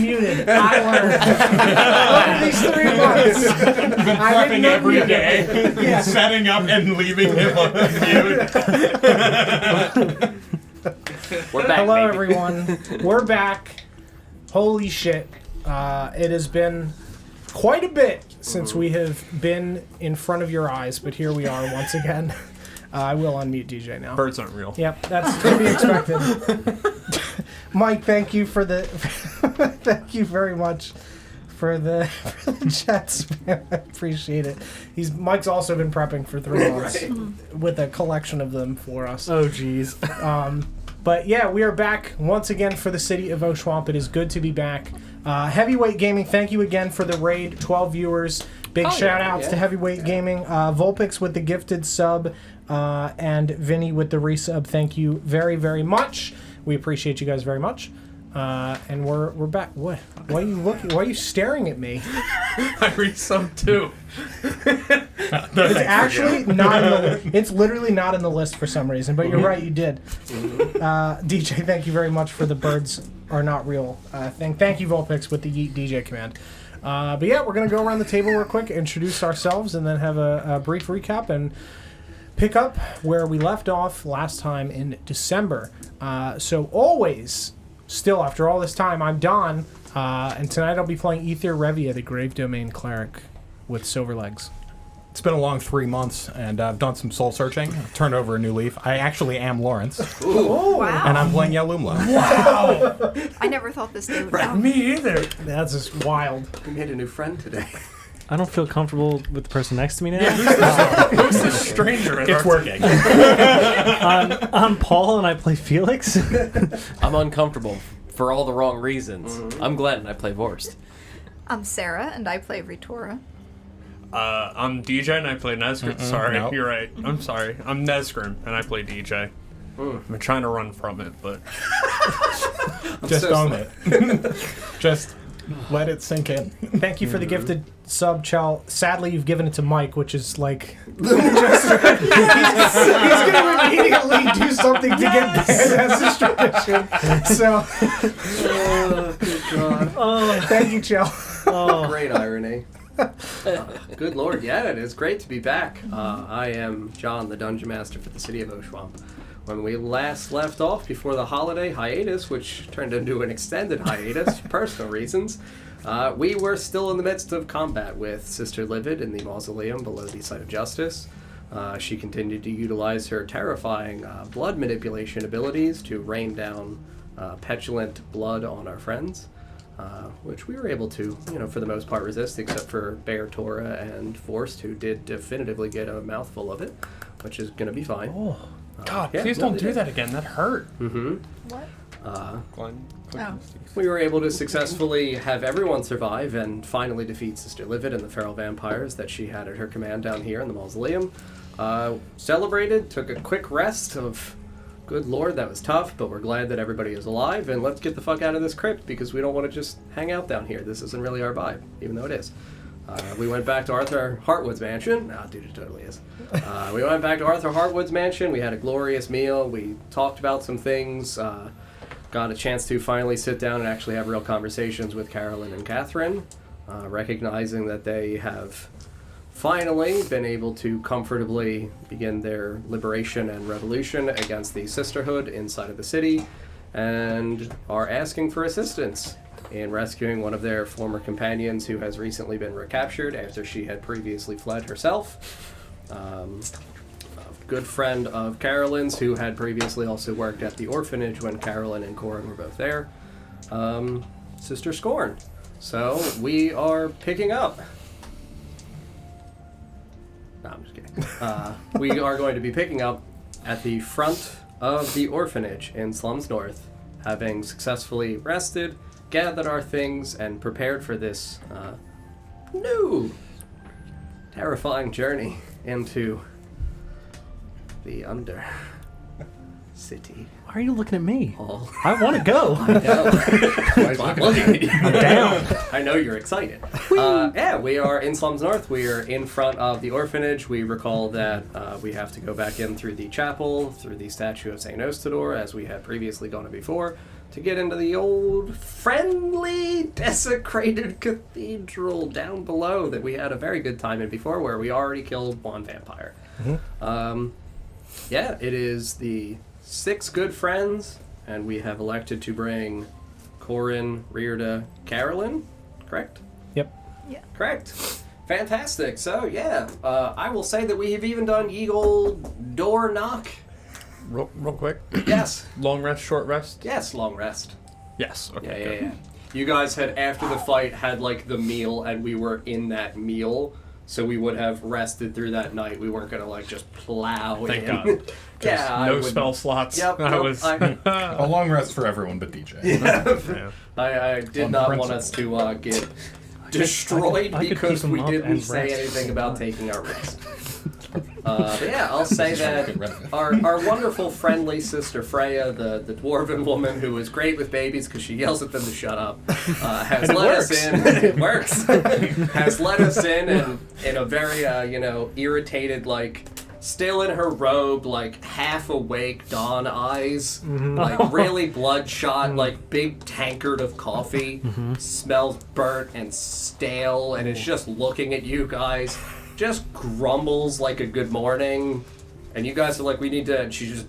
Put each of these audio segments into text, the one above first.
muted. I learned. Over these 3 months. You've been prepping every day. Yeah. Setting up and leaving him on mute. We're back, Hello, baby. everyone. We're back. Holy shit. It has been quite a bit since we have been in front of your eyes, but here we are once again. I will unmute DJ now. Birds aren't real. Yep, that's to be expected. Mike, thank you for the thank you very much for the chat spam. I appreciate it. Mike's also been prepping for 3 months with a collection of them for us. Oh geez. But yeah, we are back once again for the City of Oshuamp. It is good to be back. Heavyweight Gaming, thank you again for the raid. 12 viewers. Big shout outs to Heavyweight Gaming. Volpix with the gifted sub, and Vinny with the resub. Thank you very, very much. We appreciate you guys very much. And we're back. What? Why are you looking? Why are you staring at me? I resub too. It's actually not in the It's literally not in the list for some reason, but you're right, you did. DJ, thank you very much for the birds are not real thing. Thank you, Volpix, with the Yeet DJ command. But yeah, we're going to go around the table real quick, introduce ourselves, and then have a brief recap and pick up where we left off last time in December. So always, still after all this time, I'm Don, and tonight I'll be playing Ether Revia, the Grave Domain Cleric with Silver Legs. It's been a long 3 months, and I've done some soul searching. I've turned over a new leaf. I actually am Lawrence. Ooh. Wow. And I'm playing Yalumla. Wow! I never thought this day would come. Me either. That's just wild. We made a new friend today. I don't feel comfortable with the person next to me now. Who's this stranger? It's working. I'm Paul, and I play Felix. I'm uncomfortable for all the wrong reasons. I'm Glenn, and I play Vorst. I'm Sarah, and I play Ritora. I'm DJ and I play Nesgrim. Sorry, nope. You're right. I'm sorry. I'm Nesgrim and I play DJ. I've been trying to run from it, but Just own it. Just let it sink in. Thank you for the gifted sub, Chell. Sadly, you've given it to Mike, which is like... he's going to immediately do something to get there. That's his tradition. So... Good God. Thank you, Chell. Great irony. Good Lord, yeah, it is great to be back. I am John, the Dungeon Master for the City of Oshuamp. When we last left off before the holiday hiatus, which turned into an extended hiatus for personal reasons, we were still in the midst of combat with Sister Livid in the mausoleum below the site of justice. She continued to utilize her terrifying blood manipulation abilities to rain down petulant blood on our friends. Which we were able to, for the most part resist, except for Bear, Tora, and Forst, who did definitively get a mouthful of it, which is going to be fine. oh God, please don't do that again. That hurt. What? Glenn, We were able to successfully have everyone survive and finally defeat Sister Livid and the feral vampires that she had at her command down here in the mausoleum. Celebrated, took a quick rest of... Good Lord, that was tough, but we're glad that everybody is alive, and let's get the fuck out of this crypt, because we don't want to just hang out down here. This isn't really our vibe, even though it is. We went back to Arthur Hartwood's mansion. Nah, dude, it totally is. We went back to Arthur Hartwood's mansion. We had a glorious meal. We talked about some things. Got a chance to finally sit down and actually have real conversations with Carolyn and Catherine, recognizing that they have... finally been able to comfortably begin their liberation and revolution against the Sisterhood inside of the city, and are asking for assistance in rescuing one of their former companions who has recently been recaptured after she had previously fled herself. A good friend of Carolyn's who had previously also worked at the orphanage when Carolyn and Corin were both there. Sister Scorn. So we are picking up. No, I'm just kidding. We are going to be picking up at the front of the orphanage in Slums North, having successfully rested, gathered our things, and prepared for this new, terrifying journey into the Under City. Why are you looking at me? Hall. I want to go. I know. I'm looking at you. I'm down. I know you're excited. Yeah, we are in Slums North. We are in front of the orphanage. We recall that we have to go back in through the chapel, through the statue of St. Osidor, as we had previously gone before, to get into the old friendly desecrated cathedral down below that we had a very good time in before, where we already killed one vampire. Yeah, it is the 6 good friends, and we have elected to bring Corin, Rearda, Carolyn, correct? Yep. Yeah. Correct. Fantastic. So, yeah, I will say that we have even done Eagle door knock. Real quick. Yes. Long rest, short rest? Yes, long rest. Yes. Okay, good. Yeah. You guys had, after the fight, had, like, the meal, and we were in that meal, so we would have rested through that night. We weren't going to, like, just plow Thank in. God. Yeah, No spell slots. Yep, I was... A long rest for everyone but DJ. Yeah. I did not want us to get destroyed I could because keep 'em we up didn't and say rest. anything about taking our rest. But yeah, I'll say that Get rid of it. our wonderful, friendly sister Freya, the dwarven woman who is great with babies because she yells at them to shut up, has let us in. It works. Has let us in a very irritated, like, still in her robe, like half awake dawn eyes, like really bloodshot, like big tankard of coffee, smells burnt and stale, and is just looking at you guys, just grumbles like a good morning, and you guys are like, we need to, and she just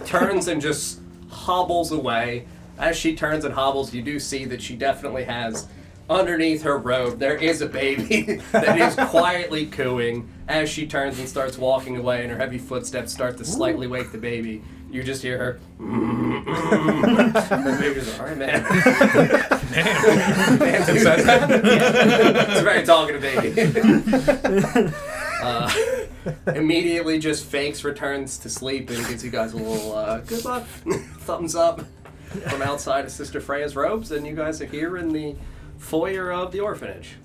turns and just hobbles away. As she turns and hobbles, you do see that she definitely has, underneath her robe, there is a baby that is quietly cooing. As she turns and starts walking away, and her heavy footsteps start to slightly wake the baby, you just hear her. The baby's like, all right, man. Man, dude. It's a very talkative baby. Immediately just fakes returns to sleep and gives you guys a little good luck, thumbs up from outside of Sister Freya's robes, and you guys are here in the foyer of the orphanage.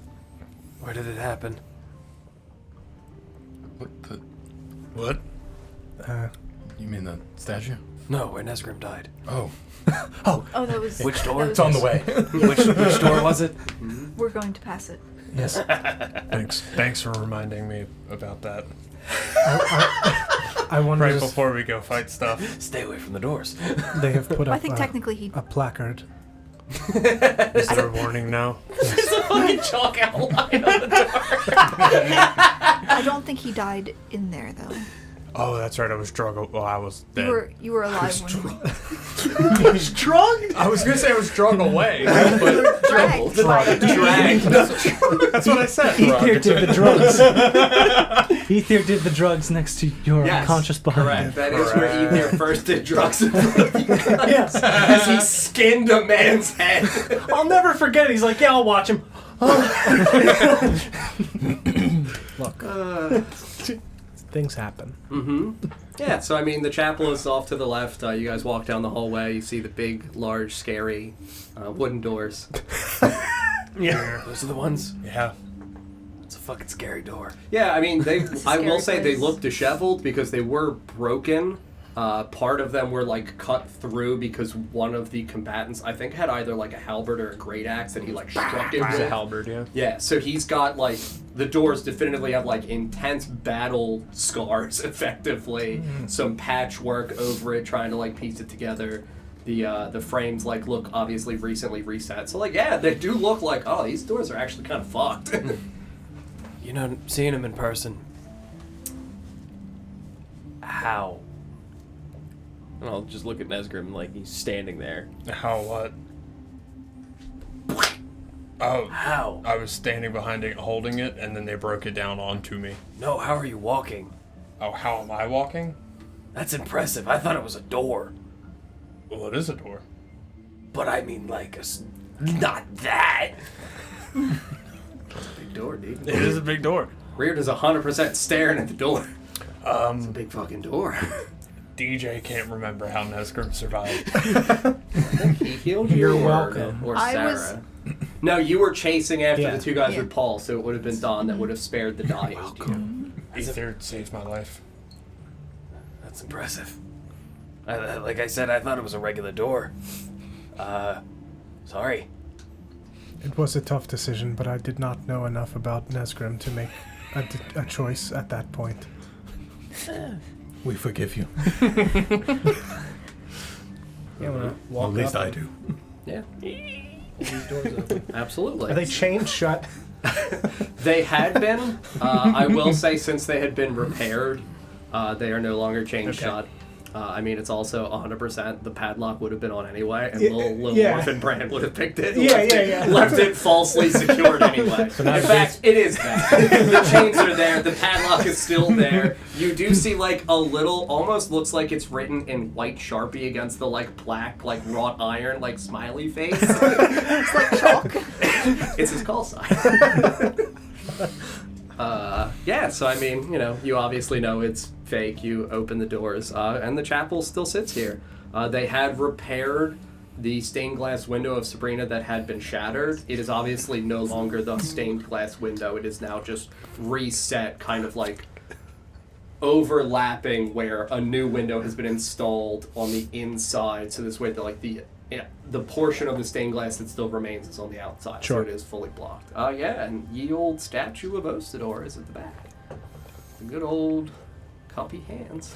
Where did it happen? What? You mean the statue? No, where Nesgrim died. Oh. Oh, that was. Which door? that was- It's on the way. Which door was it? We're going to pass it. Yes. Thanks for reminding me about that. I wonder Right if before we go fight stuff. Stay away from the doors. they have put up I think technically he. a placard. Is there a warning now? There's a fucking chalk outline on the door. I don't think he died in there though. Oh, that's right. I was drunk. Well, I was dead. You were alive when. Drugged? I was gonna say I was drunk away, but Dragged. Dragged. that's what I said. Ether did the drugs. Ether did the drugs next to your Yes, conscious behind. correct. That is where Ether first did drugs in front of you guys. As he skinned a man's head. I'll never forget it. He's like, yeah, I'll watch him. Look, things happen. Yeah, so I mean, the chapel is off to the left. You guys walk down the hallway. You see the big, large, scary wooden doors. Yeah. Those are the ones? Yeah. It's a fucking scary door. Yeah, I mean, they. It's a I will scary say they place. look disheveled because they were broken. Part of them were like cut through because one of the combatants, I think, had either like a halberd or a great axe that he like struck it It was a with. halberd, yeah. Yeah, so he's got like the doors definitively have like intense battle scars, effectively. Some patchwork over it, trying to like piece it together. The frames like look obviously recently reset. So like yeah, they do look like, oh, these doors are actually kind of fucked. You know, seeing him in person. How? And I'll just look at Nesgrim like he's standing there. How what? Oh, How? I was standing behind it, holding it, and then they broke it down onto me. No, how are you walking? Oh, how am I walking? That's impressive. I thought it was a door. Well, it is a door. But I mean, like, not that. Big door, dude. It is a big door. Reard is 100% staring at the door. It's a Um, big fucking door. DJ can't remember how Nesgrim survived. He healed you. You're or, welcome. Or I Sarah. was- No, you were chasing after Yeah. the two guys Yeah. with Paul, so it would have been Don that would have spared the dying. Ether saved my life. That's impressive. Like I said, I thought it was a regular door. Sorry. It was a tough decision, but I did not know enough about Nesgrim to make a choice at that point. We forgive you. Yeah, At least I do. Yeah. these doors open. Absolutely. Are they chained shut? They had been. I will say, since they had been repaired, they are no longer chained shut. I mean, it's also 100%. The padlock would have been on anyway, and little orphan Brand would have picked it. Left it falsely secured anyway. In fact, it is that. The chains are there. The padlock is still there. You do see like a little, almost looks like it's written in white Sharpie against the like black, like wrought iron, like smiley face. It's like chalk. It's his call sign. So I mean, you obviously know it's fake. You open the doors, and the chapel still sits here. They had repaired the stained glass window of Sabrina that had been shattered. It is obviously no longer the stained glass window. It is now just reset, kind of like overlapping where a new window has been installed on the inside. So this way, the portion of the stained glass that still remains is on the outside. Sure. So it is fully blocked. And ye old Statue of Osidor is at the back. The good old cuppy hands.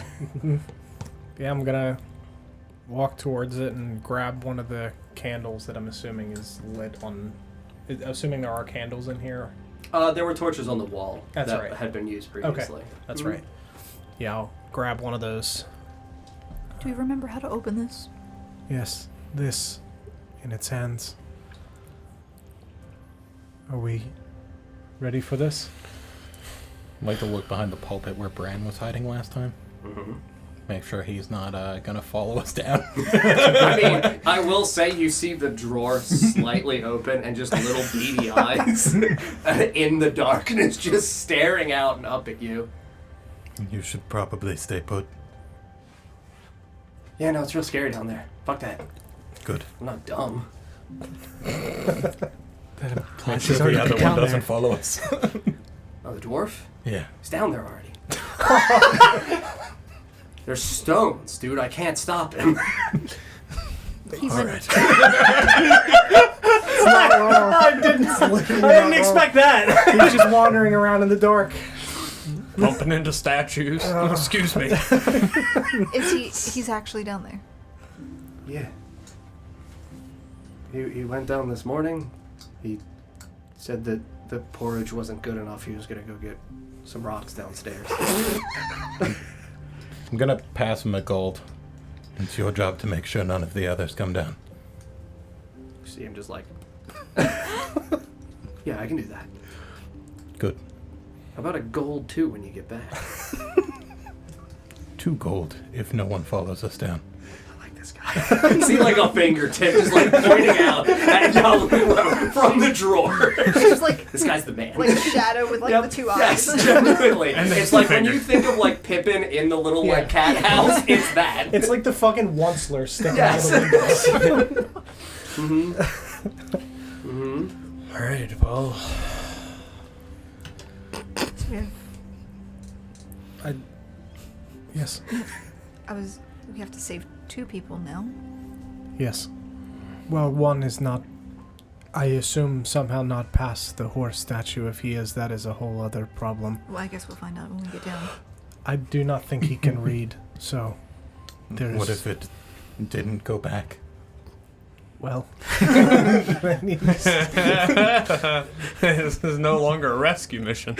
Yeah, I'm gonna walk towards it and grab one of the candles that I'm assuming is lit on. Assuming there are candles in here. There were torches on the wall That's that right. had been used previously. Okay, that's right. Yeah, I'll grab one of those. Do you remember how to open this? Yes, this in its hands. Are we ready for this? I'd like to look behind the pulpit where Bran was hiding last time. Mm-hmm. Make sure he's not gonna follow us down. I mean, I will say you see the drawer slightly open and just little beady eyes in the darkness just staring out and up at you. You should probably stay put. Yeah, no, it's real scary down there. Fuck that. Good. I'm not dumb. Make sure the other one doesn't follow us. Oh, the dwarf? Yeah. He's down there already. There's stones, dude. I can't stop him. He's All in. right. I didn't expect that. He's just wandering around in the dark. Bumping into statues. Excuse me. He's actually down there. Yeah. He went down this morning. He said that the porridge wasn't good enough. He was gonna go get some rocks downstairs. I'm gonna pass him a gold. It's your job to make sure none of the others come down. You see him just like... Yeah, I can do that. Good. How about a gold too when you get back? 2 gold if no one follows us down. I like this guy. You see like a fingertip just like pointing out at Yalulo from the drawer. It's just like This guy's the man. like a shadow with like the two eyes. Yes, genuinely. And It's the like when finger. you think of like Pippin in the little like cat house, it's that. It's like the fucking Onceler sticking Yes. out of the windows. All right, well, So we have, yes, we have to save 2 people now. yes. Well, one is not, I assume, somehow not past the horse statue. If he is, that is a whole other problem. Well, I guess we'll find out when we get down. I do not think he can read, so there's... What if it didn't go back? Well, This is no longer a rescue mission.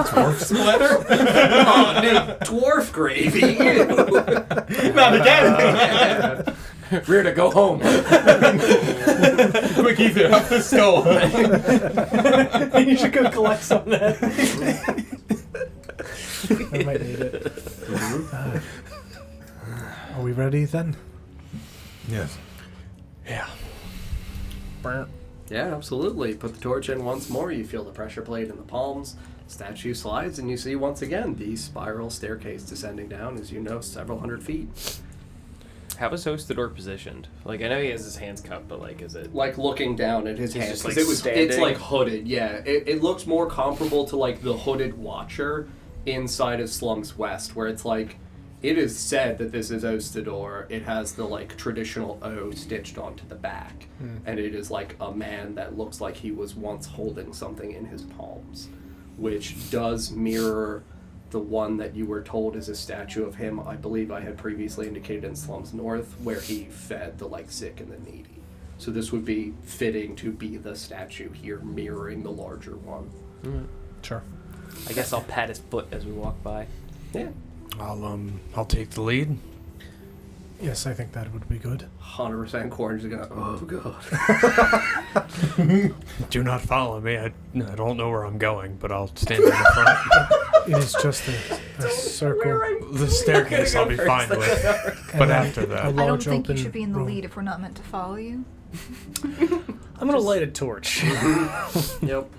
Dwarf splatter? Oh, dude, dwarf gravy. Ew. Not again. Rita, go home. Quick, Ethan, up the skull. You should go collect some of that. I might need it. Are we ready then? Yes. Yeah. Yeah, absolutely. Put the torch in once more. You feel the pressure plate in the palms. Statue slides, and you see once again the spiral staircase descending down, as you know, several hundred feet. How is Osidor positioned? Like, I know he has his hands cupped, but like, is it... Like looking down at his He's hands, just, like, 'cause it's standing? like hooded. Yeah, it looks more comparable to like the hooded Watcher inside of Slums West, where it's like it is said that this is Osidor. It has the like traditional O stitched onto the back, and it is like a man that looks like he was once holding something in his palms, which does mirror the one that you were told is a statue of him, I believe I had previously indicated in Slums North, where he fed the sick and the needy. So this would be fitting to be the statue here, mirroring the larger one. Sure. I guess I'll pat his foot as we walk by. Yeah. I'll take the lead. Yes, I think that would be good. 100% Corn's gonna, oh god. Do not follow me. I don't know where I'm going, but I'll stand in the front. It is just a circle. The staircase I'll be fine with, but after that. I don't large think you open should be in the room. lead if we're not meant to follow you. I'm gonna light a torch. Yep.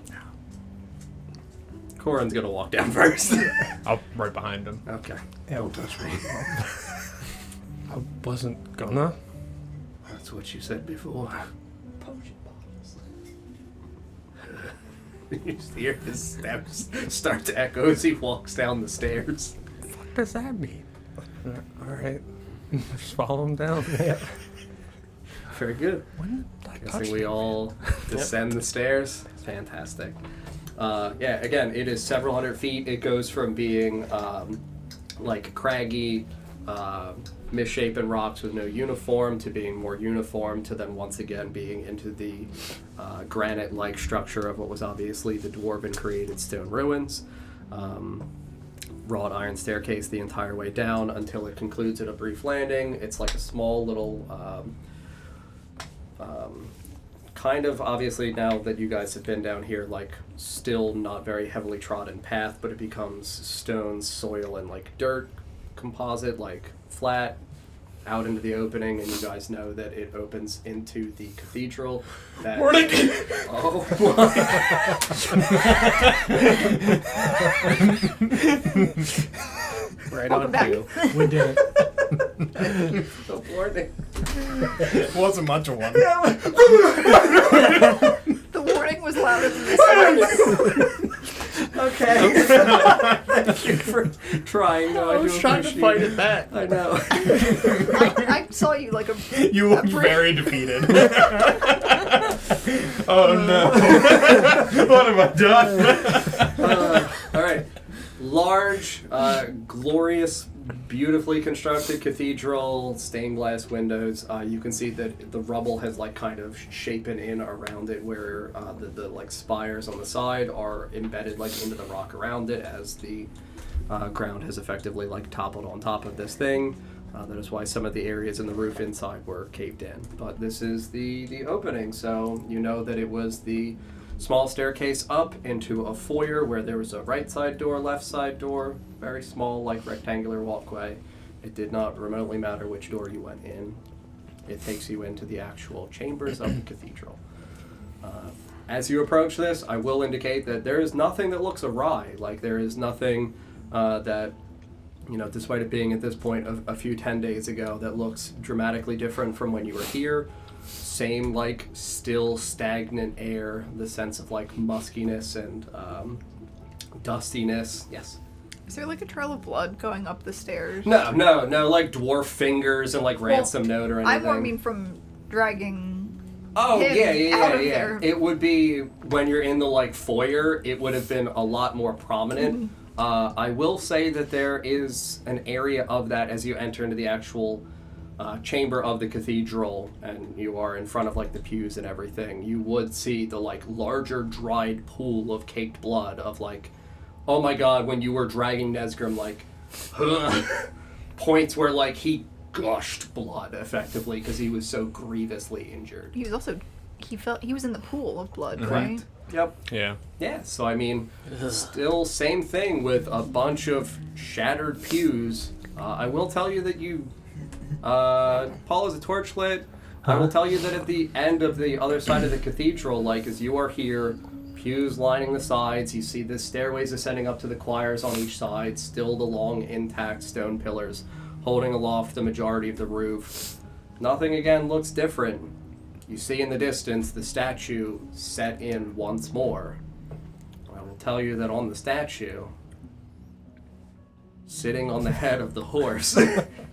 Corin's gonna walk down first. I'll right behind him. Okay. Yeah. touch me. I wasn't gonna. That's what you said before. Potion bottles. You just hear his steps start to echo as he walks down the stairs. What does that mean? Alright. Just follow him down. Very good. When did I touch Guessing we him? all descend the stairs. Fantastic. Yeah, again, it is several hundred feet. It goes from being craggy, misshapen rocks with no uniform to being more uniform to then once again being into the granite-like structure of what was obviously the dwarven created stone ruins. Wrought iron staircase the entire way down until it concludes at a brief landing. It's like a small little kind of, obviously now that you guys have been down here, still not very heavily trodden path, but it becomes stone, soil, and dirt composite, flat, out into the opening, and you guys know that it opens into the cathedral. That, Morning! Oh my. Right Welcome on back. cue. We did it. Good morning. Wasn't much of one. The warning was louder than the sound. Okay. Thank you for trying, though. I was trying to fight it back. I know. I saw you like a. You look brick. very defeated. Oh no. What have I done? All right. Large, glorious, beautifully constructed cathedral, stained glass windows. You can see that the rubble has kind of shapen in around it, where the spires on the side are embedded into the rock around it, as the ground has effectively toppled on top of this thing. That is why some of the areas in the roof inside were caved in. But this is the opening, so you know that it was the small staircase up into a foyer where there was a right side door, left side door, very small, rectangular walkway. It did not remotely matter which door you went in. It takes you into the actual chambers of the cathedral. As you approach this, I will indicate that there is nothing that looks awry. There is nothing that, despite it being at this point a few 10 days ago, that looks dramatically different from when you were here. Same, still stagnant air, the sense of, muskiness and dustiness. Yes? Is there a trail of blood going up the stairs? No, dwarf fingers and, ransom note or anything. I more mean from dragging. Oh, him out of there. It would be, when you're in the, foyer, it would have been a lot more prominent. I will say that there is an area of that as you enter into the actual chamber of the cathedral, and you are in front of the pews and everything. You would see the larger dried pool of caked blood of oh my god, when you were dragging Nesgrim, points where he gushed blood effectively because he was so grievously injured. He was also. He was in the pool of blood, Correct. right? Yep. Yeah. Yeah, so I mean, still same thing with a bunch of shattered pews. I will tell you that you, Paul, is a torch lit. I will tell you that at the end of the other side of the cathedral, as you are here, pews lining the sides, you see the stairways ascending up to the choirs on each side, still the long intact stone pillars holding aloft the majority of the roof. Nothing again looks different. You see in the distance the statue set in once more. I will tell you that on the statue, sitting on the head of the horse,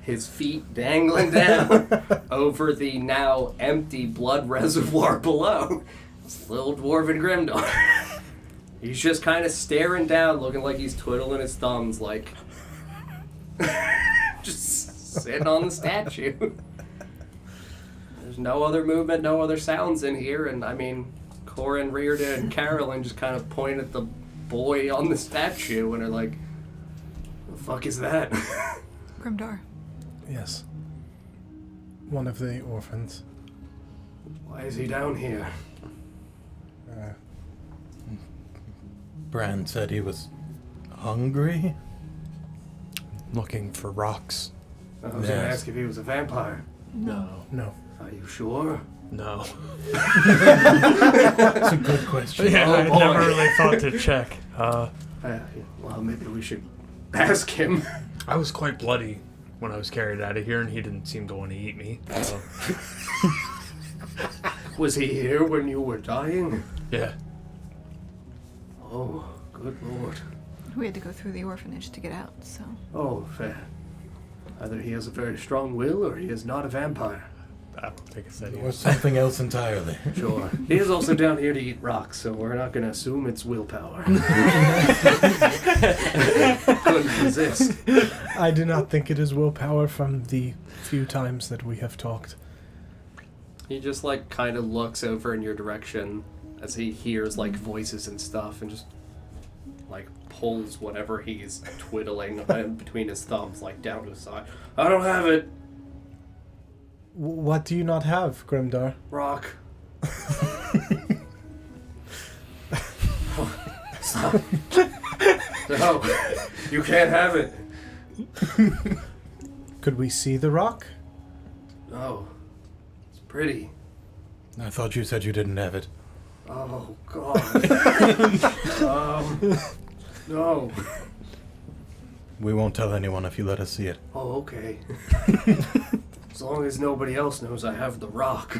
his feet dangling down over the now empty blood reservoir below, is little dwarven Grimdark. He's just kind of staring down, looking like he's twiddling his thumbs, like just sitting on the statue. There's no other movement, no other sounds in here, and I mean, Corin, Riordan, and Carolyn just kind of point at the boy on the statue and are like, "The fuck is that?" Grimdar. Yes. One of the orphans. Why is he down here? Bran said he was hungry. Looking for rocks. I was gonna ask if he was a vampire. No. No. Are you sure? No. That's a good question. Yeah, Oh, I boy. never really thought to check. Well, maybe we should ask him. I was quite bloody when I was carried out of here, and he didn't seem to want to eat me. So. Was he here when you were dying? Yeah. Oh, good lord. We had to go through the orphanage to get out, so. Oh, fair. Either he has a very strong will or he is not a vampire. I don't think it's that Or easy. something else entirely. Sure. He is also down here to eat rocks, so we're not going to assume it's willpower. Couldn't resist. I do not think it is willpower from the few times that we have talked. He just, like, kind of looks over in your direction as he hears, like, voices and stuff and just, like, pulls whatever he's twiddling in between his thumbs, like, down to his side. I don't have it. What do you not have, Grimdar? Rock. Stop. No, you can't have it. Could we see the rock? No, it's pretty. I thought you said you didn't have it. Oh, God. No. We won't tell anyone if you let us see it. Oh, okay. As long as nobody else knows I have the rock.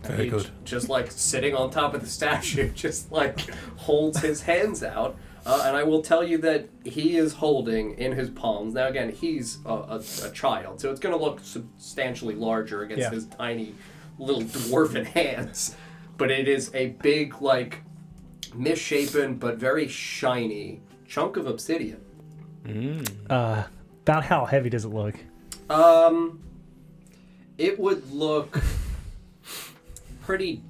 Very He good. Just like sitting on top of the statue, just like holds his hands out. And I will tell you that he is holding in his palms. Now, again, he's a child, so it's going to look substantially larger against his tiny little dwarven hands. But it is a big, like, misshapen but very shiny chunk of obsidian. About how heavy does it look? It would look pretty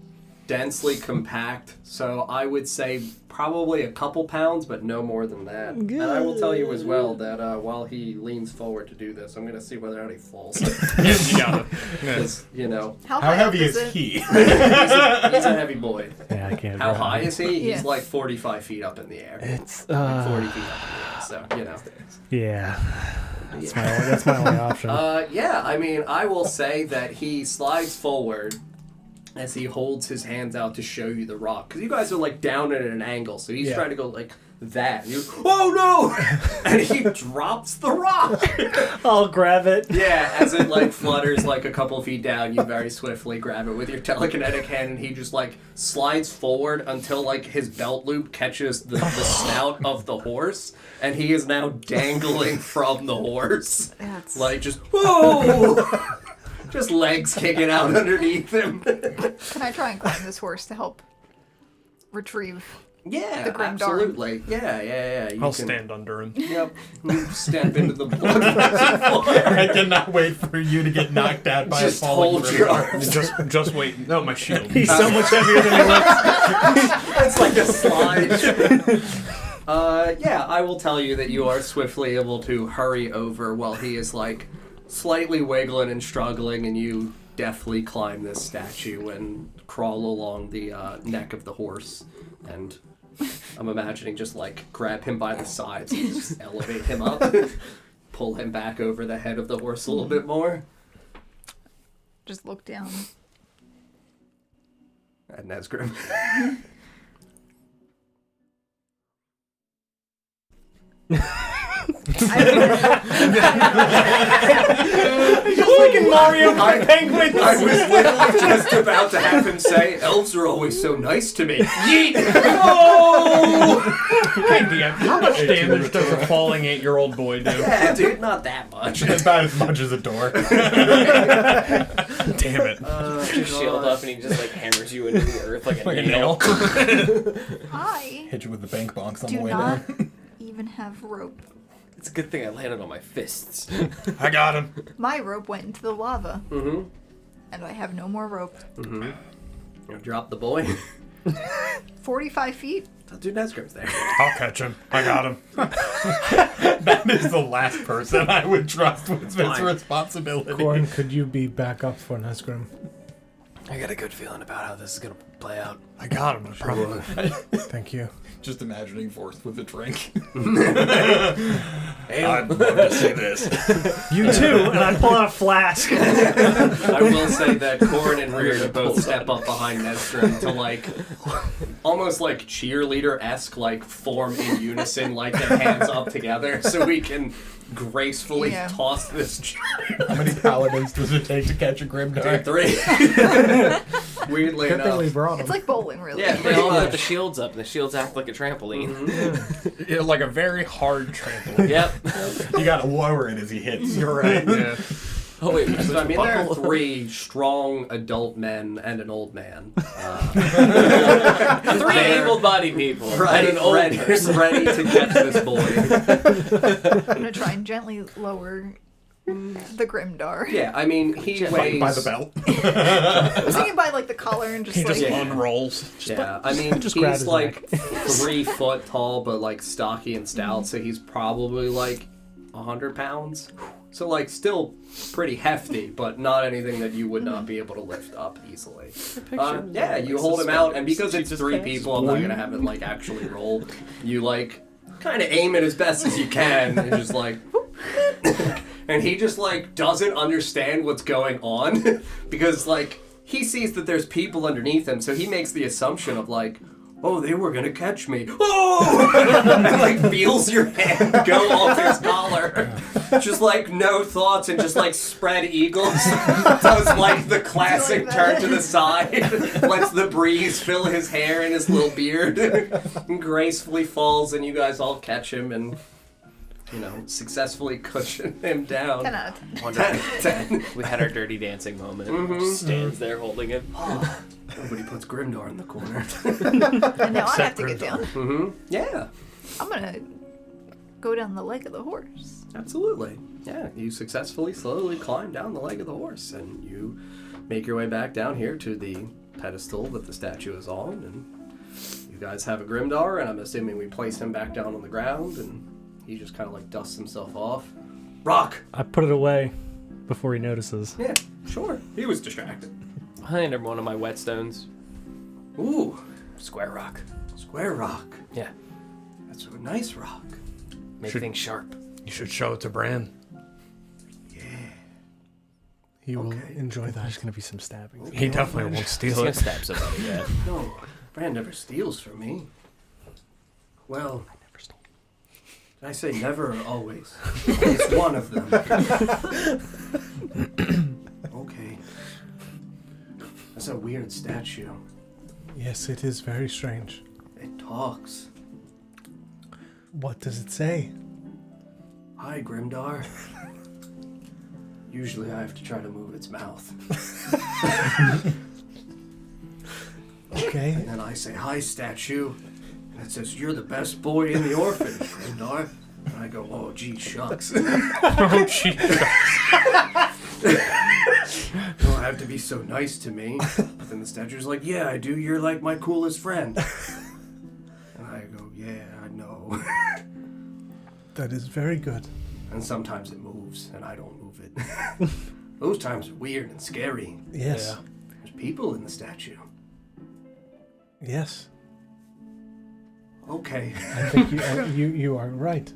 densely compact, so I would say probably a couple pounds, but no more than that. And I will tell you as well that while he leans forward to do this, I'm going to see whether or not he falls. You got it. Yeah. 'Cause, you know, How How high heavy up is it? he? he's a heavy boy. Yeah, I can't. How grab high it. is he? Yeah. He's like 45 feet up in the air. It's Like 40 feet up in the air, so, you know. yeah. That's my only option. Yeah, I mean, I will say that he slides forward as he holds his hands out to show you the rock. Because you guys are, like, down at an angle, so he's trying to go, like, that. And you, oh, no! And he drops the rock! I'll grab it. Yeah, as it, like, flutters, like, a couple feet down, you very swiftly grab it with your telekinetic hand, and he just, like, slides forward until, like, his belt loop catches the snout of the horse, and he is now dangling from the horse. That's... Like, just, whoa! Just legs kicking out underneath him. Can I try and climb this horse to help retrieve? Yeah, The grim absolutely. Yeah. You I'll can- stand under him. Yep. You step into the blood. I cannot wait for you to get knocked out by Just a falling hold your river. arms. Just wait. No, my shield. He's so much heavier than he looks. It's like a slide. Yeah, I will tell you that you are swiftly able to hurry over while he is, like, slightly wiggling and struggling, and you deftly climb this statue and crawl along the neck of the horse. And I'm imagining just, like, grab him by the sides and just elevate him up, pull him back over the head of the horse a little bit more. Just look down. At Nesgrim. Just like in Mario with penguins. I was literally just about to have him say, elves are always so nice to me. Yeet! Hey, DM, how much damage does a falling 8-year-old boy do? Yeah, dude, not that much. About as much as a door. Damn it. Your shield up and he just like hammers you into the earth like a Like a nail. I Hit you with the bank bonks on the do way not down. even have rope. It's a good thing I landed on my fists. I got him. My rope went into the lava, Mm-hmm. and I have no more rope. Mm-hmm. You drop the boy. 45 feet? Dude, Nesgrim's there. I'll catch him. I got him. That is the last person I would trust with this Fine. responsibility. Corn, could you be back up for Nesgrim? I got a good feeling about how this is gonna play out. I got him. Probably. Thank you. Just imagining Forrest with a drink. I'd love to see this. You too, and I pull out a flask. I will say that Corn and Rear both step up behind Nesgrim to like almost like cheerleader-esque like form in unison, like their hands up together so we can gracefully Yeah. toss this giant. How many paladins does it take to catch a Grimdark? 3. Weirdly Good thing we enough. brought him. It's like bowling, really. Yeah, They pretty all put much. the shields up, and the shields act like a trampoline. Yeah, like a very hard trampoline. Yep. You gotta lower it as he hits. You're right. Yeah. Oh wait, So I mean, there are 3 strong adult men and an old man. 3 They're able-bodied people ready, and an old ready, person. ready to catch this boy. I'm gonna try and gently lower the Grimdar. Yeah, I mean, he weighs... By the belt. I was thinking by like the collar and just He like just unrolls. Yeah, I mean, just grab he's his like 3 foot tall, but like stocky and stout, so he's probably like 100 pounds. So like still pretty hefty, but not anything that you would not be able to lift up easily. Yeah, you hold him out, and because it's 3 people, I'm not gonna have it like actually roll. You like kind of aim it as best as you can, and just like. And he just like doesn't understand what's going on because like he sees that there's people underneath him, so he makes the assumption of like, oh, they were gonna catch me. Oh! And like feels your hand go off his collar. Just like no thoughts and just like spread eagles. Does like the classic Like turn that. to the side. Lets the breeze fill his hair and his little beard. And gracefully falls and you guys all catch him and successfully cushion him down. 10 out of 10. 10 10. We had our dirty dancing moment. Just stands there holding him. Nobody puts Grimdar in the corner. And now I have to get down. Yeah, I'm gonna go down the leg of the horse. absolutely. Yeah, you successfully slowly climb down the leg of the horse and you make your way back down here to the pedestal that the statue is on. And you guys have a Grimdar, and I'm assuming we place him back down on the ground and he just kind of like dusts himself off. Rock! I put it away before he notices. Yeah, sure. He was distracted. I handed him one of my whetstones. Ooh, Square rock. square rock. Yeah. That's a nice rock. Make Should- things sharp. You should show it to Bran. He will Okay. enjoy that. There's gonna be some stabbing. He definitely won't He's steal gonna it. stab somebody, yeah. No, Bran never steals from me. Well, I say never or always. It's one of them. Okay. That's a weird statue. Yes, it is very strange. It talks. What does it say? Hi, Grimdar. Usually I have to try to move its mouth. Okay. And then I say, hi, statue. And it says, you're the best boy in the orphanage, Grimdar. And I go, oh, gee, shucks. Oh, gee. Don't have to be so nice to me. But then the statue's like, yeah, I do. You're like my coolest friend. And I go, yeah, I know. That is very good. And sometimes it moves, and I don't move it. Those times are weird and scary. Yes. There's people in the statue. Yes. Okay. I think you are right.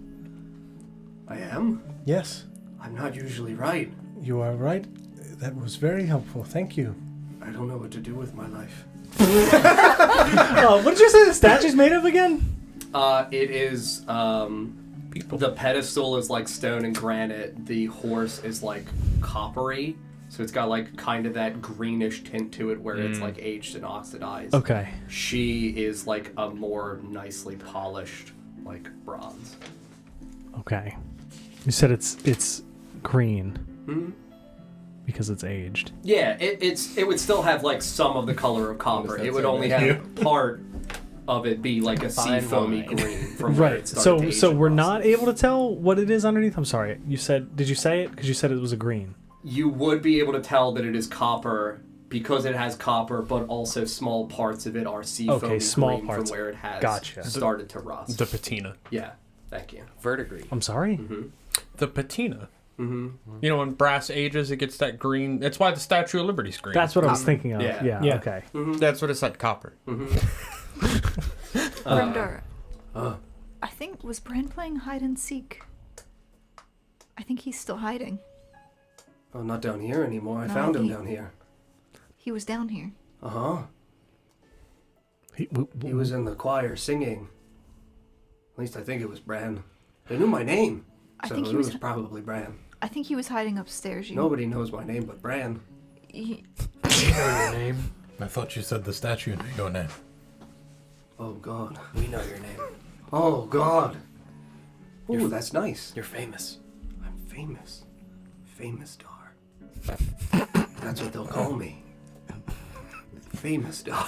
I am? Yes. I'm not usually right. You are right. That was very helpful. Thank you. I don't know what to do with my life. Oh, what did you say the statue's made of again? It is, the pedestal is like stone and granite. The horse is like coppery. So it's got like kind of that greenish tint to it where it's like aged and oxidized. Okay. She is like a more nicely polished like bronze. Okay. You said it's green. Because it's aged. Yeah, it would still have like some of the color of copper. It would only have part of it be like a sea foamy green from where it started to age So we're and not able to tell what it is underneath. I'm sorry. Did you say it? Because you said it was a green. You would be able to tell that it is copper because it has copper, but also small parts of it are sea foamy small green parts. from where it has started to rust. The patina. Yeah, thank you. Verdigris. I'm sorry? The patina. You know, when brass ages, it gets that green. That's why the Statue of Liberty's green. That's what I was thinking of. Yeah. Yeah. Okay. That's what it's like, copper. Grimdar, I think, was Bran playing hide and seek? I think he's still hiding. Oh, not down here anymore. I No, found him he- down here. He was down here. Uh-huh. He He was in the choir singing. At least I think it was Bran. They knew my name. I So think it he was. was probably Bran. I think he was hiding upstairs. Nobody knows my name but Bran. He, Your name? I thought you said the statue knew your name. Oh, God. We know your name. Oh, God. Ooh, that's nice. You're famous. I'm famous. Famous star. That's what they'll call me. Famous star.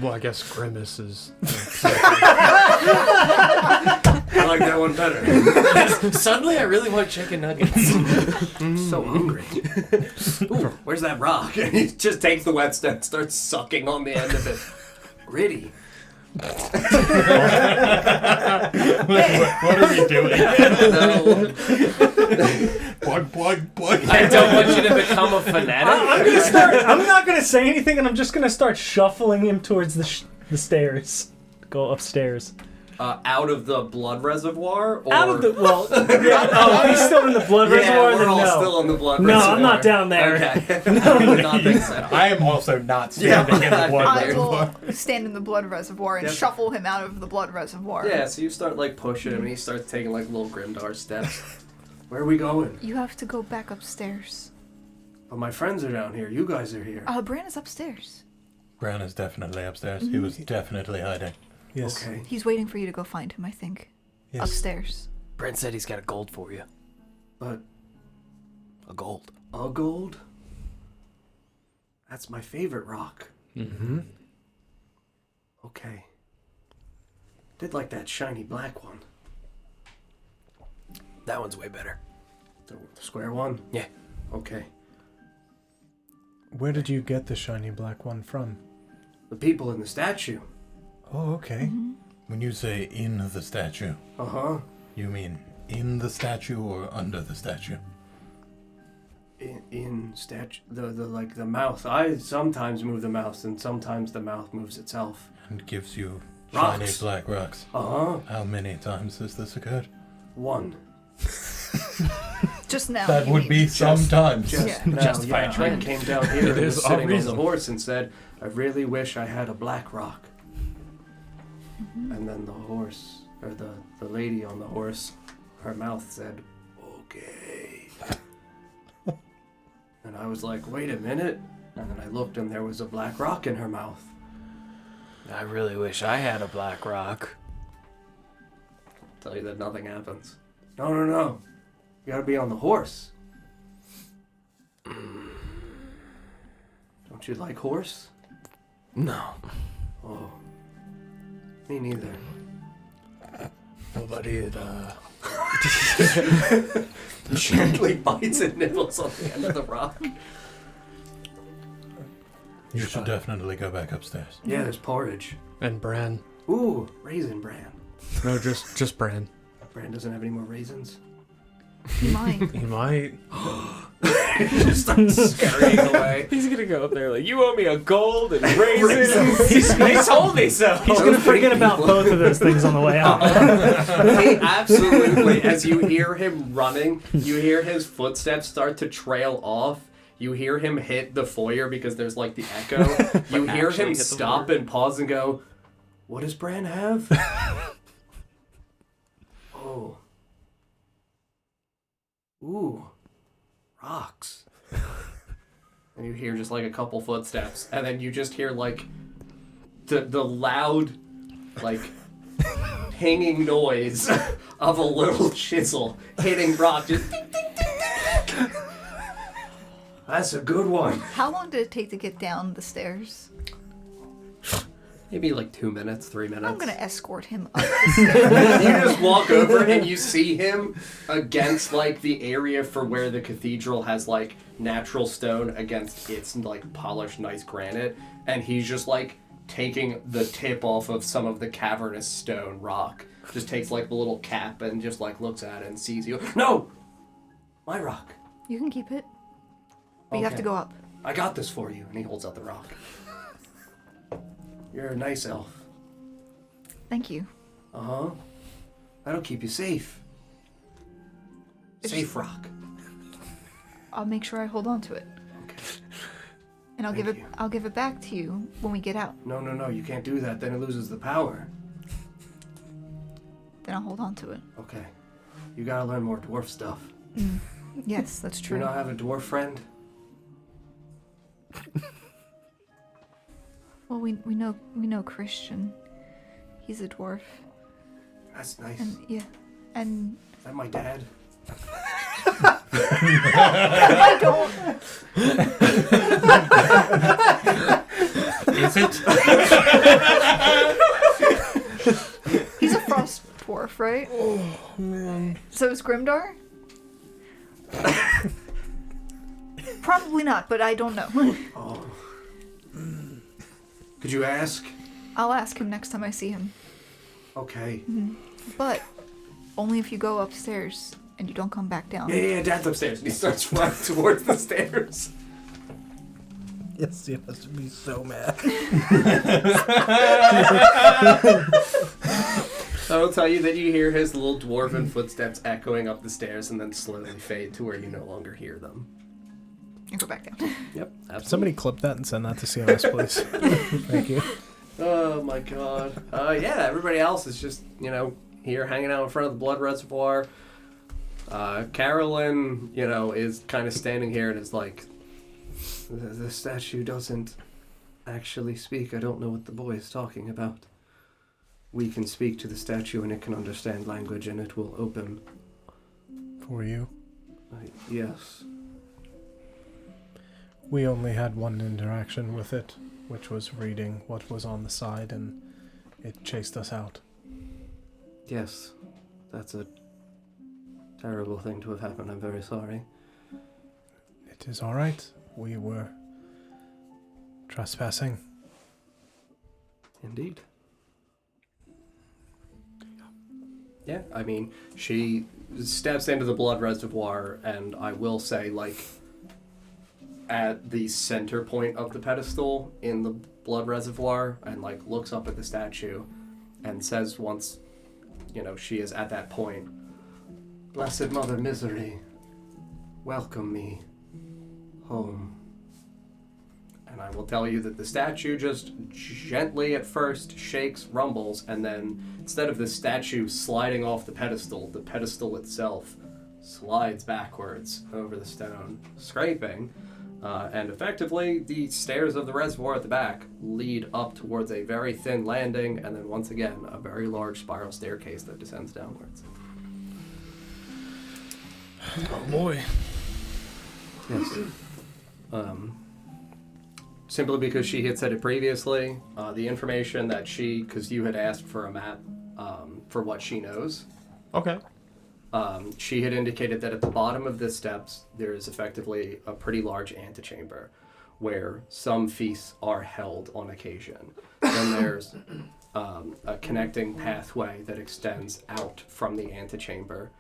Well, I guess Grimace is. I like that one better. Suddenly, I really want chicken nuggets. So hungry. Ooh, where's that rock? And he just takes the whetstone, starts sucking on the end of it. Gritty. What are we doing? No. Plug. I don't want you to become a fanatic. I'm not gonna say anything, and I'm just gonna start shuffling him towards the stairs. Go upstairs. Out of the blood reservoir? Or... Out of the if he's still in the blood reservoir. we're Then all no. still in the blood No, reservoir. I'm not down there. Okay. I would not think so. I am also not standing in the blood I reservoir. will stand in the blood reservoir and Yep. shuffle him out of the blood reservoir. Yeah, so you start like pushing him and he starts taking like little Grimdar steps. Where are we going? You have to go back upstairs. Oh, my friends are down here. You guys are here. Bran is upstairs. Gran is definitely upstairs. He was definitely hiding. Yes. Okay. He's waiting for you to go find him, I think. Yes. Upstairs. Brent said he's got a gold for you. But A gold. a gold? That's my favorite rock. Mm-hmm. Okay. Did like that shiny black one. That one's way better. The square one? Yeah. Okay. Where did you get the shiny black one from? The people in the statue. Oh, okay. When you say in the statue, Uh-huh. you mean in the statue or under the statue? In statue, the mouth. I sometimes move the mouth, and sometimes the mouth moves itself. And gives you Rocks. shiny black rocks. Uh-huh. How many times has this occurred? One. Just now. That you would mean. be sometimes. Just Yeah. now, Justify a I trend. came down here and is was a sitting on the reason. horse and said, I really wish I had a black rock. And then the horse, or the lady on the horse, her mouth said, okay. And I was like, wait a minute. And then I looked and there was a black rock in her mouth. I really wish I had a black rock. Tell you that nothing happens. No. You gotta be on the horse. Don't you like horse? No. Oh. Me neither. Nobody Gently bites and nibbles on the end of the rock. You should definitely go back upstairs. Yeah, there's porridge. And Bran. Ooh, raisin bran. No, just Bran. Bran doesn't have any more raisins. He might. He might. He just starts scurrying away. He's gonna go up there like, you owe me a gold and raisins. He told me so. He's gonna forget about both of those things on the way out. He absolutely, as you hear him running, you hear his footsteps start to trail off. You hear him hit the foyer because there's like the echo. You hear actually him hit the stop foyer. and pause and go, what does Bran have? Oh. Ooh. Rocks. and you hear just like a couple footsteps, and then you just hear like the loud, like pinging noise of a little chisel hitting rock. Just ding, ding, ding, ding. That's a good one. How long did it take to get down the stairs? Maybe like 2 minutes, 3 minutes. I'm gonna escort him up the stairs. You just walk over and you see him against like the area for where the cathedral has like natural stone against its like polished nice granite, and he's just like taking the tip off of some of the cavernous stone rock. Just takes like the little cap and just like looks at it and sees you. No! My rock. You can keep it. But you have to go up. I got this for you. And he holds out the rock. You're a nice elf. Thank you. Uh-huh. That'll keep you safe. Safe rock. I'll make sure I hold on to it. Okay. And I'll give it back to you when we get out. No, you can't do that. Then it loses the power. Then I'll hold on to it. Okay. You gotta learn more dwarf stuff. Yes, that's Do true. you not have a dwarf friend? Well, we know Christian. He's a dwarf. That's nice. And yeah. And Is that my dad? I don't. Is it? He's a frost dwarf, right? Oh, man. So is Grimdar? Probably not, but I don't know. Oh. Could you ask? I'll ask him next time I see him. Okay. But only if you go upstairs and you don't come back down. Yeah, Dad's upstairs. And he starts running towards the stairs. Yes, he has to be so mad. I will tell you that you hear his little dwarven footsteps echoing up the stairs and then slowly fade to where you no longer hear them. And go back down. Yep, absolutely. Somebody clip that and send that to CMS, please. Thank you. Oh my god. Yeah, everybody else is just, here hanging out in front of the blood reservoir. Carolyn, is kind of standing here and is like, the statue doesn't actually speak. I don't know what the boy is talking about. We can speak to the statue and it can understand language and it will open. For you. Yes. We only had one interaction with it, which was reading what was on the side, and it chased us out. Yes. That's a terrible thing to have happened. I'm very sorry. It is alright. We were trespassing. Indeed. Yeah, I mean, she steps into the blood reservoir, and I will say, at the center point of the pedestal in the blood reservoir, and, looks up at the statue, and says once, she is at that point, "Blessed Mother Misery, welcome me home." And I will tell you that the statue just gently at first shakes, rumbles, and then instead of the statue sliding off the pedestal itself slides backwards over the stone, scraping, and effectively the stairs of the reservoir at the back lead up towards a very thin landing, and then once again a very large spiral staircase that descends downwards. Oh boy. Yes. Simply because she had said it previously, the information that because you had asked for a map for what she knows, Okay. she had indicated that at the bottom of the steps there is effectively a pretty large antechamber where some feasts are held on occasion. Then there's a connecting pathway that extends out from the antechamber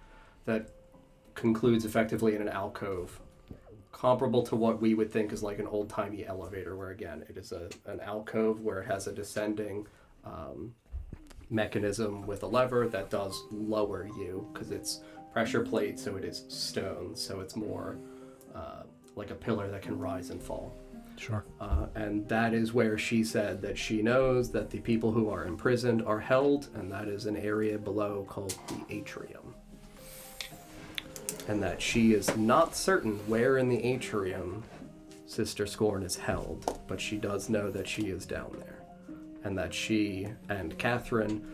that concludes effectively in an alcove, comparable to what we would think is like an old-timey elevator, where again it is an alcove where it has a descending mechanism with a lever that does lower you because it's pressure plate, so it is stone, so it's more like a pillar that can rise and fall. Sure. And that is where she said that she knows that the people who are imprisoned are held, and that is an area below called the atrium. And that she is not certain where in the atrium Sister Scorn is held, but she does know that she is down there. And that she and Catherine,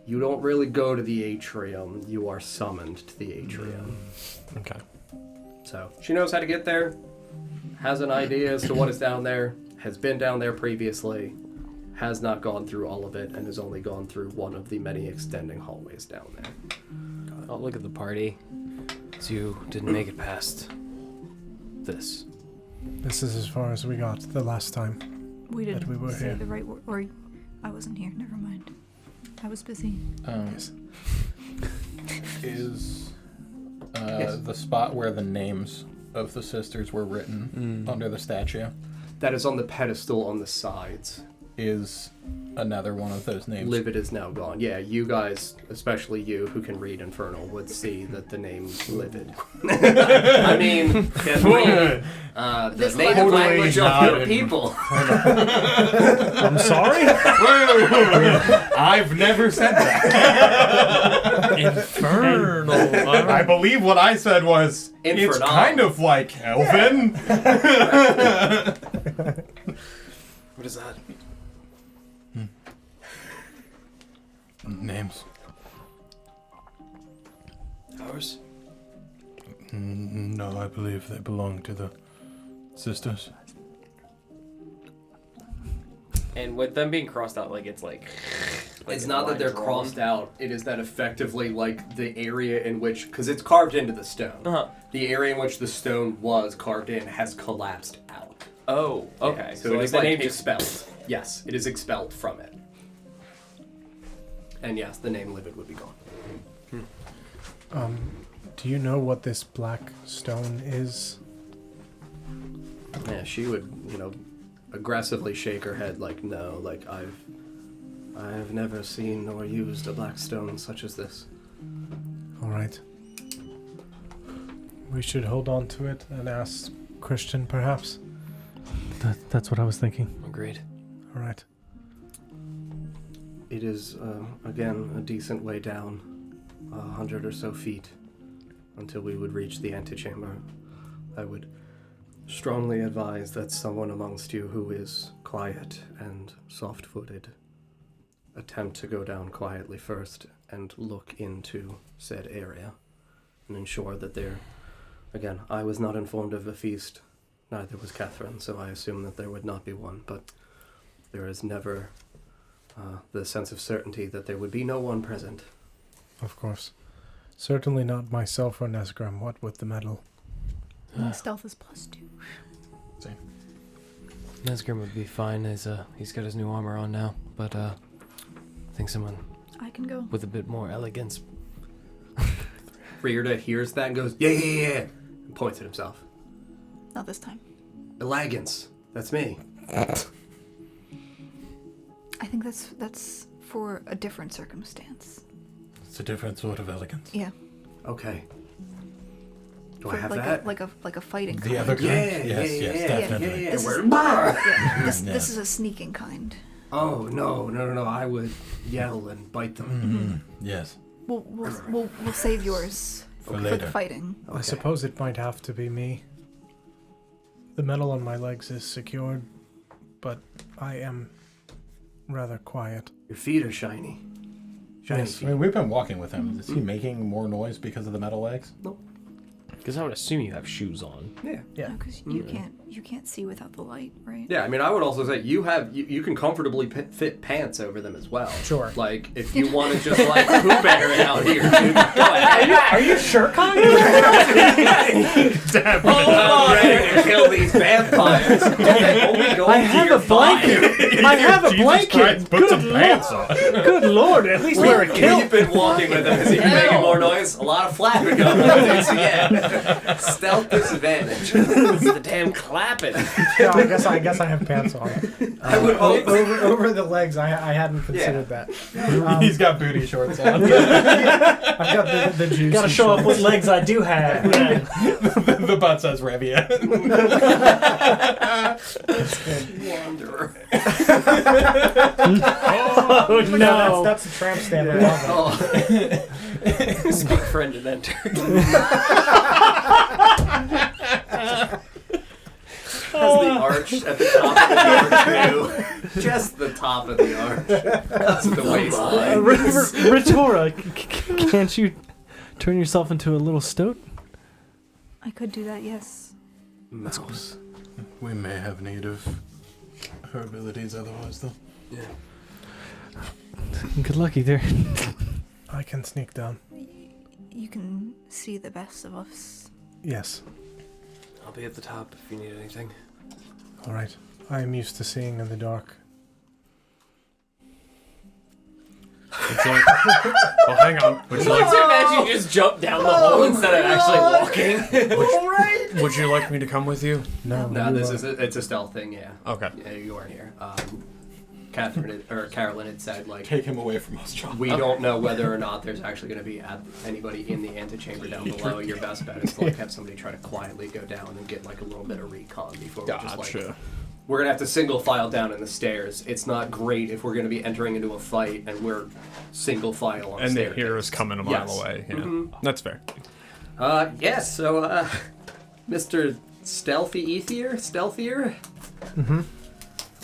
you don't really go to the atrium, you are summoned to the atrium. Okay. So, she knows how to get there, has an idea as to what is down there, has been down there previously, has not gone through all of it, and has only gone through one of the many extending hallways down there. Oh, look at the party. So you didn't make it past this. This is as far as we got the last time. We didn't we were say here. the right word. Or I wasn't here. Never mind. I was busy. Yes. Is Yes. the spot where the names of the sisters were written under the statue That is on the pedestal on the sides. is another one of those names? Livid is now gone. Yeah, you guys, especially you who can read Infernal, would see that the name Livid. I mean, can read the native language of your people. I'm sorry? I've never said that. Infernal. I believe what I said was, it's Infernal. kind of like Elven. What is that? Names. Ours? No, I believe they belong to the sisters. And with them being crossed out, like it's like It's a not that line they're drawn. crossed out. It is that effectively, like, the area in which... Because it's carved into the stone. Uh-huh. The area in which the stone was carved in has collapsed out. Oh, okay. Yeah, so it like is, the like, name just expelled. Yes, it is expelled from it. And yes, the name Livid would be gone. Do you know what this black stone is? Yeah, she would, aggressively shake her head like, no, like, I have never seen nor used a black stone such as this. All right. We should hold on to it and ask Christian, perhaps. That's what I was thinking. Agreed. All right. It is, again, a decent way down, 100 or so feet, until we would reach the antechamber. I would strongly advise that someone amongst you who is quiet and soft-footed attempt to go down quietly first and look into said area and ensure that there... Again, I was not informed of a feast, neither was Catherine, so I assume that there would not be one, but there is never the sense of certainty that there would be no one present. Of course. Certainly not myself or Nesgrim. What with the medal? My stealth is +2. Nesgrim would be fine. He's got his new armor on now, but I think someone I can go. with a bit more elegance. Rierda hears that and goes, yeah, and points at himself. Not this time. Elegance. That's me. I think that's for a different circumstance. It's a different sort of elegance. Yeah. Okay. Do I For have like that? like a fighting The kind. other kind? Yeah, Yes, yeah, yes, yeah, definitely. yeah. This is, We're- yeah, this Yeah. is a sneaking kind. Oh, no. I would yell and bite them. Mm-hmm. Yes. We'll save yours For for later. the fighting. Okay. I suppose it might have to be me. The medal on my legs is secured, but I am rather quiet. Your feet are shiny. Shiny Yes. I feet. mean, we've been walking with him. Is he making more noise because of the metal legs? Because I would assume you have shoes on. Yeah. Yeah. Because you can't see without the light, right? Yeah, I mean, I would also say you can comfortably fit pants over them as well. Sure. Like, if you want to just, like, Pooh Bear it out here, dude, go ahead. Are you sure, Kyle? I'm ready to kill these vampires. Only go I to have your a blanket. I have a blanket. put some pants on. Good lord, at least wear a kilt. We've been walking with them. Is he making more noise? A lot of flapping going on. So yeah, stealth disadvantage. It's the damn clapping. No, I guess I have pants on. I would hope. Over the legs, I hadn't considered that. He's got booty shorts on. I've got the juice. Gotta show off what legs I do have. The butt says Revia. Wanderer. Oh no. That's a tramp stamp. I love it. Oh. Speak friend and enter. the arch at the top of the arch too. Just the top of the arch. That's the waistline. Ritora, can't you turn yourself into a little stoat? I could do that, yes. Mouse. We may have need of her abilities otherwise, though. Yeah. Good luck, either. I can sneak down. You can see the best of us. Yes. I'll be at the top if you need anything. All right. I am used to seeing in the dark. Oh, hang on. Would you like? Imagine you just jump down the hole instead of actually walking. Would you like me to come with you? No. No, it's a stealth thing. Yeah. Okay. Yeah, you weren't here. Carolyn had said like Take him away from us, John. we don't know whether or not there's actually going to be anybody in the antechamber down below. Your best bet is to like have somebody try to quietly go down and get like a little bit of recon before we're just like we're gonna have to single file down in the stairs. It's not great if we're gonna be entering into a fight and we're single file on And stairs. they hear us coming a mile away. Yeah. That's fair. Yes. So, Mr. Stealthier. Mm-hmm.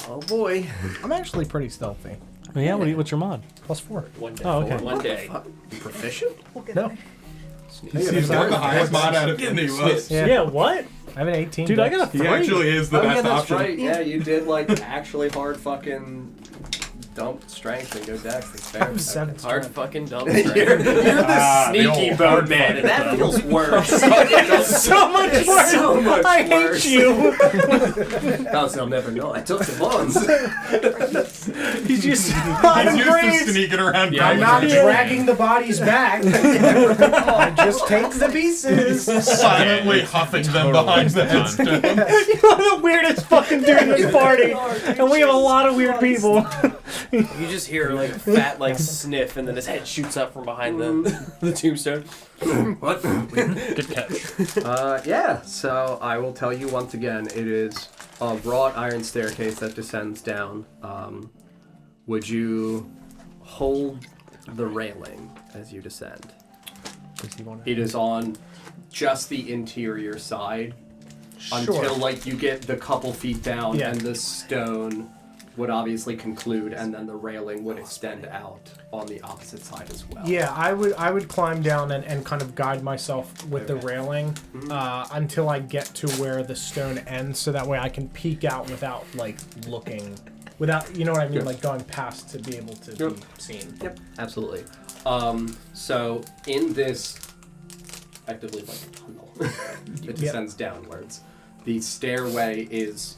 Oh boy. I'm actually pretty stealthy. Oh, yeah, what's your mod? +4. One day. Oh, okay. One day. Proficient? We'll get No. there. He's got the highest mod out of any of us. Yeah, what? I have an 18. Dude, I dex. got a 3. He actually is the Oh best yeah, that's option. right. Yeah, you did like actually hard fucking dump strength and go dex. That's fair. I'm 7 Hard strength. fucking dump. You're the sneaky boat man, and that feels worse. So much worse. So much I worse. hate you. They'll never know. I took the bonds. He's just He's used to sneaking around. Yeah, I'm not dragging the bodies back. I just take the pieces. silently huffing them behind the headstone. You're the weirdest fucking dude in this party, and we have a lot of weird people. You just hear like a fat like sniff, and then his head shoots up from behind the tombstone. What? Good catch. Yeah, so I will tell you once again, it is a wrought iron staircase that descends down. Would you hold the railing as you descend? It is on just the interior side until like you get the couple feet down and the stone would obviously conclude, and then the railing would extend out on the opposite side as well. Yeah, I would climb down and kind of guide myself with the railing until I get to where the stone ends, so that way I can peek out without like looking, without, you know what I mean, like going past to be able to be seen. Yep, absolutely. So in this effectively like a tunnel that descends downwards, the stairway is,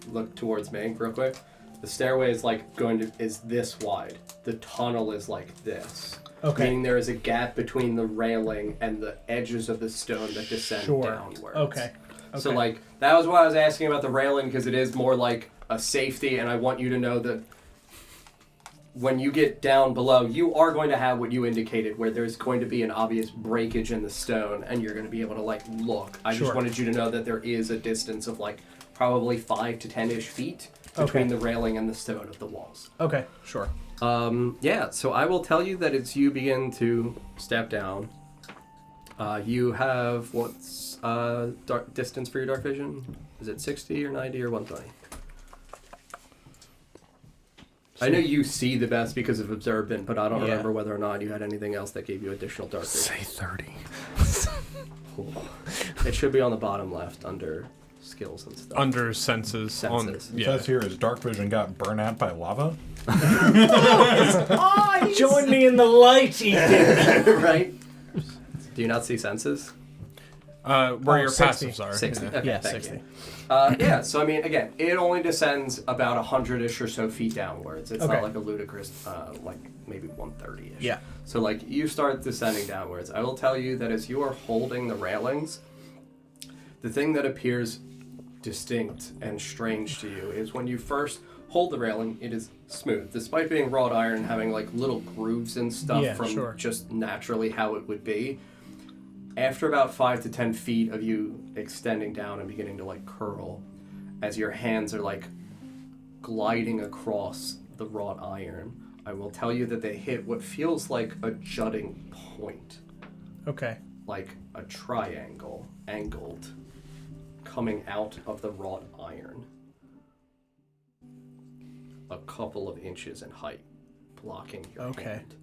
look towards me real quick. The stairway is like is this wide. The tunnel is like this. Okay. Meaning there is a gap between the railing and the edges of the stone that descend downwards. Okay. So like that was why I was asking about the railing, because it is more like a safety, and I want you to know that when you get down below, you are going to have what you indicated, where there's going to be an obvious breakage in the stone, and you're going to be able to like look. I just wanted you to know that there is a distance of like probably 5 to 10-ish feet between the railing and the stone of the walls. Okay, sure. Yeah, so I will tell you that as you begin to step down, you have what's dark distance for your dark vision? Is it 60 or 90 or 120? I know you see the best because of observant, but I don't remember whether or not you had anything else that gave you additional dark vision. Say 30. Cool. It should be on the bottom left under skills and stuff. Under senses. Senses. It says here his dark vision got burnt out by lava. Join me in the light, Ethan. Right? Do you not see senses? Where your 60. passives are. 60. Yeah. Okay, Yeah, thank 60. you. Yeah, so I mean, again, it only descends about 100-ish or so feet downwards. It's not like a ludicrous, like maybe 130-ish. Yeah. So like you start descending downwards. I will tell you that as you are holding the railings, the thing that appears distinct and strange to you is when you first hold the railing, it is smooth, despite being wrought iron and having like little grooves and stuff from just naturally how it would be. After about 5 to 10 feet of you extending down and beginning to like curl, as your hands are like gliding across the wrought iron, I will tell you that they hit what feels like a jutting point. Okay. Like a triangle, angled. coming out of the wrought iron. A couple of inches in height, blocking your hand.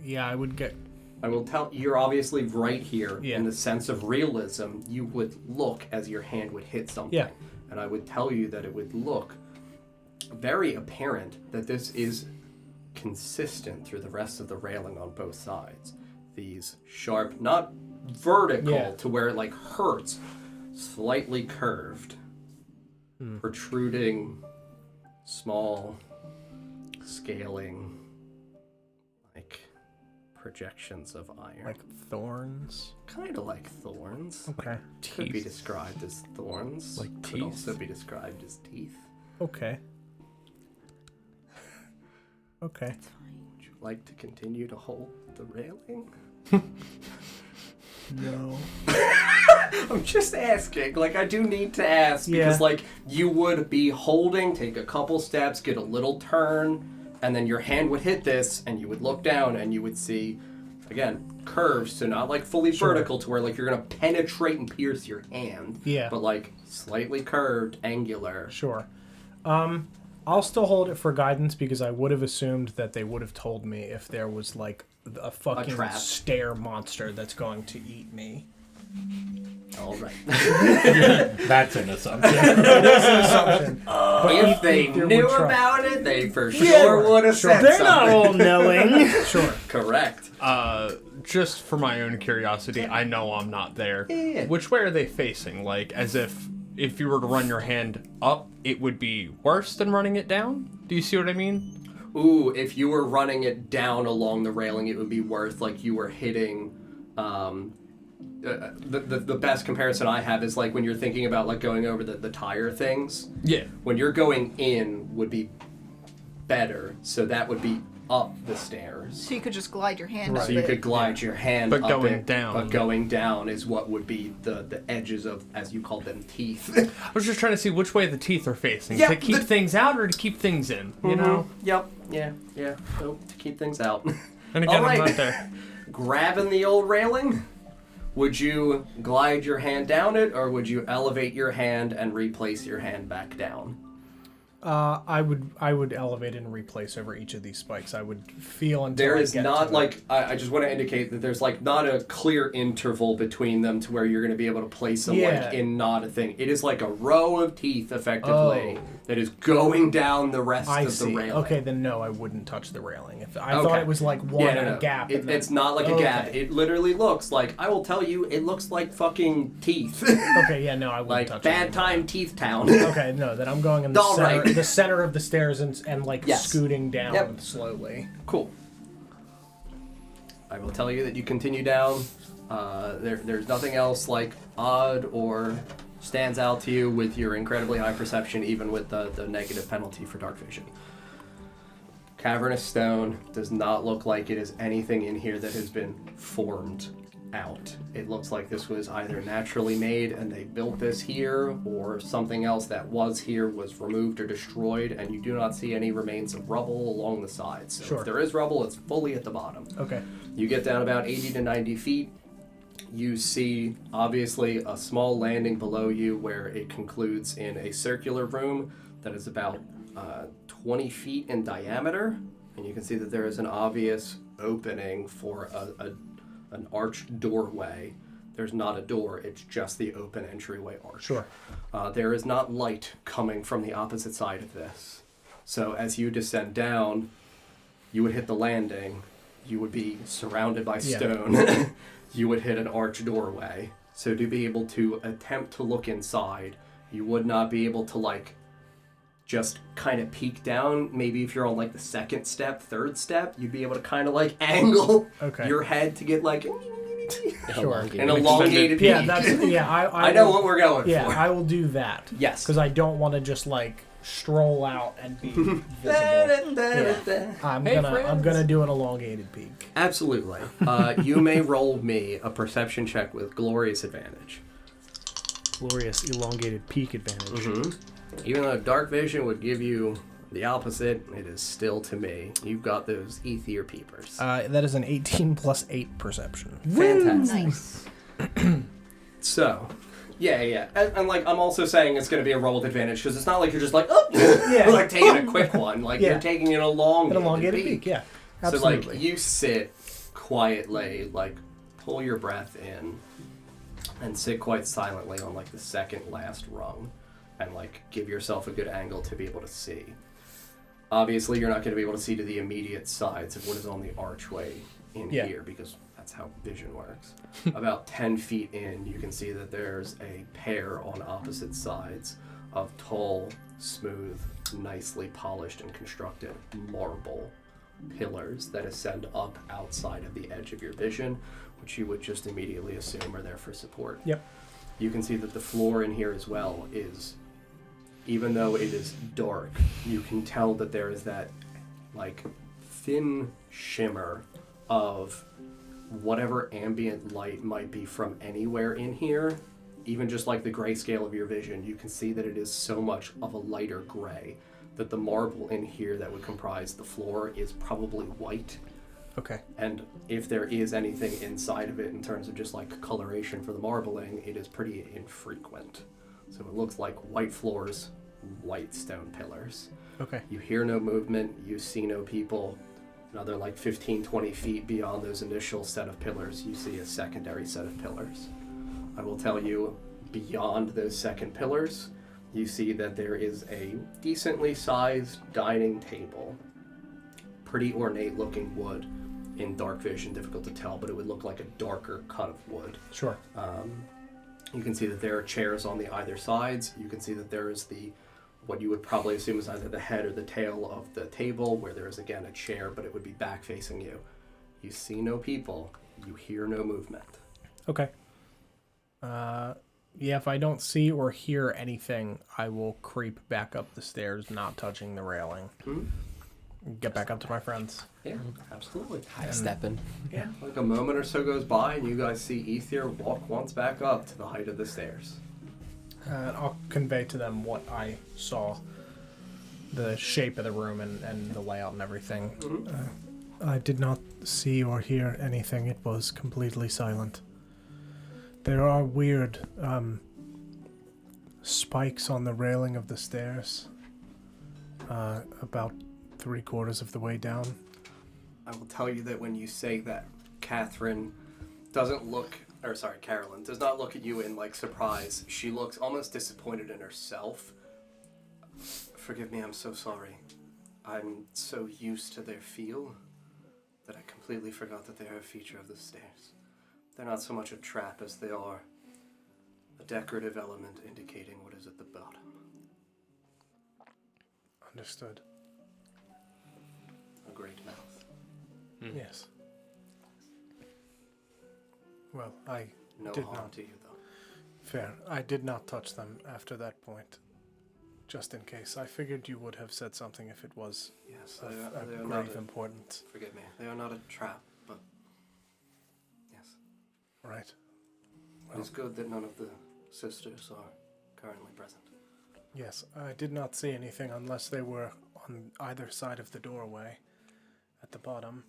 Yeah, I would get... I will tell you're obviously right here Yeah. in the sense of realism. You would look as your hand would hit something. Yeah. And I would tell you that it would look very apparent that this is consistent through the rest of the railing on both sides. These sharp, not vertical to where it like hurts, slightly curved, protruding, small, scaling, like projections of iron. Like thorns? Kind of like thorns. Okay. Could be described as thorns. Like Could teeth? also be described as teeth. Okay. Okay. Would you like to continue to hold the railing? No. I'm just asking. Like, I do need to ask because, like, you would be holding, take a couple steps, get a little turn, and then your hand would hit this, and you would look down, and you would see, again, curves, so not like fully vertical to where like you're gonna penetrate and pierce your hand. Yeah. But like slightly curved, angular. Sure. I'll still hold it for guidance because I would have assumed that they would have told me if there was like a fucking trap. stair monster that's going to eat me. All right. That's an assumption. That's an assumption. If they there knew would try. about it, they for sure would have said They're something. not all knowing. Sure. Correct. Just for my own curiosity, I know I'm not there. Yeah. Which way are they facing? Like, as if you were to run your hand up, it would be worse than running it down? Do you see what I mean? Ooh, if you were running it down along the railing, it would be worth like you were hitting. The best comparison I have is like when you're thinking about like going over the tire things. Yeah. When you're going in would be better, so that would be up the stairs. So you could just glide your hand up So you it. could glide your hand But up going it, down. But going down is what would be the edges of, as you call them, teeth. I was just trying to see which way the teeth are facing. Yeah, to keep things out or to keep things in, you know? Yep. Yeah. Nope, to keep things out. And again, All right. I'm not there. Grabbing the old railing, would you glide your hand down it, or would you elevate your hand and replace your hand back down? I would elevate and replace over each of these spikes. I would feel until There I is get not to like I just want to indicate that there's like not a clear interval between them to where you're going to be able to place them like in not a thing. It is like a row of teeth effectively that is going down the rest I of see. the railing. Okay, then no, I wouldn't touch the railing. If I thought it was like one gap. and then- It's not like a gap. It literally looks like, I will tell you, it looks like fucking teeth. Okay, yeah, no, I wouldn't Like touch Bad it. Time Teeth Town. Okay, no, then I'm going in the All center, right. the center of the stairs and like Yes. scooting down Yep. slowly. Cool. I will tell you that you continue down. There's nothing else like odd or stands out to you with your incredibly high perception, even with the negative penalty for dark vision. Cavernous stone does not look like it is anything in here that has been formed out. It looks like this was either naturally made and they built this here, or something else that was here was removed or destroyed, and you do not see any remains of rubble along the sides. So Sure. if there is rubble, it's fully at the bottom. Okay. You get down about 80 to 90 feet. You see, obviously, a small landing below you where it concludes in a circular room that is about 20 feet in diameter. And you can see that there is an obvious opening for an arched doorway. There's not a door, it's just the open entryway arch. Sure. There is not light coming from the opposite side of this. So as you descend down, you would hit the landing. You would be surrounded by stone. You would hit an arched doorway. So to be able to attempt to look inside, you would not be able to like just kind of peek down. Maybe if you're on like the second step, third step, you'd be able to kind of like angle your head to get like Sure. an elongated peek. Yeah, that's I know what we're going for. Yeah, I will do that. Yes. Because I don't want to just like stroll out and be visible. Yeah. I'm gonna do an elongated peek. Absolutely. You may roll me a perception check with glorious advantage. Glorious elongated peak advantage. Mm-hmm. Even though dark vision would give you the opposite, it is still to me. You've got those ether peepers. That is an 18 plus 8 perception. Fantastic. Nice. So, Yeah. And like, I'm also saying it's going to be a roll with advantage because it's not like you're just like, oh, Yeah. like taking a quick one. Like, Yeah. you're taking an elongated peak. Yeah, absolutely. So, like, you sit quietly, like, pull your breath in and sit quite silently on, like, the second last rung and, like, give yourself a good angle to be able to see. Obviously, you're not going to be able to see to the immediate sides of what is on the archway in here because that's how vision works. About 10 feet in, you can see that there's a pair on opposite sides of tall, smooth, nicely polished and constructed marble pillars that ascend up outside of the edge of your vision, which you would just immediately assume are there for support. Yep. You can see that the floor in here as well is, even though it is dark, you can tell that there is that, like, thin shimmer of whatever ambient light might be from anywhere in here. Even just like the grayscale of your vision, you can see that it is so much of a lighter gray that the marble in here that would comprise the floor is probably white. Okay. And if there is anything inside of it in terms of just like coloration for the marbling, it is pretty infrequent. So it looks like white floors, white stone pillars. Okay. You hear no movement, you see no people. Another like 15, 20 feet beyond those initial set of pillars, you see a secondary set of pillars. I will tell you, beyond those second pillars, you see that there is a decently sized dining table. Pretty ornate looking wood. In dark vision, difficult to tell, but it would look like a darker cut of wood. Sure. You can see that there are chairs on the either sides. You can see that there is what you would probably assume is either the head or the tail of the table, where there is again a chair, but it would be back facing you. You see no people. You hear no movement. Okay. Yeah, if I don't see or hear anything, I will creep back up the stairs, not touching the railing. Get back up to my friends. Yeah, absolutely. High stepping. Yeah, like a moment or so goes by, and you guys see Ether walk once back up to the height of the stairs. I'll convey to them what I saw, the shape of the room and the layout and everything. I did not see or hear anything. It was completely silent. There are weird spikes on the railing of the stairs, about 3/4 of the way down. I will tell you that when you say that, Carolyn does not look at you in like surprise. She looks almost disappointed in herself. Forgive me, I'm so sorry. I'm so used to their feel that I completely forgot that they are a feature of the stairs. They're not so much a trap as they are a decorative element indicating what is at the bottom. Understood. A great mouth. Yes. Well, I No did harm not. to you, though. Fair. I did not touch them after that point. Just in case. I figured you would have said something if it was Yes, of they are grave not importance. forgive me. They are not a trap, but yes. Right. It is good that none of the sisters are currently present. Yes, I did not see anything unless they were on either side of the doorway at the bottom.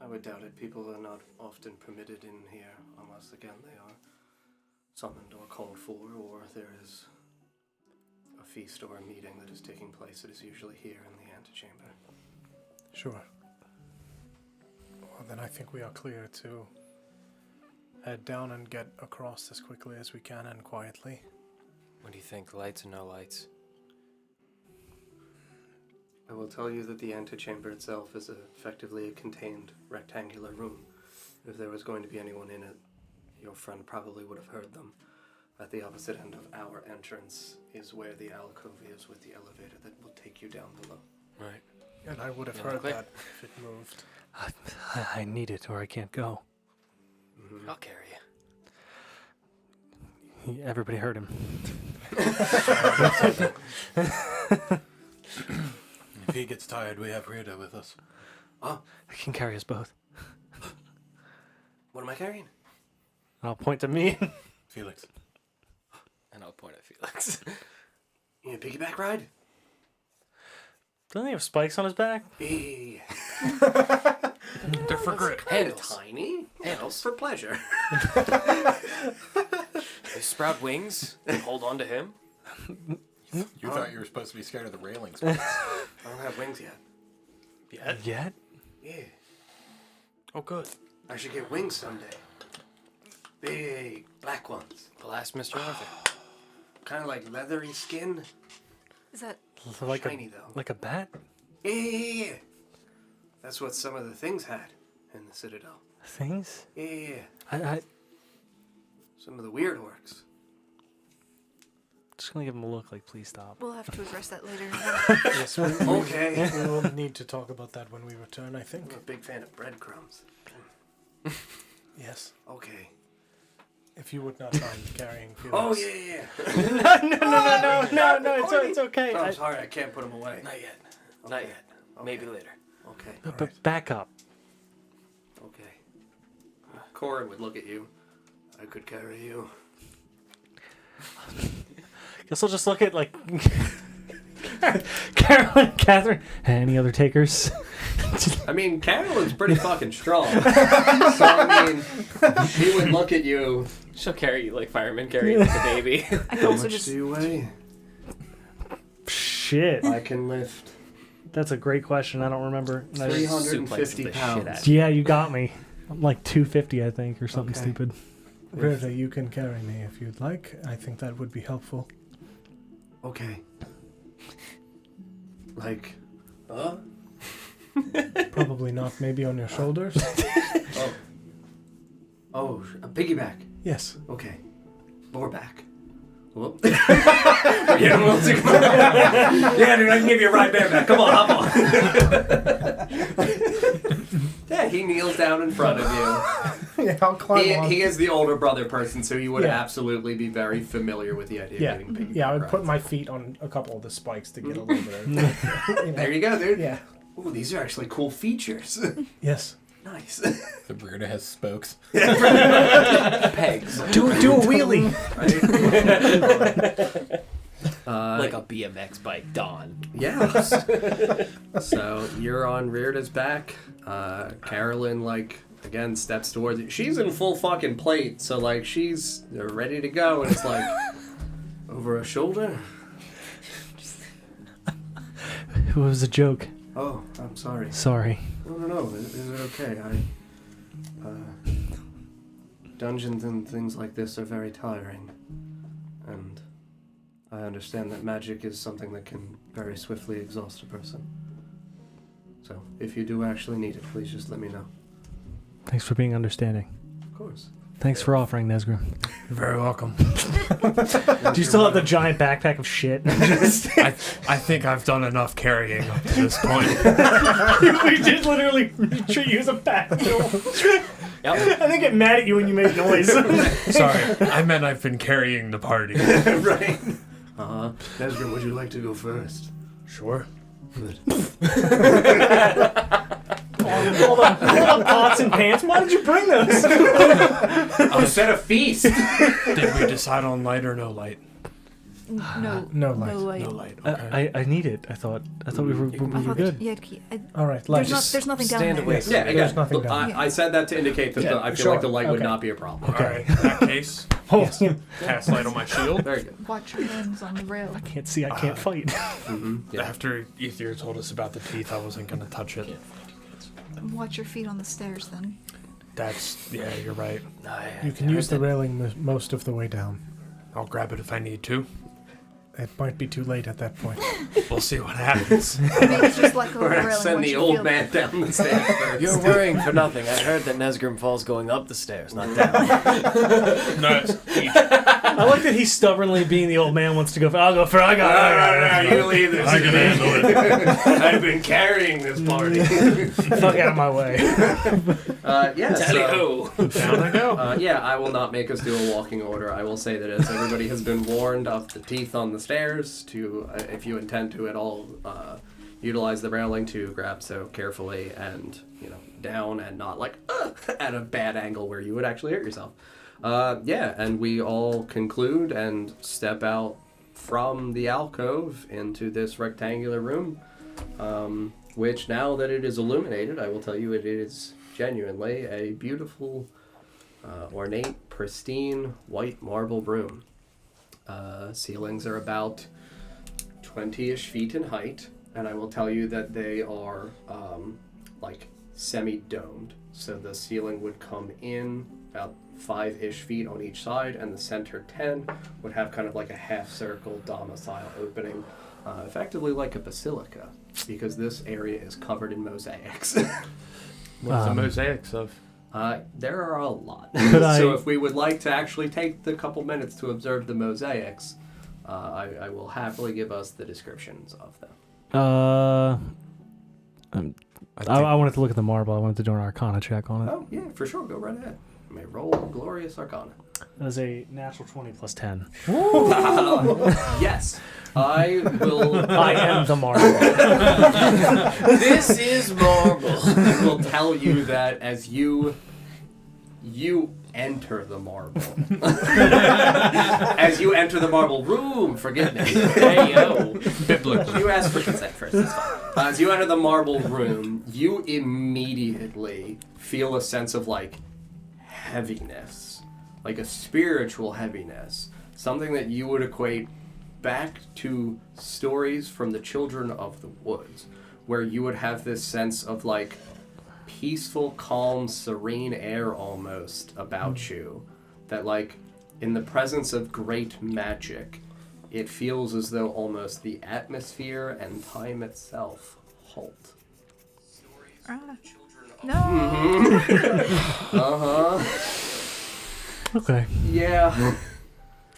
I would doubt it. People are not often permitted in here unless, again, they are summoned or called for, or there is a feast or a meeting that is taking place. It is usually here in the antechamber. Sure. Well, then I think we are clear to head down and get across as quickly as we can and quietly. What do you think? Lights or no lights? I will tell you that the antechamber itself is effectively a contained rectangular room. If there was going to be anyone in it, your friend probably would have heard them. At the opposite end of our entrance is where the alcove is with the elevator that will take you down below. Right. And I would have Yeah, heard clear. that if it moved. I need it or I can't go. I'll carry you. Everybody heard him. If he gets tired, we have Rita with us. Ah, I can carry us both. what am I carrying? I'll point to me. Felix. And I'll point at Felix. You need a piggyback ride? Doesn't he have spikes on his back? Yeah. They're for grip. And tiny. And for pleasure. They sprout wings and hold on to him. You thought you were supposed to be scared of the railings. I don't have wings yet. Yet? Yeah. Oh, good. I should get wings someday. Big black ones. I'll ask Mr. Arthur. Kind of like leathery skin. Is that Like Shiny, though. Like a bat? Yeah. That's what some of the things had in the Citadel. Things? Yeah. I Some of the weird orcs. just gonna give him a look like, please stop. we'll have to address that later. Yes, Okay. we will need to talk about that when we return, I I'm think. a big fan of breadcrumbs. Yes. Okay. If you would not mind carrying Felix. Oh, yeah. No, it's okay. Oh, I'm sorry, I can't put them away. Not yet. Not yet. Maybe later. Okay. But back up. Okay. Corin would look at you. I could carry you. Guess I'll just look at, like, Carolyn, Catherine. Any other takers? I mean, Carolyn's pretty fucking strong. So, I mean, she would look at you. She'll carry you like firemen carry you like a baby. I can How also much just do you weigh? Shit. I can lift That's a great question. I don't remember. 350 the shit pounds. out of you. Yeah, you got me. I'm like 250, I think, or something Okay. stupid. Rita, you can carry me if you'd like. I think that would be helpful. Okay. Like, Probably not. Maybe on your shoulders. oh, a piggyback. Yes. Okay. Lower back. Whoop. Yeah, dude, I can give you a ride bareback. Come on, hop on. Yeah, he kneels down in front of you. Yeah, I'll climb on. He is the older brother person, so he would Yeah. absolutely be very familiar with the idea Yeah, of getting piggyback yeah, I would rides. put my feet on a couple of the spikes to get a little bit of. You know. There you go, dude. Yeah. Ooh, these are actually cool features. Yes. Nice. The Brita has spokes. Pegs. Do a wheelie. Like a BMX bike, Dawn. Yeah. So you're on Rearda's back. Carolyn, like, again, steps towards you. She's in full fucking plate, so, like, she's ready to go, and it's like, over her shoulder. It was a joke. Oh, I'm sorry. Sorry. No. Is it okay? Dungeons and things like this are very tiring. And I understand that magic is something that can very swiftly exhaust a person. So, if you do actually need it, please just let me know. Thanks for being understanding. Of course. Thanks for offering, Nesgrim. You're very welcome. Do you still have the giant backpack of shit? I think I've done enough carrying up to this point. We just literally treat you as a pack mule. Yep. I think get mad at you when you make noise. Sorry, I meant I've been carrying the party. Right. Nesgrim, would you like to go first? Sure. Good. Hold on, pots and pants. Why did you bring those? I said a feast! Did we decide on light or no light? no No light. no light. No light. Okay. I need it. I thought we were I thought good. Yeah, All right. Light. there's nothing down stand there. away. Yes. Yeah, There's again, nothing down. I said that to indicate that I feel sure. like the light would Okay. not be a problem. All right. In that case, cast light on my shield. Very good. Watch your hands on the rail. I can't see. I can't fight. Mm-hmm. Yeah. After Ether told us about the teeth, I wasn't gonna touch it. Watch your feet on the stairs then. Yeah, you're right. You can use the railing most of the way down. I'll grab it if I need to. It might be too late at that point. We'll see what happens. I mean, it's just like a We're railing. gonna send once the you old feel- man down the stairs first. You're worrying for nothing. I heard that Nesgrim falls going up the stairs, not down. No, I like that he's stubbornly being the old man wants to go. I'll go for. I got it. You leave this. I can handle it. I've been carrying this party. Fuck out of my way. Yeah, so, Down I go. yeah, I will not make us do a walking order. I will say that as everybody has been warned of the teeth on the stairs, to if you intend to at all utilize the railing, to grab so carefully and down and not like at a bad angle where you would actually hurt yourself. Yeah, and we all conclude and step out from the alcove into this rectangular room, which now that it is illuminated, I will tell you it is genuinely a beautiful, ornate, pristine white marble room. Ceilings are about 20-ish feet in height, and I will tell you that they are like semi-domed. So the ceiling would come in about 5-ish feet on each side, and the center 10 would have kind of like a half-circle domicile opening, effectively like a basilica, because this area is covered in mosaics. What's the mosaics of? There are a lot. Could So if we would like to actually take the couple minutes to observe the mosaics, I will happily give us the descriptions of them. I wanted to look at the marble. I wanted to do an Arcana check on it. Oh, yeah, for sure. Go right ahead. You may roll Glorious Arcana. That is a natural 20 plus 10. Yes. I will... I am the marble. This is marble. I will tell you that as you enter the marble. As you enter the marble room, forgive me. Hey, yo. Biblically. You asked for consent first, that's fine. As you enter the marble room, you immediately feel a sense of, like, heaviness. Like a spiritual heaviness. Something that you would equate back to stories from the Children of the Woods, where you would have this sense of, like, peaceful, calm, serene air almost about you. That, like, in the presence of great magic, it feels as though almost the atmosphere and time itself halt. No. Uh-huh. Okay. Yeah.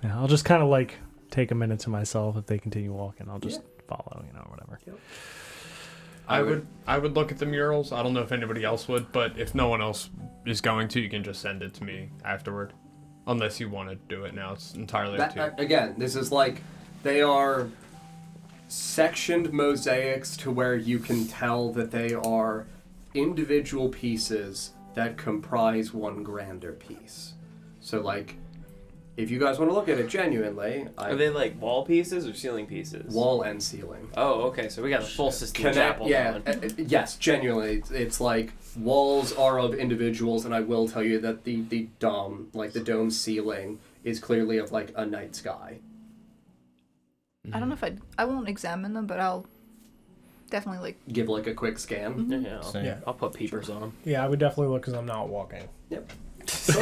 Yeah, I'll just kind of like take a minute to myself. If they continue walking, I'll just follow, whatever. Yep. I would look at the murals. I don't know if anybody else would, but if no one else is going to, you can just send it to me afterward. Unless you want to do it now. It's entirely up to you. Again, this is like, they are sectioned mosaics to where you can tell that they are individual pieces that comprise one grander piece. So, like, if you guys want to look at it genuinely, Are they like wall pieces or ceiling pieces? wall and ceiling. Oh, okay. So we got a full system chapel going. Yes, genuinely, it's like walls are of individuals, and I will tell you that the dome ceiling is clearly of like a night sky. I don't know if I won't examine them, but I'll definitely like Give like a quick scan. Yeah, Yeah. I'll put peepers on them. Yeah, I would definitely look because I'm not walking. Yep. So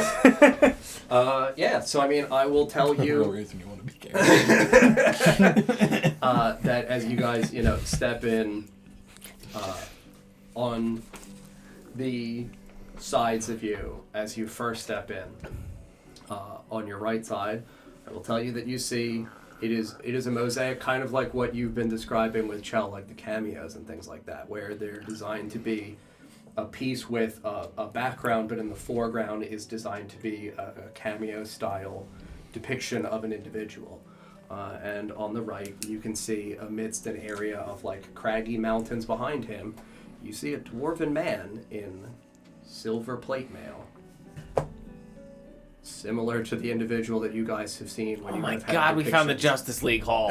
I mean, I will tell No you reason you want to be careful. that as you guys, step in on the sides of you, as you first step in, on your right side, I will tell you that you see it is a mosaic, kind of like what you've been describing with Chell, like the cameos and things like that, where they're designed to be a piece with a background, but in the foreground is designed to be a cameo-style depiction of an individual. And on the right, you can see amidst an area of like craggy mountains behind him, you see a dwarven man in silver plate mail. Similar to the individual that you guys have seen when Oh you my have had god, we found the depictions- Justice League Hall.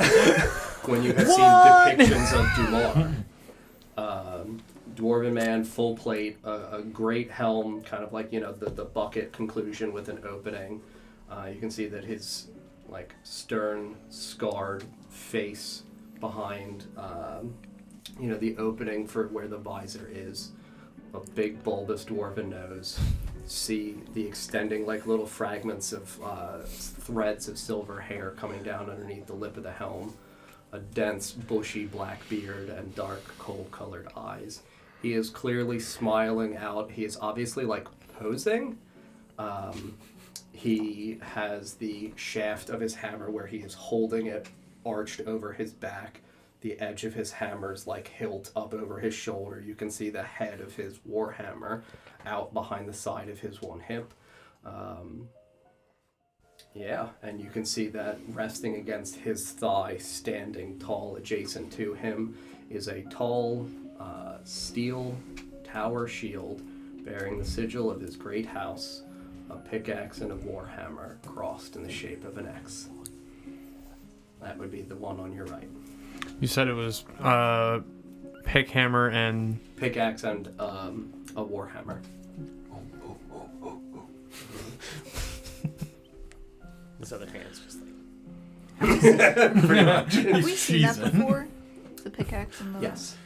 when you have seen depictions of Dumar. Dwarven man, full plate, a great helm, kind of like, the bucket conclusion with an opening. You can see that his, like, stern, scarred face behind, the opening for where the visor is. A big bulbous dwarven nose. See the extending, like, little fragments of threads of silver hair coming down underneath the lip of the helm. A dense, bushy black beard and dark, coal-colored eyes. He is clearly smiling out. He is obviously, like, posing. He has the shaft of his hammer where he is holding it arched over his back. The edge of his hammer's, like, hilt up over his shoulder. You can see the head of his warhammer out behind the side of his one hip. And you can see that resting against his thigh, standing tall adjacent to him, is a tall steel tower shield bearing the sigil of his great house, a pickaxe and a warhammer crossed in the shape of an X. That would be the one on your right. You said it was pick, hammer, and... Pickaxe and a warhammer. This other hand's just like. Pretty much. Have we seen that cheesing. before? The pickaxe and the. Yes.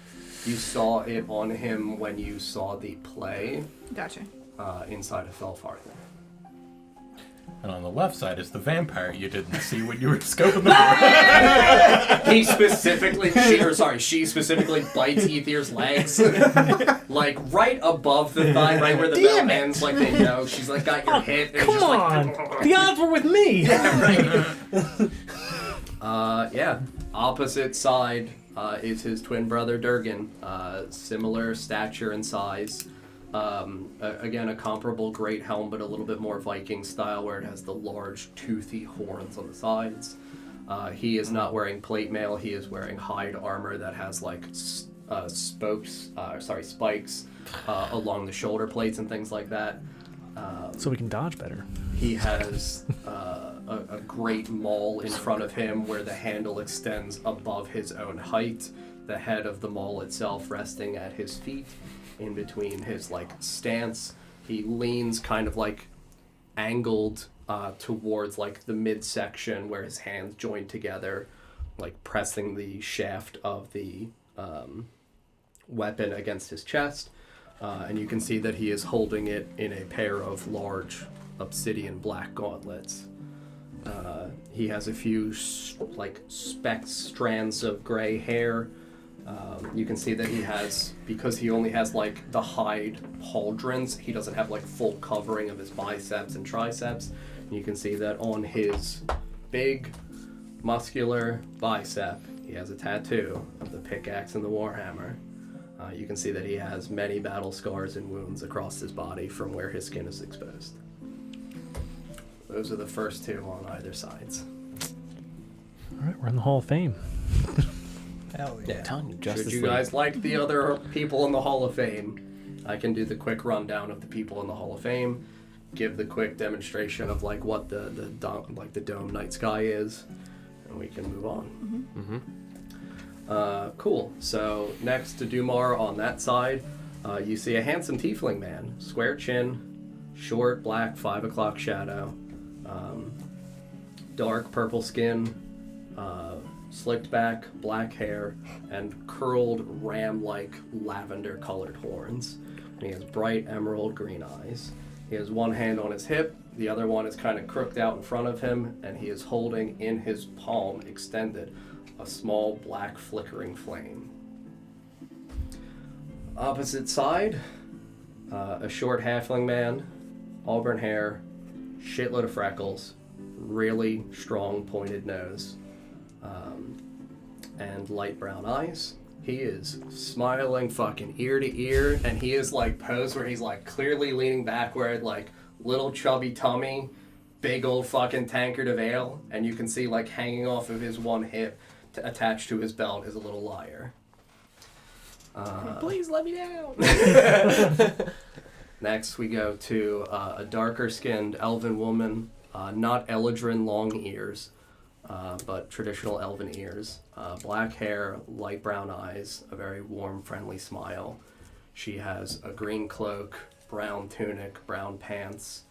You saw it on him when you saw the play Gotcha. inside of Felfarth. And on the left side is the vampire you didn't see when you were scoping the board. She specifically bites Aether's legs. Like right above the thigh, right where the bell ends, like they know. She's like got your hit. And Come just on! Like, The odds were with me! yeah. Opposite side is his twin brother Durgan. Similar stature and size. Again, a comparable great helm, but a little bit more Viking style, where it has the large, toothy horns on the sides. He is not wearing plate mail. He is wearing hide armor that has like spikes along the shoulder plates and things like that. So we can dodge better. He has a great maul in front of him where the handle extends above his own height, the head of the maul itself resting at his feet. In between his like stance, he leans kind of like angled towards like the midsection where his hands join together, like pressing the shaft of the weapon against his chest. And you can see that he is holding it in a pair of large obsidian black gauntlets. He has a few strands of gray hair. You can see that he has, because he only has like the hide pauldrons, he doesn't have like full covering of his biceps and triceps. And you can see that on his big muscular bicep, he has a tattoo of the pickaxe and the warhammer. You can see that he has many battle scars and wounds across his body from where his skin is exposed. Those are the first two on either sides. All right, we're in the Hall of Fame. Hell yeah. I'm telling you, Should Justice you League. guys like the other people in the Hall of Fame, I can do the quick rundown of the people in the Hall of Fame, give the quick demonstration of like what the dome night sky is, and we can move on. Mm-hmm. Cool. So next to Dumar on that side, you see a handsome tiefling man, square chin, short black 5 o'clock shadow, dark purple skin, slicked back black hair, and curled ram-like lavender colored horns. And he has bright emerald green eyes. He has one hand on his hip, the other one is kind of crooked out in front of him, and he is holding in his palm extended a small black flickering flame. Opposite side, a short halfling man, auburn hair, shitload of freckles, really strong pointed nose, and light brown eyes. He is smiling fucking ear to ear, and he is like posed where he's like clearly leaning backward, like little chubby tummy, big old fucking tankard of ale, and you can see like hanging off of his one hip attached to his belt is a little lyre. Please let me down. Next we go to a darker skinned elven woman, not Eladrin long ears, but traditional elven ears. Black hair, light brown eyes, a very warm, friendly smile. She has a green cloak, brown tunic, brown pants,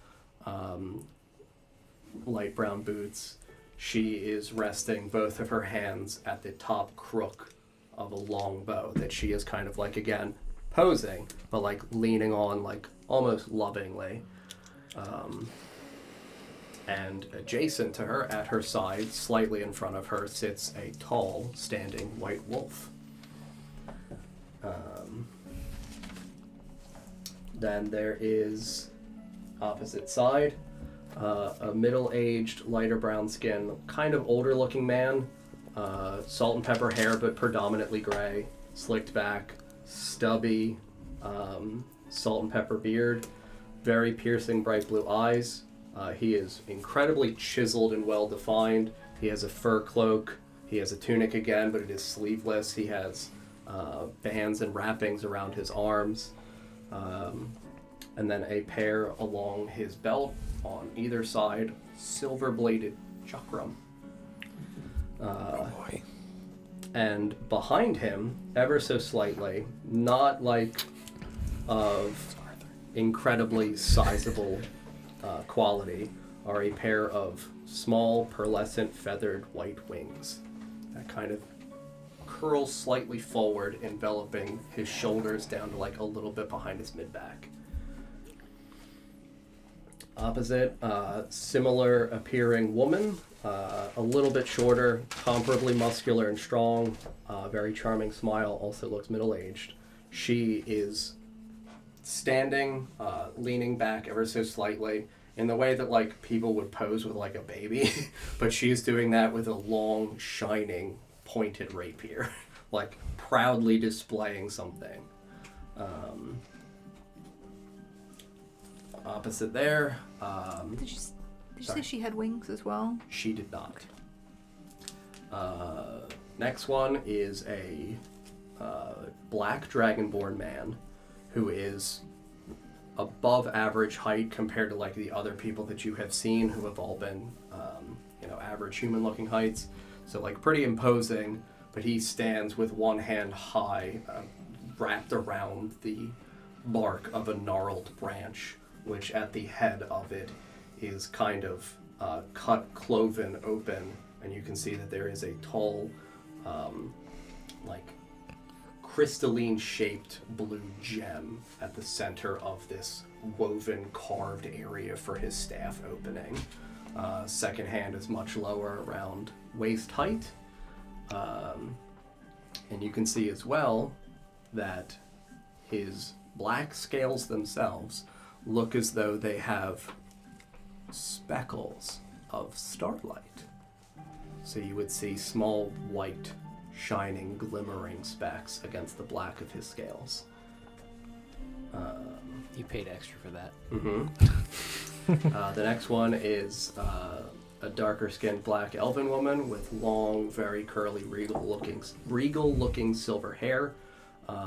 light brown boots. She is resting both of her hands at the top crook of a long bow that she is kind of like, again, posing, but like leaning on like almost lovingly. And adjacent to her, at her side, slightly in front of her, sits a tall, standing white wolf. Then there is, opposite side, a middle-aged, lighter brown skin, kind of older-looking man, salt and pepper hair, but predominantly gray, slicked back, stubby, salt and pepper beard, very piercing, bright blue eyes. He is incredibly chiseled and well-defined. He has a fur cloak. He has a tunic again, but it is sleeveless. He has bands and wrappings around his arms. And then a pair along his belt on either side, silver-bladed chakram. boy. And behind him, ever so slightly, not like of incredibly sizable quality, are a pair of small, pearlescent, feathered white wings that kind of curl slightly forward, enveloping his shoulders down to like a little bit behind his mid-back. Opposite, similar appearing woman, a little bit shorter, comparably muscular and strong, very charming smile, also looks middle-aged. She is standing, leaning back ever so slightly, in the way that like people would pose with like a baby, but she's doing that with a long, shining, pointed rapier, like proudly displaying something. Opposite there. Did you say she had wings as well? She did not. Next one is a black dragonborn man who is above average height compared to like the other people that you have seen who have all been, average human looking heights. So like pretty imposing, but he stands with one hand high, wrapped around the bark of a gnarled branch, which at the head of it is kind of cut, cloven open, and you can see that there is a tall, crystalline shaped blue gem at the center of this woven carved area for his staff opening. Second hand is much lower, around waist height. And you can see as well that his black scales themselves look as though they have speckles of starlight. So you would see small white, shining, glimmering specks against the black of his scales. You paid extra for that. Mm-hmm. The next one is a darker-skinned black elven woman with long, very curly, regal-looking silver hair,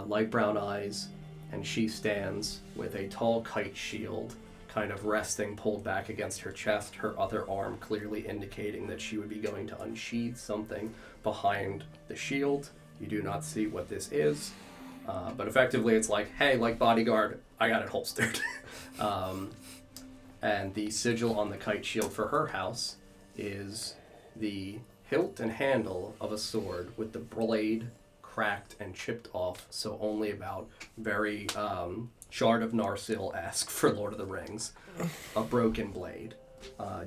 light brown eyes, and she stands with a tall kite shield kind of resting, pulled back against her chest, her other arm clearly indicating that she would be going to unsheath something behind the shield. You do not see what this is, but effectively it's like, hey, like bodyguard, I got it holstered. And the sigil on the kite shield for her house is the hilt and handle of a sword with the blade cracked and chipped off, so only about very Shard of Narsil-esque for Lord of the Rings, a broken blade.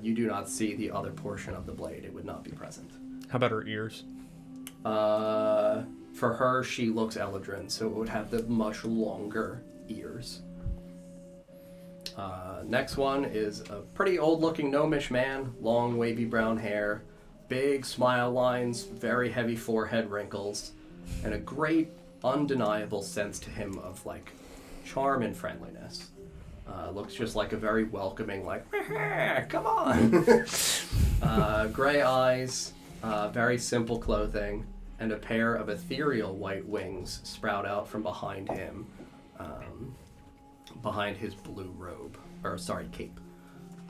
You do not see the other portion of the blade. It would not be present. How about her ears? For her, she looks Eladrin, so it would have the much longer ears. Next one is a pretty old-looking gnomish man, long wavy brown hair, big smile lines, very heavy forehead wrinkles, and a great undeniable sense to him of like charm and friendliness. Looks just like a very welcoming, like, come on. Gray eyes, very simple clothing, and a pair of ethereal white wings sprout out from behind him, behind his blue robe, cape.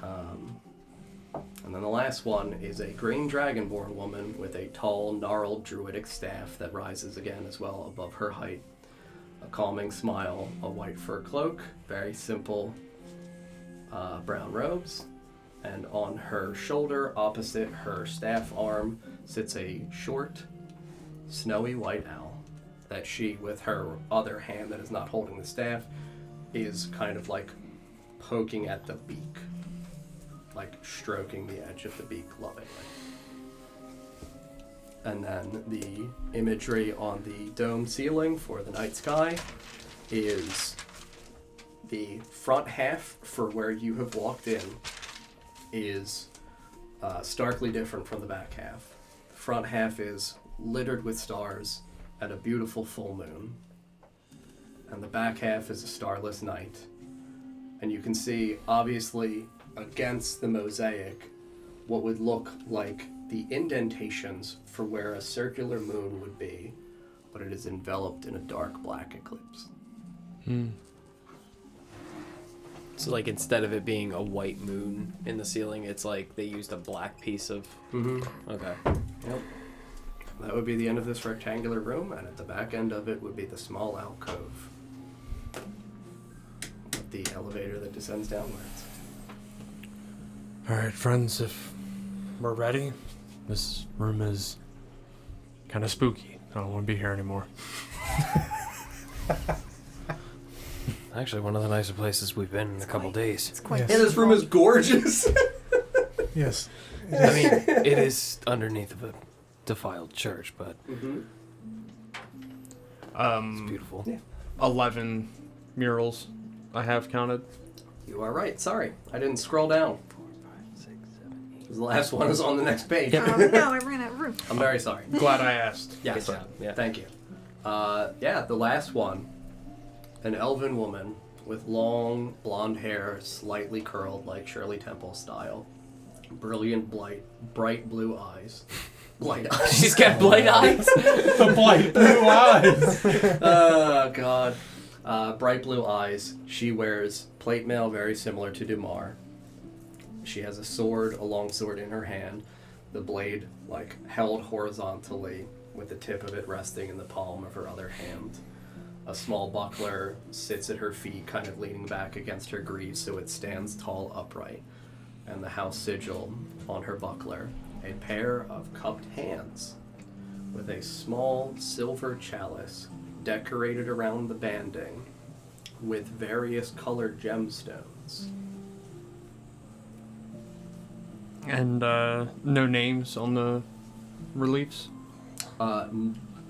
And then the last one is a green dragonborn woman with a tall, gnarled druidic staff that rises again as well above her height. A calming smile, a white fur cloak, very simple brown robes, and on her shoulder, opposite her staff arm, sits a short, snowy white owl that she, with her other hand that is not holding the staff, is kind of like poking at the beak, like stroking the edge of the beak lovingly. And then the imagery on the dome ceiling for the night sky is the front half for where you have walked in is starkly different from the back half. The front half is littered with stars and a beautiful full moon. And the back half is a starless night. And you can see, obviously, against the mosaic, what would look like the indentations for where a circular moon would be, but it is enveloped in a dark black eclipse. So like instead of it being a white moon in the ceiling, it's like they used a black piece of... Okay. Yep. That would be the end of this rectangular room, and at the back end of it would be the small alcove with the elevator that descends downwards. Alright, friends, if we're ready, this room is kind of spooky. I don't want to be here anymore. Actually, one of the nicer places we've been in a couple days. It's quite. Yes. Yeah, this room is gorgeous. Yes. I mean, it is underneath of a defiled church, but it's beautiful. 11 murals I have counted. You are right. Sorry, I didn't scroll down. 4, 5, 6, 7, 8. The last one is on the next page. No, I ran out of room. I'm very sorry. Glad I asked. Yes. Good job. Yeah. Thank you. Yeah, the last one. An elven woman with long blonde hair, slightly curled like Shirley Temple style. Brilliant, bright blue eyes. Blight eyes. She's got blight eyes. The blight blue eyes. Oh, God. Bright blue eyes. She wears plate mail very similar to Dumar. She has a long sword in her hand. The blade, held horizontally with the tip of it resting in the palm of her other hand. A small buckler sits at her feet, kind of leaning back against her greaves so it stands tall upright. And the house sigil on her buckler, a pair of cupped hands with a small silver chalice decorated around the banding with various colored gemstones. And no names on the reliefs?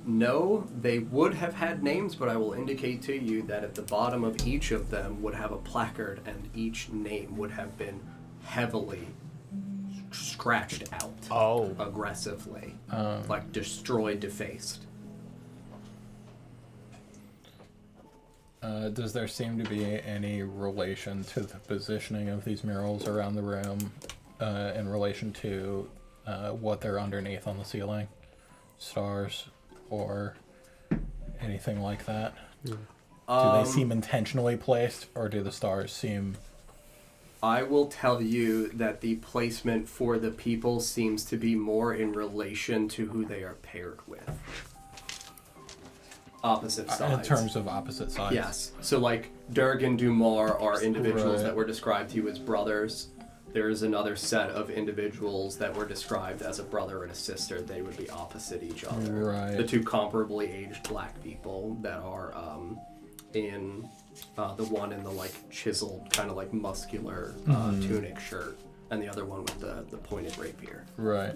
No, they would have had names, but I will indicate to you that at the bottom of each of them would have a placard, and each name would have been heavily scratched out aggressively, like destroyed, defaced. Does there seem to be any relation to the positioning of these murals around the room in relation to what they're underneath on the ceiling? Stars or anything like that? Do they seem intentionally placed, or do the stars seem... I will tell you that the placement for the people seems to be more in relation to who they are paired with. Opposite sides. In terms of opposite sides? Yes. So, Durg and Dumar are individuals Right. that were described to you as brothers. There is another set of individuals that were described as a brother and a sister. They would be opposite each other. Right. The two comparably aged black people that are in the one in the chiseled kind of muscular tunic shirt, and the other one with the pointed rapier. Right.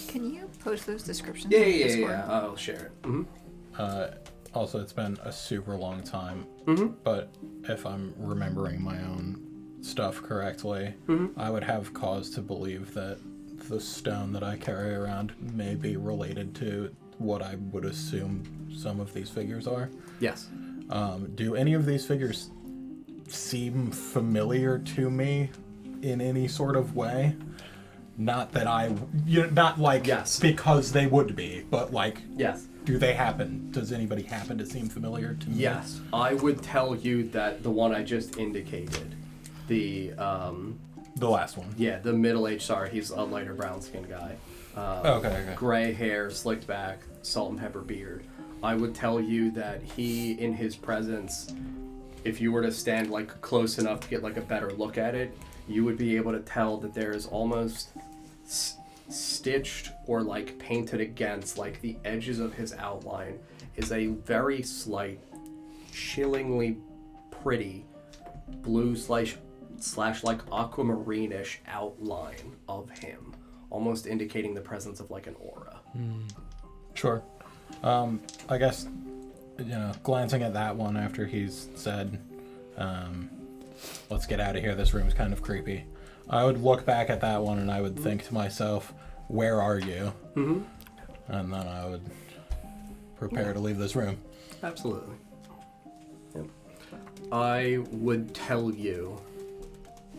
Can you post those descriptions? Yeah, on yeah, Discord? yeah. I'll share it. Also, it's been a super long time, but if I'm remembering my own stuff correctly, I would have cause to believe that the stone that I carry around may be related to what I would assume some of these figures are. Yes. Do any of these figures seem familiar to me in any sort of way? Not that Yes. because they would be, but Yes. does anybody happen to seem familiar to me? Yes. I would tell you that the one I just indicated, the last one. Yeah, the middle-aged, he's a lighter brown-skinned guy. Okay. Gray hair, slicked back, salt and pepper beard. I would tell you that he, in his presence, if you were to stand close enough to get a better look at it, you would be able to tell that there is almost stitched or painted against the edges of his outline is a very slight, chillingly pretty blue slash aquamarine-ish outline of him, almost indicating the presence of an aura. Sure. I guess, glancing at that one after he's said, let's get out of here, this room's kind of creepy, I would look back at that one and I would think to myself, where are you? And then I would prepare to leave this room. Absolutely. Yep. I would tell you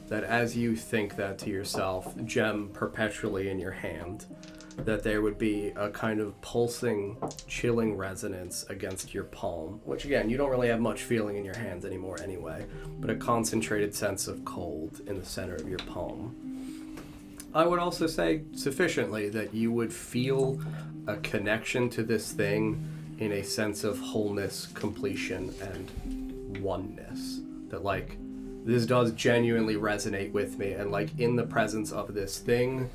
that as you think that to yourself, gem perpetually in your hand, that there would be a kind of pulsing, chilling resonance against your palm, which again, you don't really have much feeling in your hands anymore anyway, but a concentrated sense of cold in the center of your palm. I would also say sufficiently that you would feel a connection to this thing in a sense of wholeness, completion, and oneness. That this does genuinely resonate with me, and like in the presence of this thing,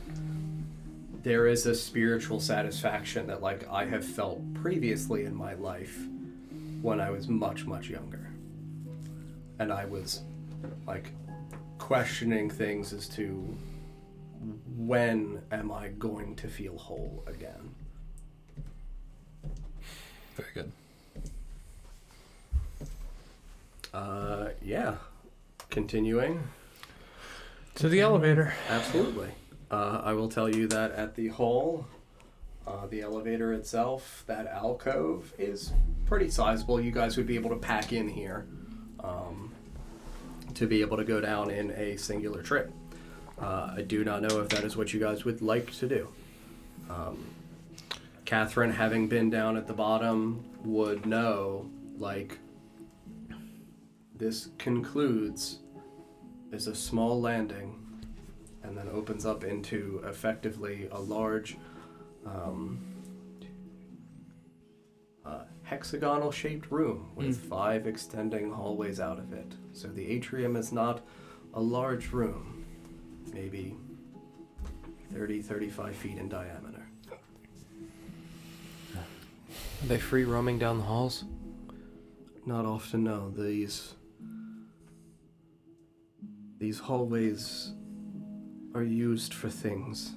there is a spiritual satisfaction that like I have felt previously in my life when I was much, much younger. And I was like questioning things as to when am I going to feel whole again. Very good. Yeah. Continuing. To the elevator. Absolutely. I will tell you that at the hall, the elevator itself, that alcove is pretty sizable. You guys would be able to pack in here to be able to go down in a singular trip. I do not know if that is what you guys would like to do. Catherine, having been down at the bottom, would know, like, this concludes as a small landing and then opens up into effectively a large hexagonal shaped room with 5 extending hallways out of it. So the atrium is not a large room, maybe 30-35 feet in diameter. Are they free roaming down the halls? Not often, no. These hallways are used for things.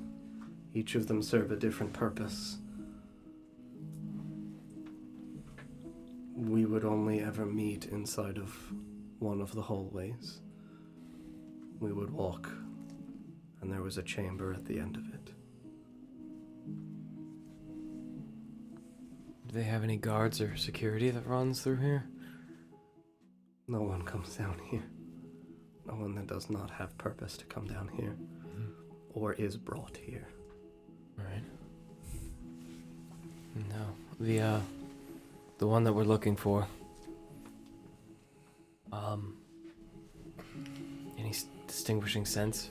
Each of them serve a different purpose. We would only ever meet inside of one of the hallways. We would walk, and there was a chamber at the end of it. Do they have any guards or security that runs through here? No one comes down here. No one that does not have purpose to come down here, or is brought here. Right. No, the one that we're looking for. Any distinguishing sense?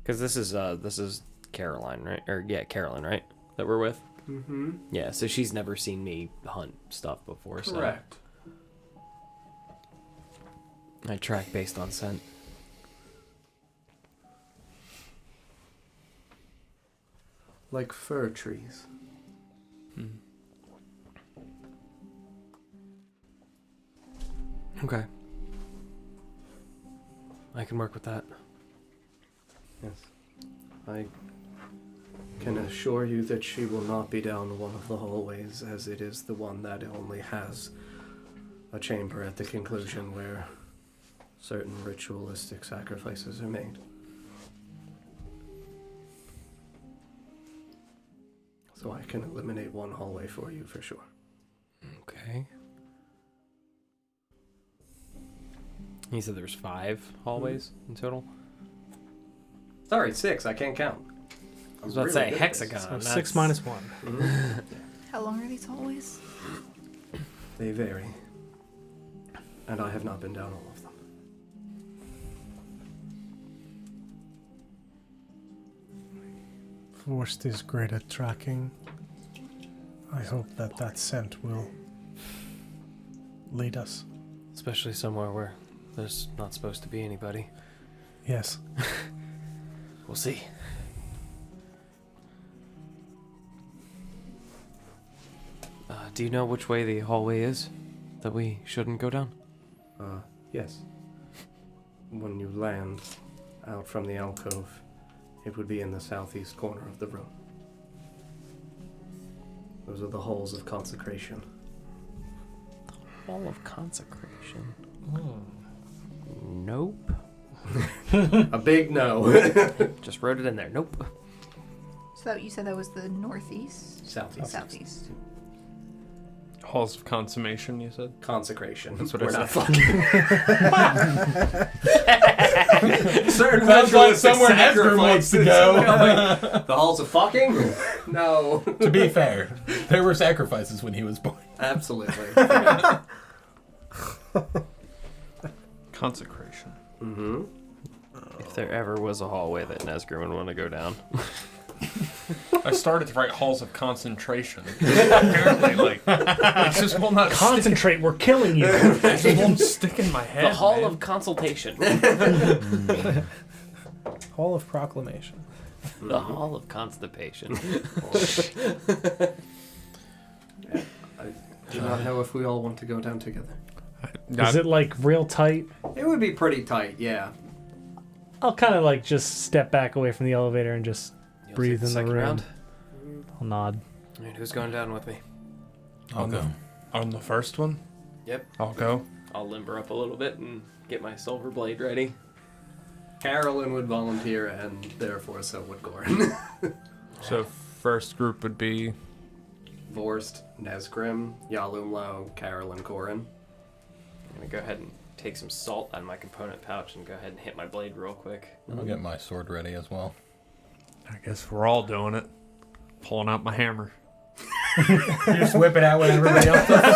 Because this is Caroline, right? Or yeah, Carolyn, right? That we're with. Mm-hmm. Yeah, so she's never seen me hunt stuff before. Correct. So I track based on scent. Like fir trees. Okay. I can work with that. Yes. I can assure you that she will not be down one of the hallways, as it is the one that only has a chamber at the conclusion where certain ritualistic sacrifices are made. So I can eliminate one hallway for you for sure. Okay. You said there's 5 hallways in total? Sorry, 6. I can't count. I was about to say hexagon. So 6 minus 1. Mm-hmm. How long are these hallways? They vary. And I have not been down all of them. Forst is great at tracking. I hope that scent will lead us. Especially somewhere where there's not supposed to be anybody. Yes. We'll see. Do you know which way the hallway is that we shouldn't go down? Yes. When you land out from the alcove, it would be in the southeast corner of the room. Those are the halls of consecration. Hall of Consecration. Nope. A big no. Just wrote it in there. Nope. So you said that was the northeast? Southeast. Southeast. Halls of Consummation, you said? Consecration. That's what We're I not said. fucking. Certain Sounds like ritualistic somewhere Nesgrim wants to go. Like, the halls of fucking? No. To be fair, there were sacrifices when he was born. Absolutely. Consecration. Mm-hmm. If there ever was a hallway that Nesgrim would want to go down. I started to write Halls of Concentration. Apparently, it just will not Concentrate, we're killing you. It just won't stick in my head. The Hall man. of Consultation. Hall of Proclamation. The Hall of Constipation. I do not know if we all want to go down together. Is it like real tight? It would be pretty tight, yeah. I'll kind of like just step back away from the elevator and just You'll breathe take in the second room. round? I'll nod. All right, who's going down with me? I'll go. On the first one? Yep. I'll go. I'll limber up a little bit and get my silver blade ready. Carolyn would volunteer, and therefore so would Goran. So first group would be... Vorst, Nesgrim, Yalumlo, Carolyn, Goran. I'm gonna go ahead and take some salt out of my component pouch and go ahead and hit my blade real quick. I'll get my sword ready as well. I guess we're all doing it. Pulling out my hammer. You just whip it out when everybody else does.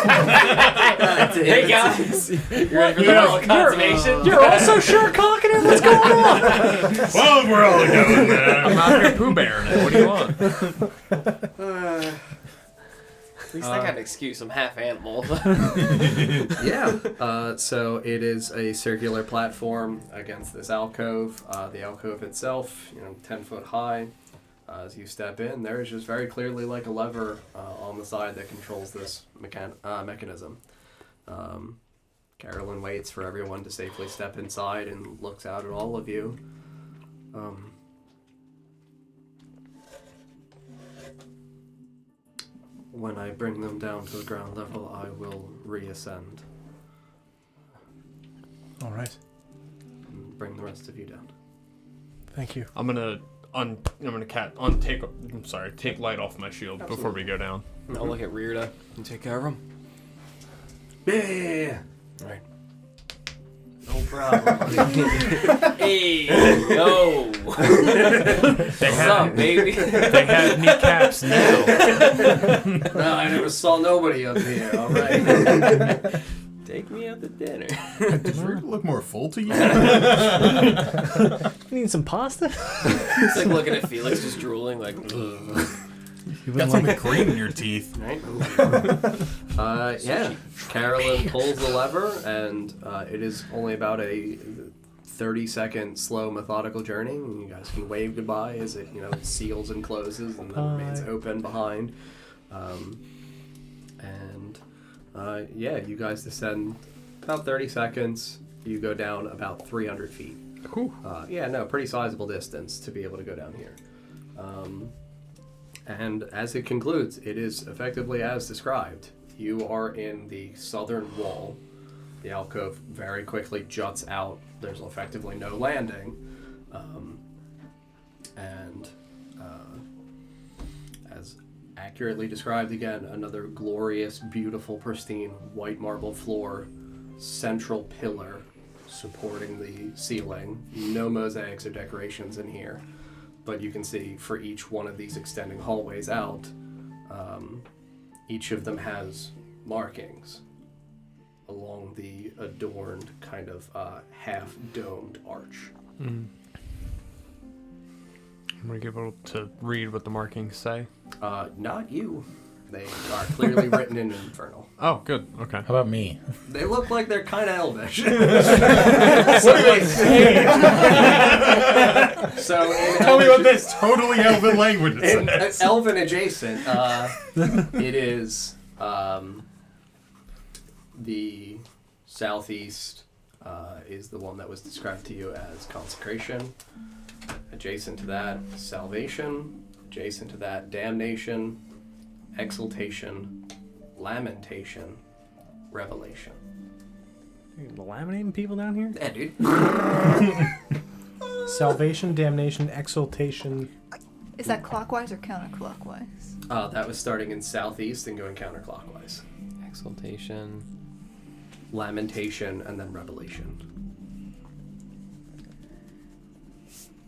Hey guys! You ready for the Hall of Consummation? You're also sure cocking it. What's going on? Well, we're all doing that. I'm out here Pooh Bearing it. What do you want? At least I got an excuse. I'm half animal. Yeah. So it is a circular platform against this alcove. The alcove itself, 10 foot high. As you step in, there is just very clearly like a lever on the side that controls this mechanism. Carolyn waits for everyone to safely step inside and looks out at all of you. When I bring them down to the ground level, I will reascend. All right. And bring the rest of you down. Thank you. I'm gonna take light off my shield before we go down. I'll look at Rirda and take care of him. Yeah. Alright. No problem. Hey, no. What's up, baby? They have kneecaps now. No, I never saw nobody up here. All right. Take me out to dinner. Does Rick look more full to you? You need some pasta? It's like looking at Felix just drooling, like, ugh. You got some cream in your teeth. Right. Yeah. Carolyn pulls the lever, and it is only about a 30-second slow, methodical journey. You guys can wave goodbye as it, seals and closes, and then remains open behind. You guys descend about 30 seconds. You go down about 300 feet. Pretty sizable distance to be able to go down here. And as it concludes, it is effectively as described. You are in the southern wall. The alcove very quickly juts out. There's effectively no landing. As accurately described again, another glorious, beautiful, pristine white marble floor, central pillar supporting the ceiling. No mosaics or decorations in here. But you can see for each one of these extending hallways out, each of them has markings along the adorned kind of half-domed arch. I'm going to be able to read what the markings say. Not you. They are clearly written in Infernal. Oh, good. Okay. How about me? They look like they're kind of elvish. So Tell me what this totally elven language in says. elven adjacent, it is the southeast is the one that was described to you as Consecration. Adjacent to that, Salvation. Adjacent to that, Damnation, Exaltation, Lamentation, Revelation. The laminating people down here? Yeah, dude. Salvation, damnation, exaltation. Is that clockwise or counterclockwise? That was starting in southeast and going counterclockwise. Exaltation. Lamentation, and then Revelation.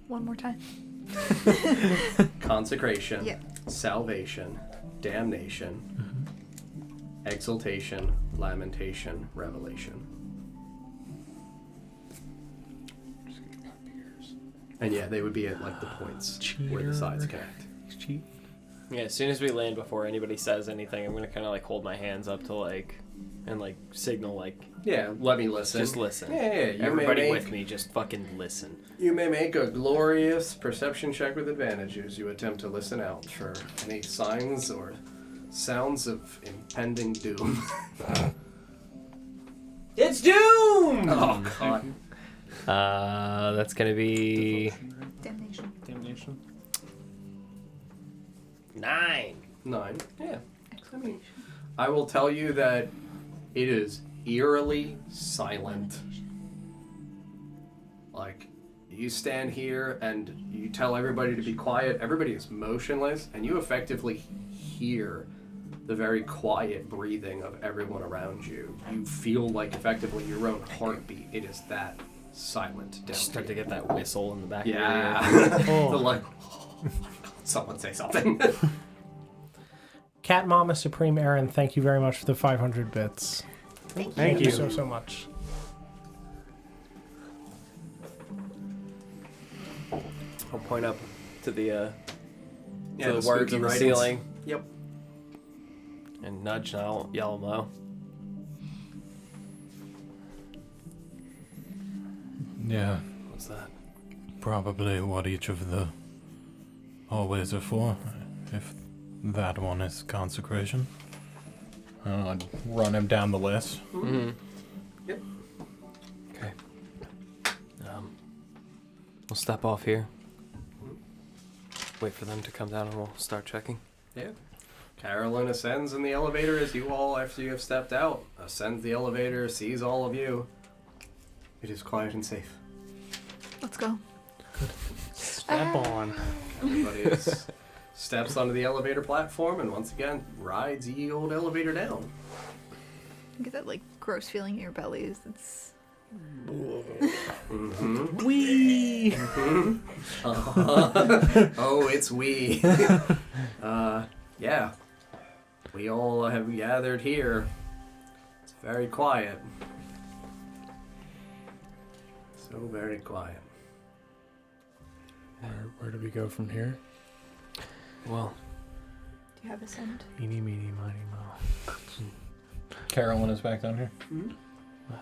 One more time. Consecration, Yep. Salvation, Damnation, Exaltation, Lamentation, Revelation. And yeah, they would be at like the points where the sides connect. cheap. Yeah, as soon as we land, before anybody says anything, I'm gonna kind of like hold my hands up to like, and like signal like, Yeah, let me listen. just listen. Yeah, you Everybody may with make, me, just fucking listen. You may make a glorious perception check with advantage as you attempt to listen out for any signs or sounds of impending doom. It's doom! Oh god. That's gonna be Damnation. Damnation. 9. 9. Yeah. I mean, I will tell you that it is eerily silent. Like, you stand here and you tell everybody to be quiet. Everybody is motionless, and you effectively hear the very quiet breathing of everyone around you. You feel like effectively your own heartbeat. It is that silent down Start to here. get that whistle in the back Yeah. of your ear. The like, someone say something. Cat Mama Supreme Aaron, thank you very much for the 500 bits. Thank you so much. I'll point up to the Yeah, the the words spooky on the writings. ceiling Yep. and nudge Yellow. Yeah, What's that? probably what each of the hallways are for. If that one is consecration. I'd run him down the list. Mm-hmm. Yep. Okay. We'll step off here. Wait for them to come down and we'll start checking. Yeah. Carolyn ascends in the elevator as you all, after you have stepped out, ascends the elevator, sees all of you. It is quiet and safe. Let's go. Step on. Everybody steps onto the elevator platform and once again rides ye old elevator down. You get that like gross feeling in your bellies. It's Mm-hmm. Wee. Oh, it's we. Yeah. We all have gathered here. It's very quiet. So very quiet. Where do we go from here? Well, do you have a scent? Eeny, meeny, miny, moe. Carolyn is back down here.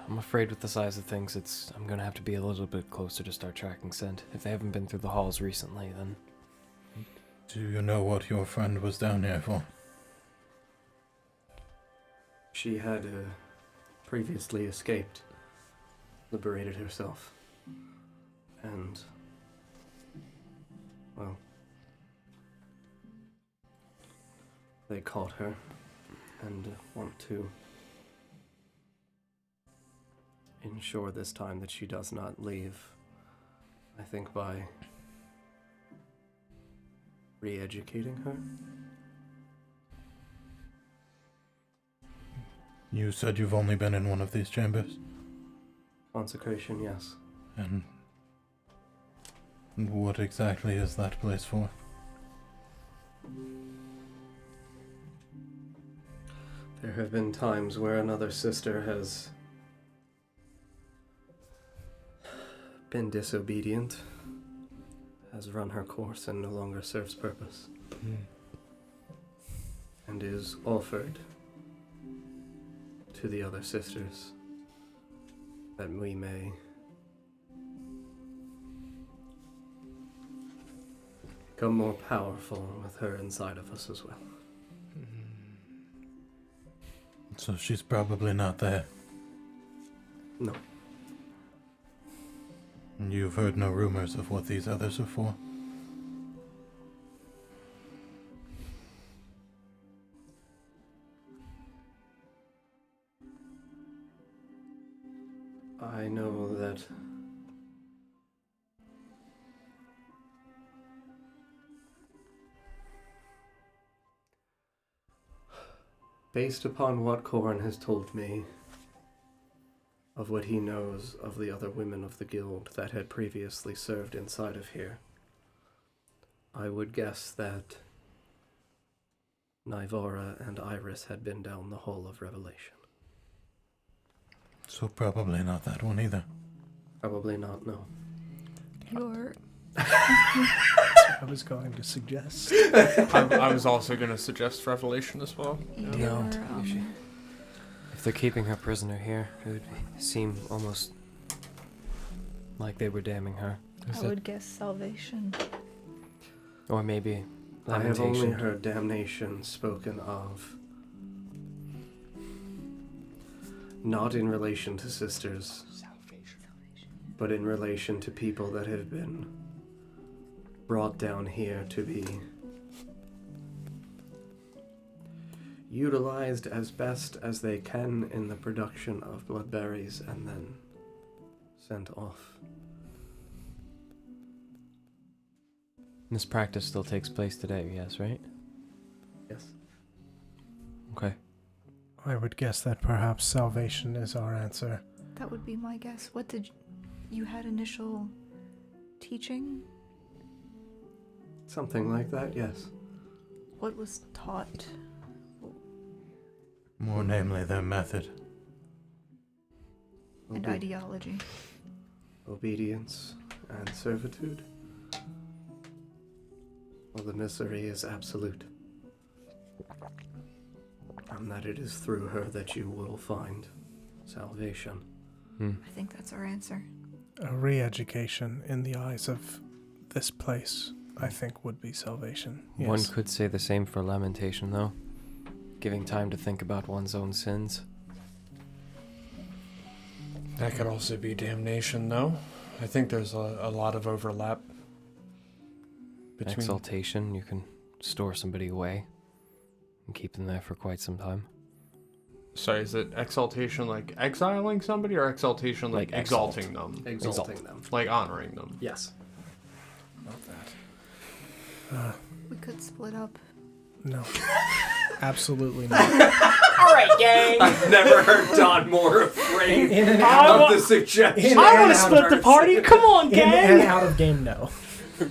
I'm afraid with the size of things, I'm gonna have to be a little bit closer to start tracking scent. If they haven't been through the halls recently, then Do you know what your friend was down here for? She had previously escaped, liberated herself, and, well, they caught her and want to ensure this time that she does not leave. I think by re-educating her. You said you've only been in one of these chambers? Consecration, yes. And what exactly is that place for? There have been times where another sister has been disobedient, has run her course and no longer serves purpose, and is offered to the other sisters that we may become more powerful with her inside of us as well. So she's probably not there. No. And you've heard no rumors of what these others are for? I know that based upon what Corrin has told me of what he knows of the other women of the guild that had previously served inside of here, I would guess that Nivara and Iris had been down the Hall of Revelation. So probably not that one either. Probably not, no. I was going to suggest. I was also going to suggest Revelation as well. No. If they're keeping her prisoner here, it would seem almost like they were damning her. I would guess salvation. Or maybe I have only lamentation. heard damnation spoken of. Not in relation to sisters, but in relation to people that have been brought down here to be utilized as best as they can in the production of bloodberries and then sent off. This practice still takes place today, yes, right? Yes. Okay. I would guess that perhaps salvation is our answer. That would be my guess. What did you had initial teaching? Something like that, yes. What was taught? More namely, their method. And ideology. Obedience and servitude. Well, the misery is absolute. And that it is through her that you will find salvation. I think that's our answer. A re-education in the eyes of this place, I think, would be salvation. Yes. One could say the same for lamentation, though. Giving time to think about one's own sins. That could also be damnation, though. I think there's a lot of overlap between... Exaltation, you can store somebody away and keep them there for quite some time. Sorry, is it exaltation like exiling somebody, or exaltation like exalting them? Exalting them. Like honoring them? Yes. Not that. We could split up. No. Absolutely not. Alright, gang! I've never heard Don more afraid In and of out. the suggestion. I want to split the party. Come on, In gang! and out of game, no. I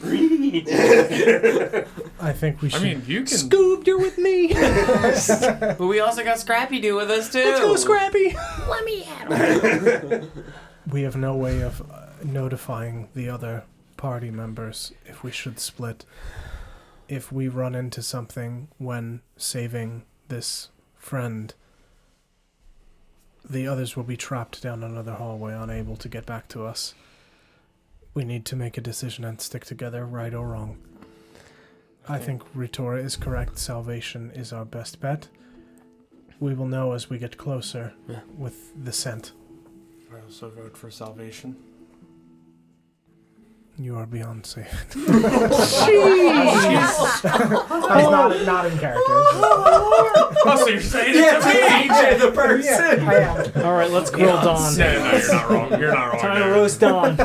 think we should. I mean, you can... Scoob, you're with me. But we also got Scrappy do with us, too! Let's go, Scrappy! Let me handle We have no way of notifying the other party members if we should split. If we run into something when saving this friend, the others will be trapped down another hallway, unable to get back to us. We need to make a decision and stick together, right or wrong. I think Ritora is correct. Salvation is our best bet. We will know as we get closer with the scent. I also vote for salvation. You are beyond safe. That's not in character. Oh, so you're saying it's a DJ the person! I am. Alright, let's grill Dawn. No, you're not wrong. You're not wrong. Time to there. roast Dawn.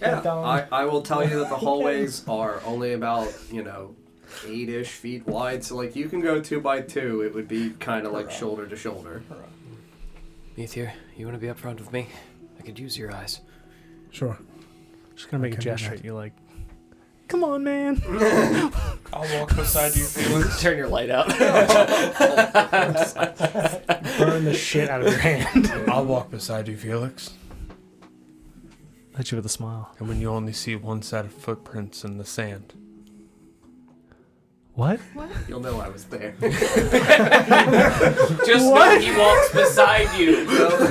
Yeah, I will tell you that the hallways are only about, 8-ish feet wide, so you can go 2 by 2. It would be kind of like shoulder to shoulder. Meethier, you want to be up front with me? I could use your eyes. Sure. Just gonna make a can do gesture that. at you like, come on, man. I'll walk beside you, Felix. Turn your light out. Burn the shit out of your hand. I'll walk beside you, Felix. Hit you with a smile. And when you only see one set of footprints in the sand. What? You'll know I was there. Just know he walks beside you.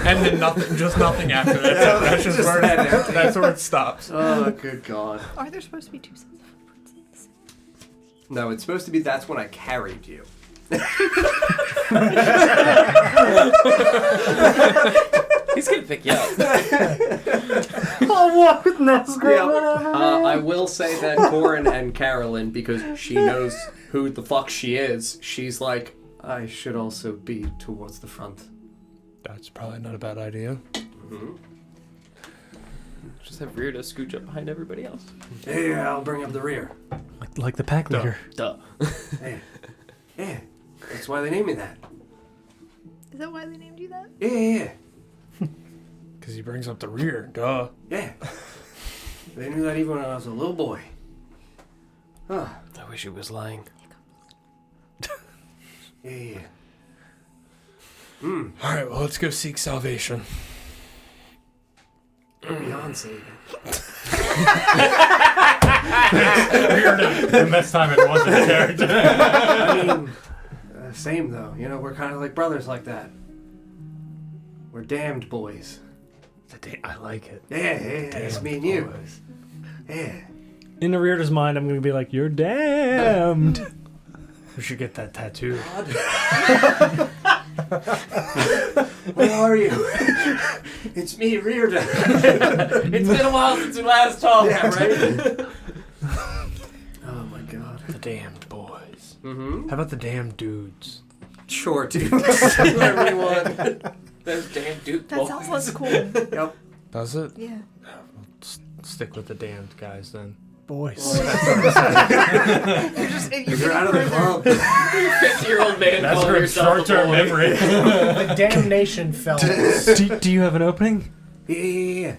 And then nothing after that. That's just where that's where it stops. Oh, good God. Are there supposed to be 2 sets of footprints in this? No, it's supposed to be that's when I carried you. He's gonna pick you up. I'll walk with Nesgrim, Yeah, whatever. I will say that Corin and Carolyn, because she knows who the fuck she is, she's like, I should also be towards the front. That's probably not a bad idea. Mm-hmm. Just have Rear to scooch up behind everybody else. Yeah, I'll bring up the rear. Like the pack leader. Duh. Hey. Yeah, that's why they named me that. Is that why they named you that? Yeah. Because he brings up the rear. Duh. Yeah. They knew that even when I was a little boy. Huh. I wish he was lying. Yeah. Alright, well, let's go seek salvation. Beyond saving. And this time it wasn't a character. I mean, same though. You know, we're kind of like brothers like that. We're damned boys. I like it. Yeah, it's me and you. Yeah. In the reader's mind, I'm going to be like, you're damned. We should get that tattooed. Where are you? It's me, Reardon. It's been a while since we last talked. Yeah, right? Oh my god. The damned boys. Mm-hmm. How about the damned dudes? Sure, dude. Whatever you want. Those damn dude That boys. sounds less cool. Yep. Does it? Yeah. Stick with the damned guys then. Boys. You're You're out of the club. 50-year-old man That's calling for yourself a short-term boy. memory. The damnation fellas. Do you have an opening? Yeah.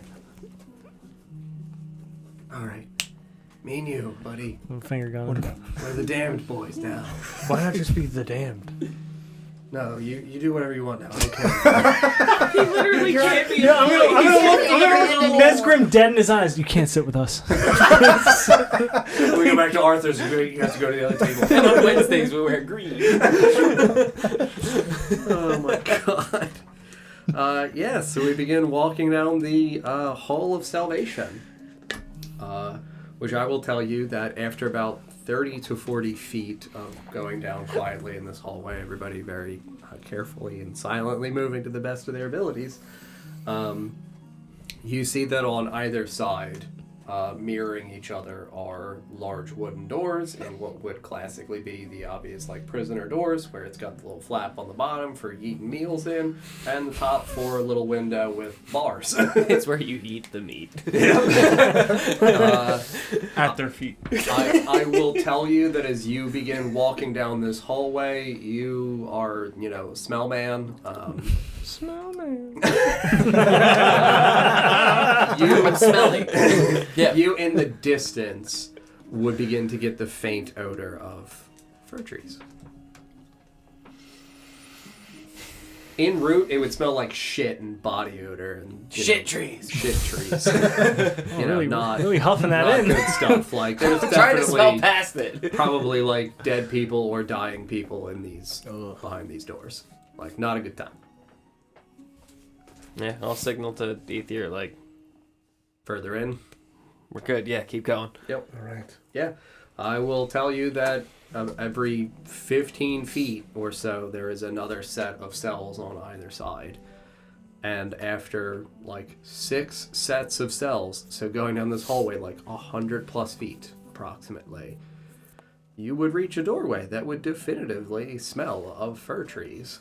All right. Me and you, buddy. Finger gun. We're the damned boys now. Why not just be the damned? No, you do whatever you want now. I don't care. He literally can't be. I'm gonna look Nesgrim dead in his eyes. You can't sit with us. We go back to Arthur's. You have to go to the other table. And on Wednesdays we wear green. Oh my god. Yeah, so we begin walking down the Hall of Salvation. Which I will tell you that after about 30 to 40 feet of going down quietly in this hallway, everybody very carefully and silently moving to the best of their abilities, you see that on either side, mirroring each other, are large wooden doors in what would classically be the obvious like prisoner doors, where it's got the little flap on the bottom for eating meals in, and the top for a little window with bars. It's where you eat the meat. At their feet. I will tell you that as you begin walking down this hallway, you are, smell man. Smell man. I'm smelling. Yeah. You in the distance would begin to get the faint odor of fir trees. En route, it would smell like shit and body odor and Shit trees. Shit trees. really, not really huffing that not in. good stuff. Like there's I'm trying to smell definitely past it. probably like dead people or dying people in these behind these doors. Like not a good time. Yeah, I'll signal to Ether like Further in. we're good. Yeah, keep going. Yep. All right. Yeah. I will tell you that every 15 feet or so, there is another set of cells on either side. And after like 6 sets of cells, so going down this hallway like 100+ feet approximately, you would reach a doorway that would definitively smell of fir trees.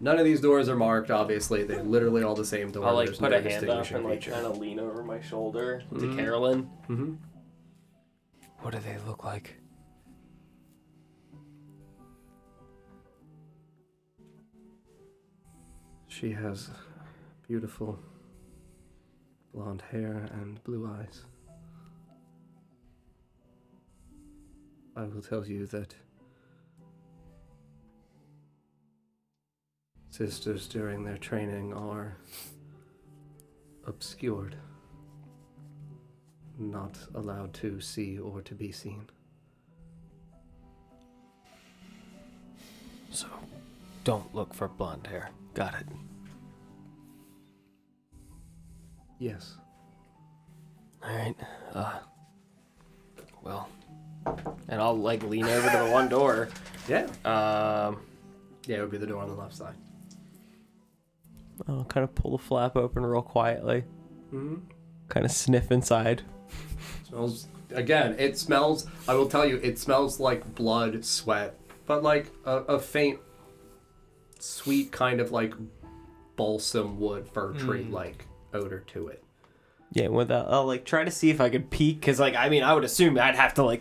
None of these doors are marked, obviously. They're literally all the same door. I'll There's put no a hand up distinguishing and feature. kind of lean over my shoulder to Mhm. Carolyn. Mm-hmm. What do they look like? She has beautiful blonde hair and blue eyes. I will tell you that sisters during their training are obscured, not allowed to see or to be seen. So, don't look for blonde hair. Got it. Yes. Alright, well, And I'll lean over to the one door. Yeah. Um, Yeah, it would be the door on the left side. I'll kind of pull the flap open real quietly. Mm-hmm. Kind of sniff inside. Smells, again, it smells, I will tell you, it smells like blood, sweat, but like a faint, sweet kind of like balsam wood fir tree like odor to it. Yeah, I'll try to see if I could peek, because I would assume I'd have to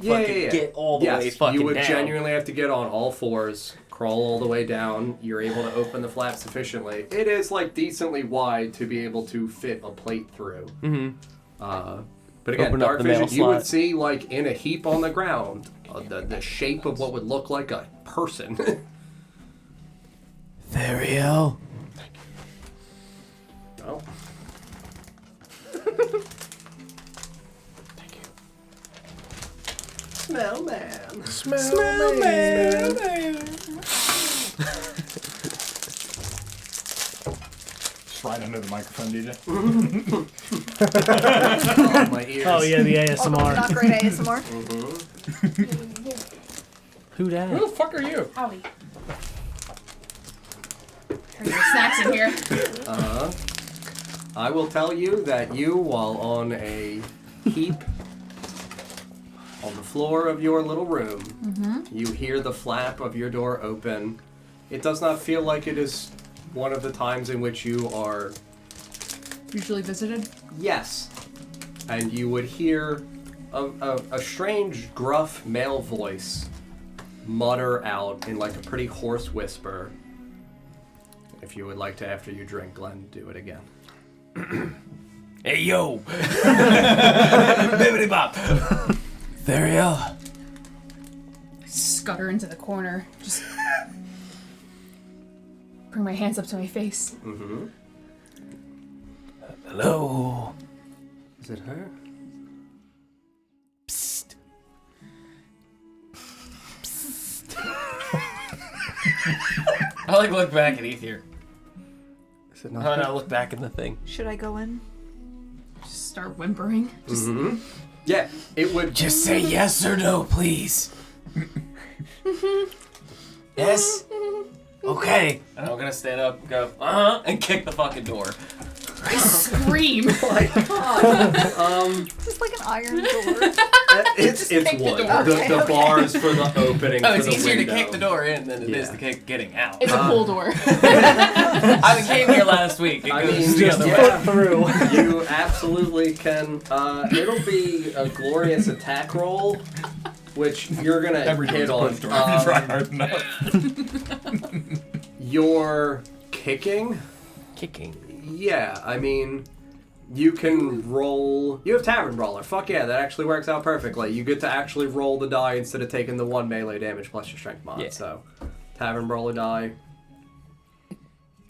get all the way fucking you would down. genuinely have to get on all fours, crawl all the way down. You're able to open the flap sufficiently. It is decently wide to be able to fit a plate through. Mm-hmm. But again, Open up dark the mail vision, you would slot. see in a heap on the ground the shape of what would look like a person. Theriel. Oh. Thank you. Smell man. Smell man. Just right under the microphone, DJ. Oh, my ears. Oh yeah, the Oh, ASMR. not great ASMR. Who dat? Who the fuck are you? Howdy. There's your snacks in here. I will tell you that you, while on a heap on the floor of your little room, you hear the flap of your door open. It does not feel like it is one of the times in which you are... Usually visited. Yes. And you would hear a strange, gruff male voice mutter out in like a pretty hoarse whisper. If you would like to, after you drink, Glenn, do it again. Hey, yo! Bibbidi bop! Theriel. Scutter into the corner. Just bring my hands up to my face. Mm-hmm. Hello. Is it her? Psst. I like look back at Ether. Is it No, not her? no, look back in the thing. Should I go in? Just start whimpering. Just Yeah, it would... Just say yes or no, please. Yes? Okay. And I'm gonna stand up and go, and kick the fucking door. scream. Just like an iron door. It's kick the wood. door. The bars for the opening. Oh, for it's the easier window. to kick the door in than it is Yeah. to kick getting out. It's a pull door. I came here last week. It I goes mean, the just other way. yeah, Through. you absolutely can. It'll be a glorious attack roll, which you're gonna hit on. If you try hard enough. You're kicking. Kicking. Yeah, I mean, you can roll. You have Tavern Brawler. Fuck yeah, that actually works out perfectly. You get to actually roll the die instead of taking the 1 melee damage plus your strength mod. Yeah. So, Tavern Brawler die.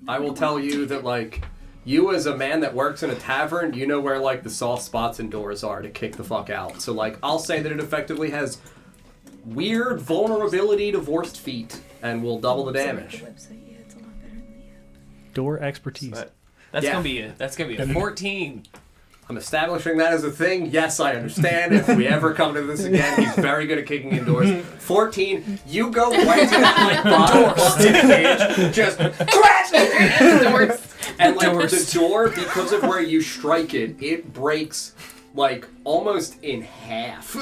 I will tell you that, like, you as a man that works in a tavern, you know where, like, the soft spots and doors are to kick the fuck out. So, like, I'll say that it effectively has weird vulnerability to forced feet and will double the damage. Door expertise. That's Yeah. gonna be a 14. I'm establishing that as a thing. Yes, I understand. If we ever come to this again, he's very good at kicking indoors. 14, you go right to that like bottom busted cage, just crash it, and like the door, because of where you strike it, it breaks like almost in half.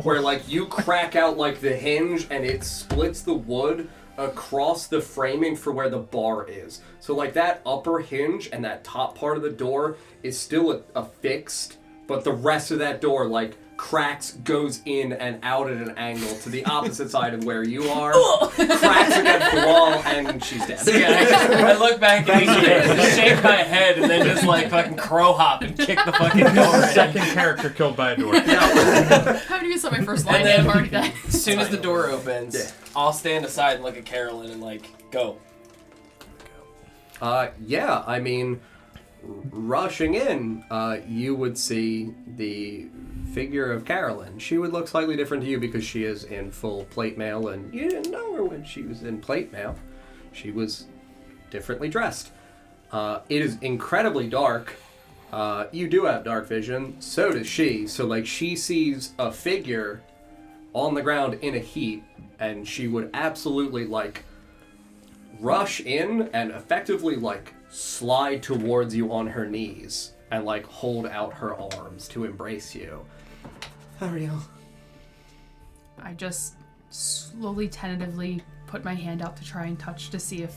Where like you crack out like the hinge and it splits the wood across the framing for where the bar is. So like that upper hinge and that top part of the door is still affixed, but the rest of that door like cracks, goes in and out at an angle to the opposite side of where you are, cracks against the wall, and she's dead. So yeah, I look back at each just shake my head and then just like fucking crow hop and kick the fucking door in. Second character killed by a door. How do you say my first line? And then, I've already died. as soon as the door opens, Yeah. I'll stand aside and look at Carolyn and like, go. Yeah, I mean, rushing in, you would see the figure of Carolyn. She would look slightly different to you because she is in full plate mail, and you didn't know her when she was in plate mail. She was differently dressed. It is incredibly dark. You do have dark vision, so does she. So, like, she sees a figure on the ground in a heap, and she would absolutely, like, rush in and effectively, like, slide towards you on her knees and, like, hold out her arms to embrace you. Ariel. I just slowly, tentatively put my hand out to try and touch to see if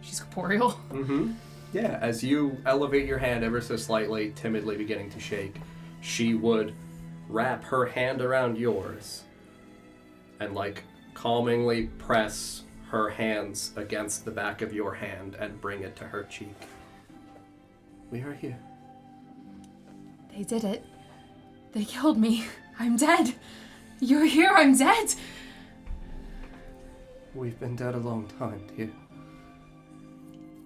she's corporeal. Mm-hmm. Yeah, as you elevate your hand ever so slightly, timidly beginning to shake, she would wrap her hand around yours and, like, calmingly press her hands against the back of your hand and bring it to her cheek. We are here. They did it. They killed me. I'm dead. You're here. I'm dead. We've been dead a long time, dear.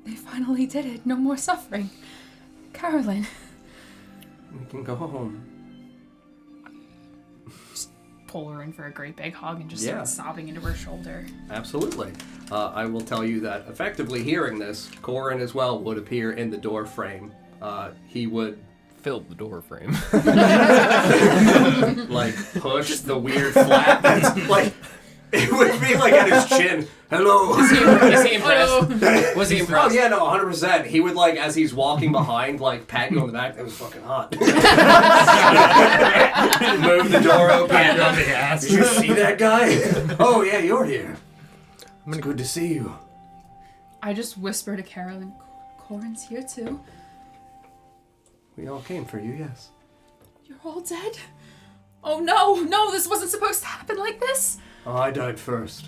They finally did it. No more suffering. Carolyn. We can go home. Pull her in for a great big hug and just Yeah. start sobbing into her shoulder. Absolutely. I will tell you that effectively hearing this, Corin as well would appear in the door frame. He would Filled the door frame. like push the weird flap. That's like it would be like at his chin. Hello. Is he impressed? Was he impressed? Oh yeah, no, 100%. He would like as he's walking behind, like pat you on the back. That was fucking hot. Move the door open. Did you see that guy? Oh yeah, you're here. It's good to see you. I just whisper to Carolyn, Corin's here too. We all came for you, yes. You're all dead? Oh no, this wasn't supposed to happen like this. Oh, I died first.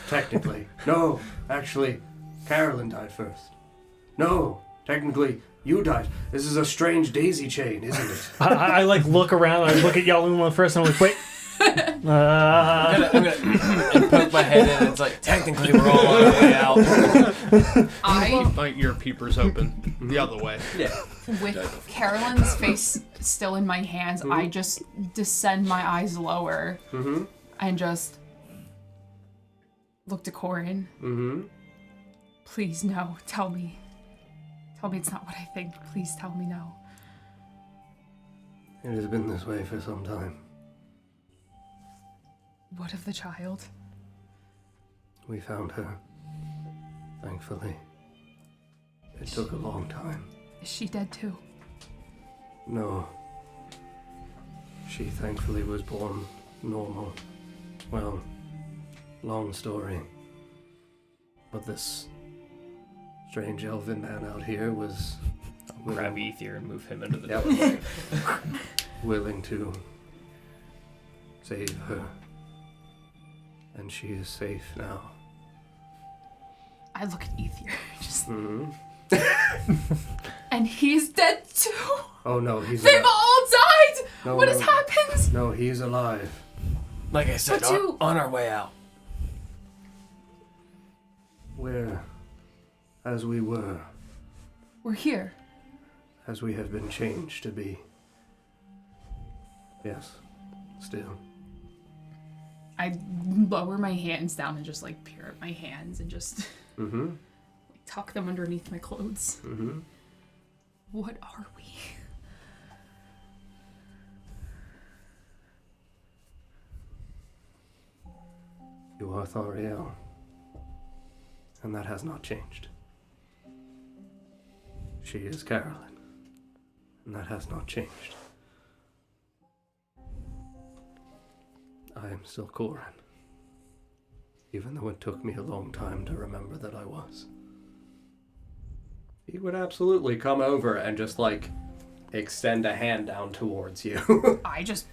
Technically. No, actually, Carolyn died first. No, technically, you died. This is a strange daisy chain, isn't it? I like look around. I look at Yaluma first, and I'm like, wait. I'm gonna and poke my head in. It's like technically we're all on our way out. Keep like your peepers open the other way. Yeah. With Carolyn's face still in my hands, I just descend my eyes lower and just look to Corin. Please, no. Tell me. Tell me it's not what I think. Please tell me no. It has been this way for some time. What of the child? We found her. Thankfully. It took a long time. Is she dead too? No. She thankfully was born normal. Well, long story. But this strange elven man out here was... I'll grab Ether and move him into the Yep. door. willing to save her. And she is safe now. I look at Ether, just... Mm-hmm. And he's dead too? Oh no, he's They've all died! No, What no. has happened? No, he's alive. Like I said, But you- on our way out. We're as we were, We're here. as we have been changed to be. Yes, still. I lower my hands down and just like peer at my hands and just Mm-hmm. tuck them underneath my clothes. Mm-hmm. What are we? You are Thariel. And that has not changed. She is Carolyn. And that has not changed. I am still Corin. Even though it took me a long time to remember that I was. He would absolutely come over and just like extend a hand down towards you. I just...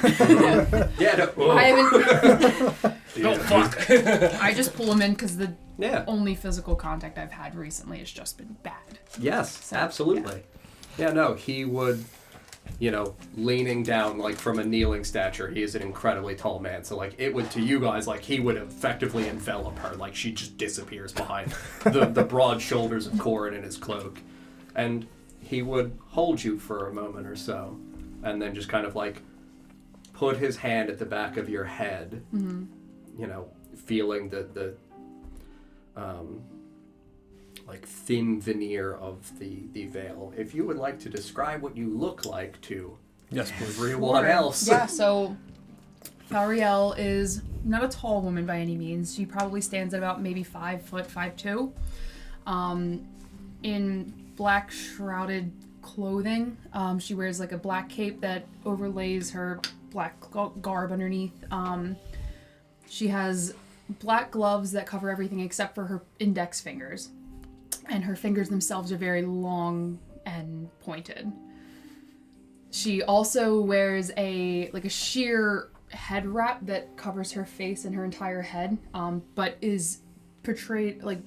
Yeah, no. I haven't... Oh, fuck. I just pull him in because the Yeah. only physical contact I've had recently has just been bad. Yes, So, absolutely. Yeah, no, he would, you know, leaning down, like, from a kneeling stature. He is an incredibly tall man. So, like, it would, to you guys, like, he would effectively envelop her. Like, she just disappears behind the broad shoulders of Corin in his cloak. And he would hold you for a moment or so. And then just kind of, like, put his hand at the back of your head. Mm-hmm. You know, feeling the like thin veneer of the veil. If you would like to describe what you look like to everyone else. Yeah, so Thariel is not a tall woman by any means. She probably stands at about maybe 5'5'2". In black shrouded clothing. She wears like a black cape that overlays her black garb underneath. She has black gloves that cover everything except for her index fingers. And her fingers themselves are very long and pointed. She also wears a sheer head wrap that covers her face and her entire head, but is portrayed, like,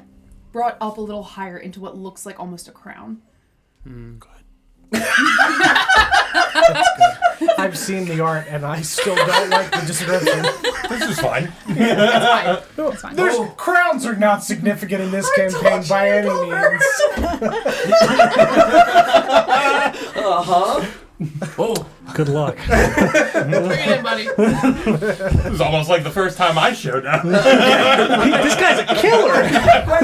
brought up a little higher into what looks like almost a crown. Good. That's good. I've seen the art, and I still don't like the description. This is fine. It's fine. Crowns are not significant in this campaign by any means. Oh, Good luck. Bring it in, buddy. This is almost like the first time I showed up. This guy's a killer.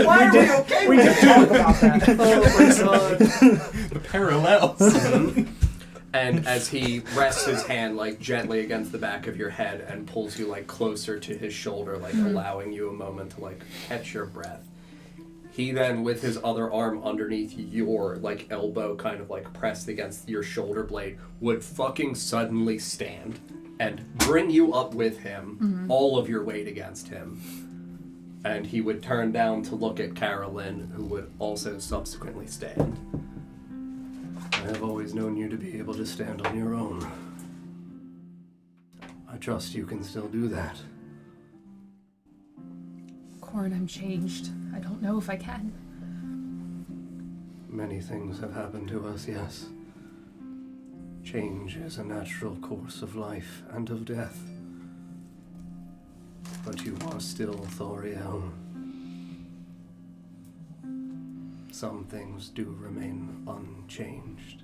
Why are we okay? We did talk about that. The parallels. and as he rests his hand like gently against the back of your head and pulls you like closer to his shoulder, like allowing you a moment to like catch your breath. He then, with his other arm underneath your like elbow, kind of like pressed against your shoulder blade, would fucking suddenly stand and bring you up with him, all of your weight against him. And he would turn down to look at Carolyn, who would also subsequently stand. I have always known you to be able to stand on your own. I trust you can still do that. Corn, I'm changed. I don't know if I can. Many things have happened to us, yes. Change is a natural course of life and of death. But you are still Thoriel. Some things do remain unchanged,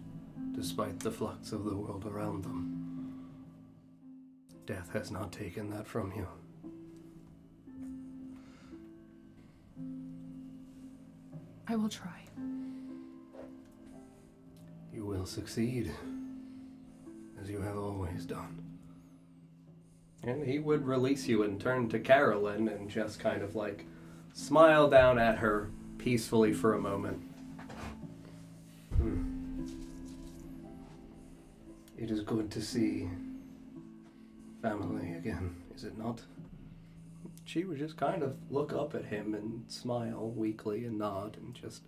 despite the flux of the world around them. Death has not taken that from you. I will try. You will succeed, as you have always done. And he would release you and turn to Carolyn and just kind of like smile down at her peacefully for a moment. It is good to see family again, is it not? She would just kind of look up at him and smile weakly and nod and just...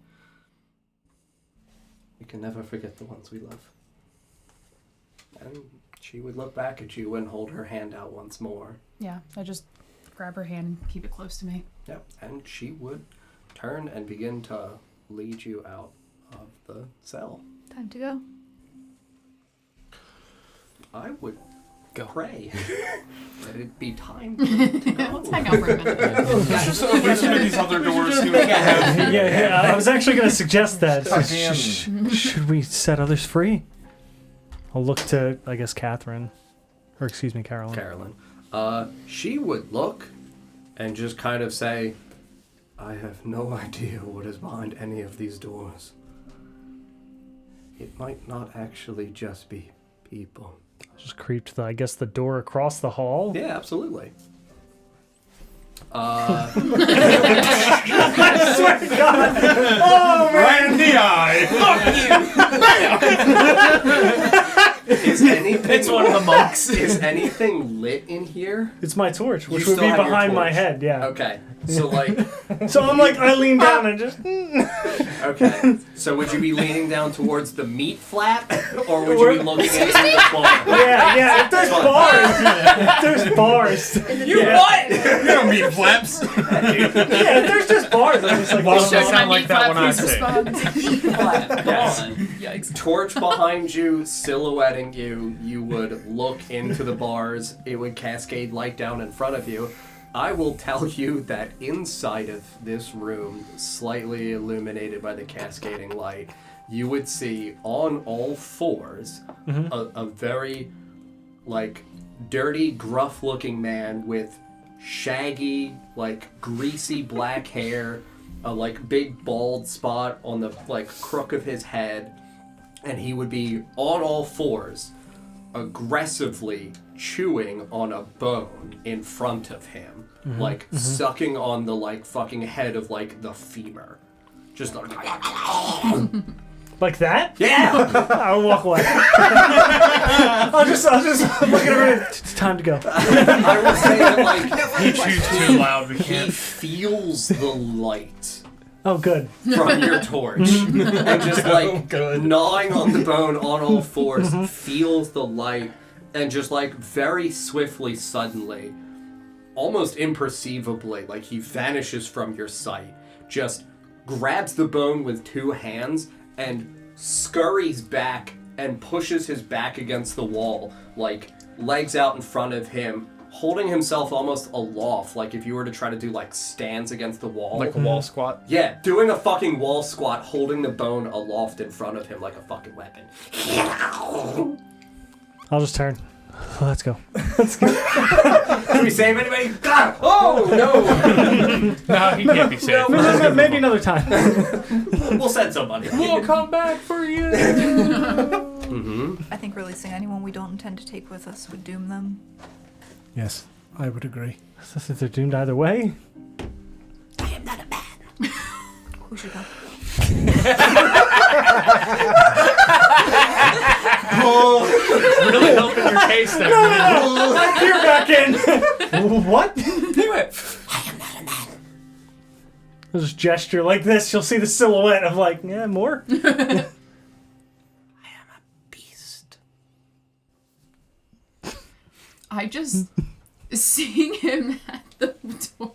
We can never forget the ones we love. And she would look back at you and hold her hand out once more. Yeah, I just grab her hand and keep it close to me. Yep, and she would turn and begin to lead you out of the cell. Time to go. I would Go. pray that it be time to go. Let's hang out for a minute. Let's just open some of these other doors, see what we have. Yeah, I was actually going to suggest that. Goddamn. Should we set others free? I'll look to, I guess, Catherine. Or, excuse me, Carolyn. Carolyn. She would look and just kind of say, I have no idea what is behind any of these doors. It might not actually just be people. Just creep to I guess, the door across the hall. Yeah, absolutely. I swear to God. Oh, man. Right in the eye. Is anything... It's one of the monks. Is anything lit in here? It's my torch, which You would still be have your behind my torch. head, yeah. Okay, so like... So I'm like, I lean down and just... Okay, so would you be leaning down towards the meat flap, or would you be looking into the floor? Yeah, if there's bars. If there's bars. You what? You don't mean flaps. Yeah, if there's just bars. I'm just like, Well, well, Does Should sound my like meat that flap when I please say. respond? Yes. Yikes. Torch behind you, silhouetting you, you would look into the bars, it would cascade light down in front of you. I will tell you that inside of this room, slightly illuminated by the cascading light, you would see on all fours a very, like, dirty, gruff-looking man with shaggy, like, greasy black hair, a, like, big bald spot on the, like, crook of his head, and he would be on all fours, aggressively chewing on a bone in front of him, like sucking on the like fucking head of like the femur, just like like that? yeah. I'll walk away. I'll just look at her. It's time to go. I will say that like He chews too loud. We he can't. feels the light Oh, good. from your torch and just like gnawing on the bone on all fours, feels the light and just like very swiftly, suddenly, almost imperceivably, like he vanishes from your sight, just grabs the bone with two hands and scurries back and pushes his back against the wall, like legs out in front of him, holding himself almost aloft, like if you were to try to do like stands against the wall. Like a wall squat? Yeah, doing a fucking wall squat, holding the bone aloft in front of him like a fucking weapon. I'll just turn. Let's go. Can we save anybody? God! Oh, no! No, he can't be saved. Maybe another time. We'll send somebody. We'll come back for you! I think releasing anyone we don't intend to take with us would doom them. Yes, I would agree. Since they're doomed either way. I am not a man. Who should go? Really helping your case there. No. You're back in. What? Do it. I am not a man. I'll just gesture like this. You'll see the silhouette of like, yeah, more. I am a beast. I just seeing him at the door,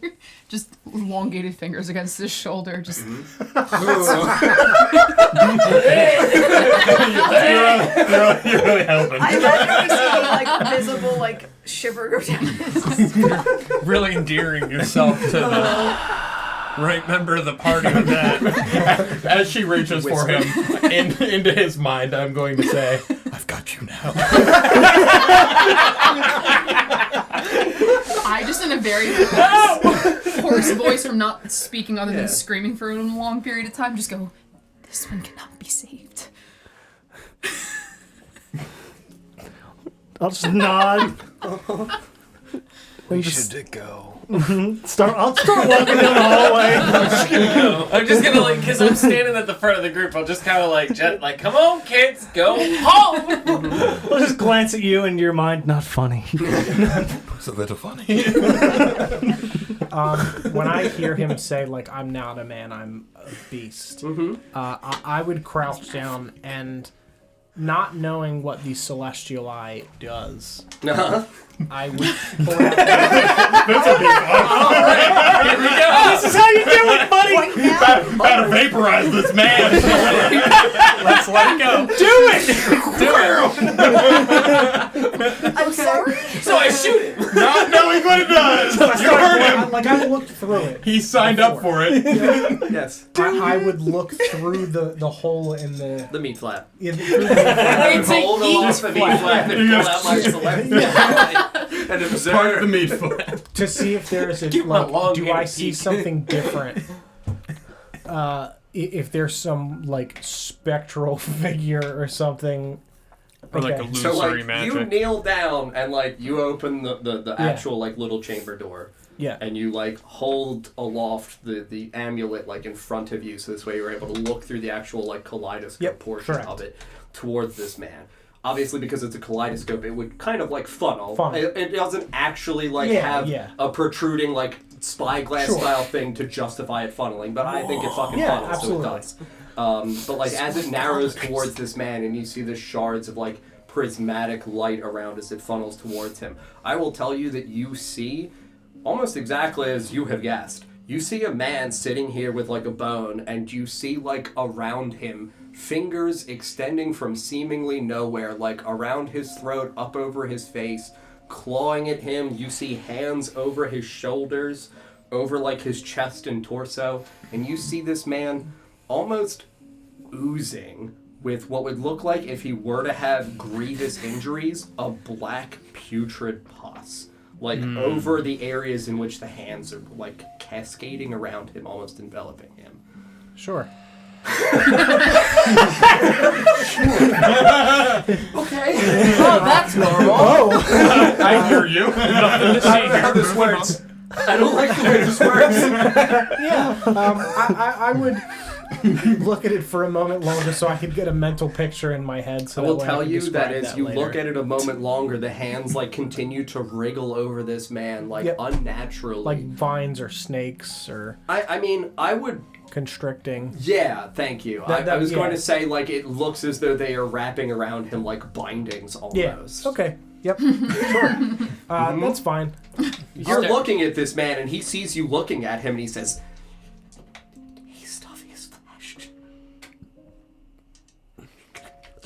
just elongated fingers against his shoulder, just You're really helping. I imagine we see like visible like shiver go down his Really endearing yourself to the right member of the party with that. As she reaches for him into his mind, I'm going to say, I've got you now. I just in a very hoarse voice from not speaking other than screaming for a long period of time, just go, this one cannot be saved. I'll just nod. We should go. I'll start walking down the hallway. I'm just gonna like, cause I'm standing at the front of the group. I'll just kind of like, come on, kids, go home. I'll just glance at you and your mind, not funny. It's a little funny. When I hear him say, like, I'm not a man, I'm a beast, I would crouch down and, not knowing what the celestial eye does, I would pull out... That's a big one. Here we go. This is how you do it, buddy! Better vaporize this man. Let's let it go. Do it! I'm sorry? So I shoot it. Not knowing what it does. You heard him. Like, I looked through it. He signed up for it. Yes. I would look through the hole in the... The meat flap. In the It's a hold off the meat flap and pull out my select and observe. Part of the meat flap. to see if there is a... Keep my Like, long do hair I see peak. something different? If there's some, like, spectral figure or something... Or like Okay. So illusory like magic. you kneel down and like you open the actual like little chamber door. Yeah. And you like hold aloft the amulet like in front of you, so this way you're able to look through the actual like kaleidoscope portion correct. of it towards this man. Obviously, because it's a kaleidoscope, it would kind of like funnel. It doesn't actually like have a protruding like spyglass style thing to justify it funneling, but I think it fucking funnels, absolutely. so it does. But like as it narrows towards this man and you see the shards of like prismatic light around as it funnels towards him, I will tell you that you see, almost exactly as you have guessed, you see a man sitting here with like a bone, and you see like around him fingers extending from seemingly nowhere, like around his throat, up over his face, clawing at him. You see hands over his shoulders, over like his chest and torso, and you see this man almost oozing with what would look like, if he were to have grievous injuries, a black putrid pus. Like over the areas in which the hands are like cascading around him, almost enveloping him. Sure. Okay. Oh, that's normal. I hear you. Nothing to see I don't know how here. this works. I don't like the way this works. I would look at it for a moment longer so I could get a mental picture in my head. So I will that way tell I can you describe that as you look at it a moment longer, the hands like continue to wriggle over this man like unnaturally. like vines or snakes or I mean, I would. constricting. Yeah, thank you. I was going to say like it looks as though they are wrapping around him like bindings almost. Yeah. Okay. Yep. Sure. That's fine. You're looking at this man and he sees you looking at him and he says, "He's stuffy as flesh."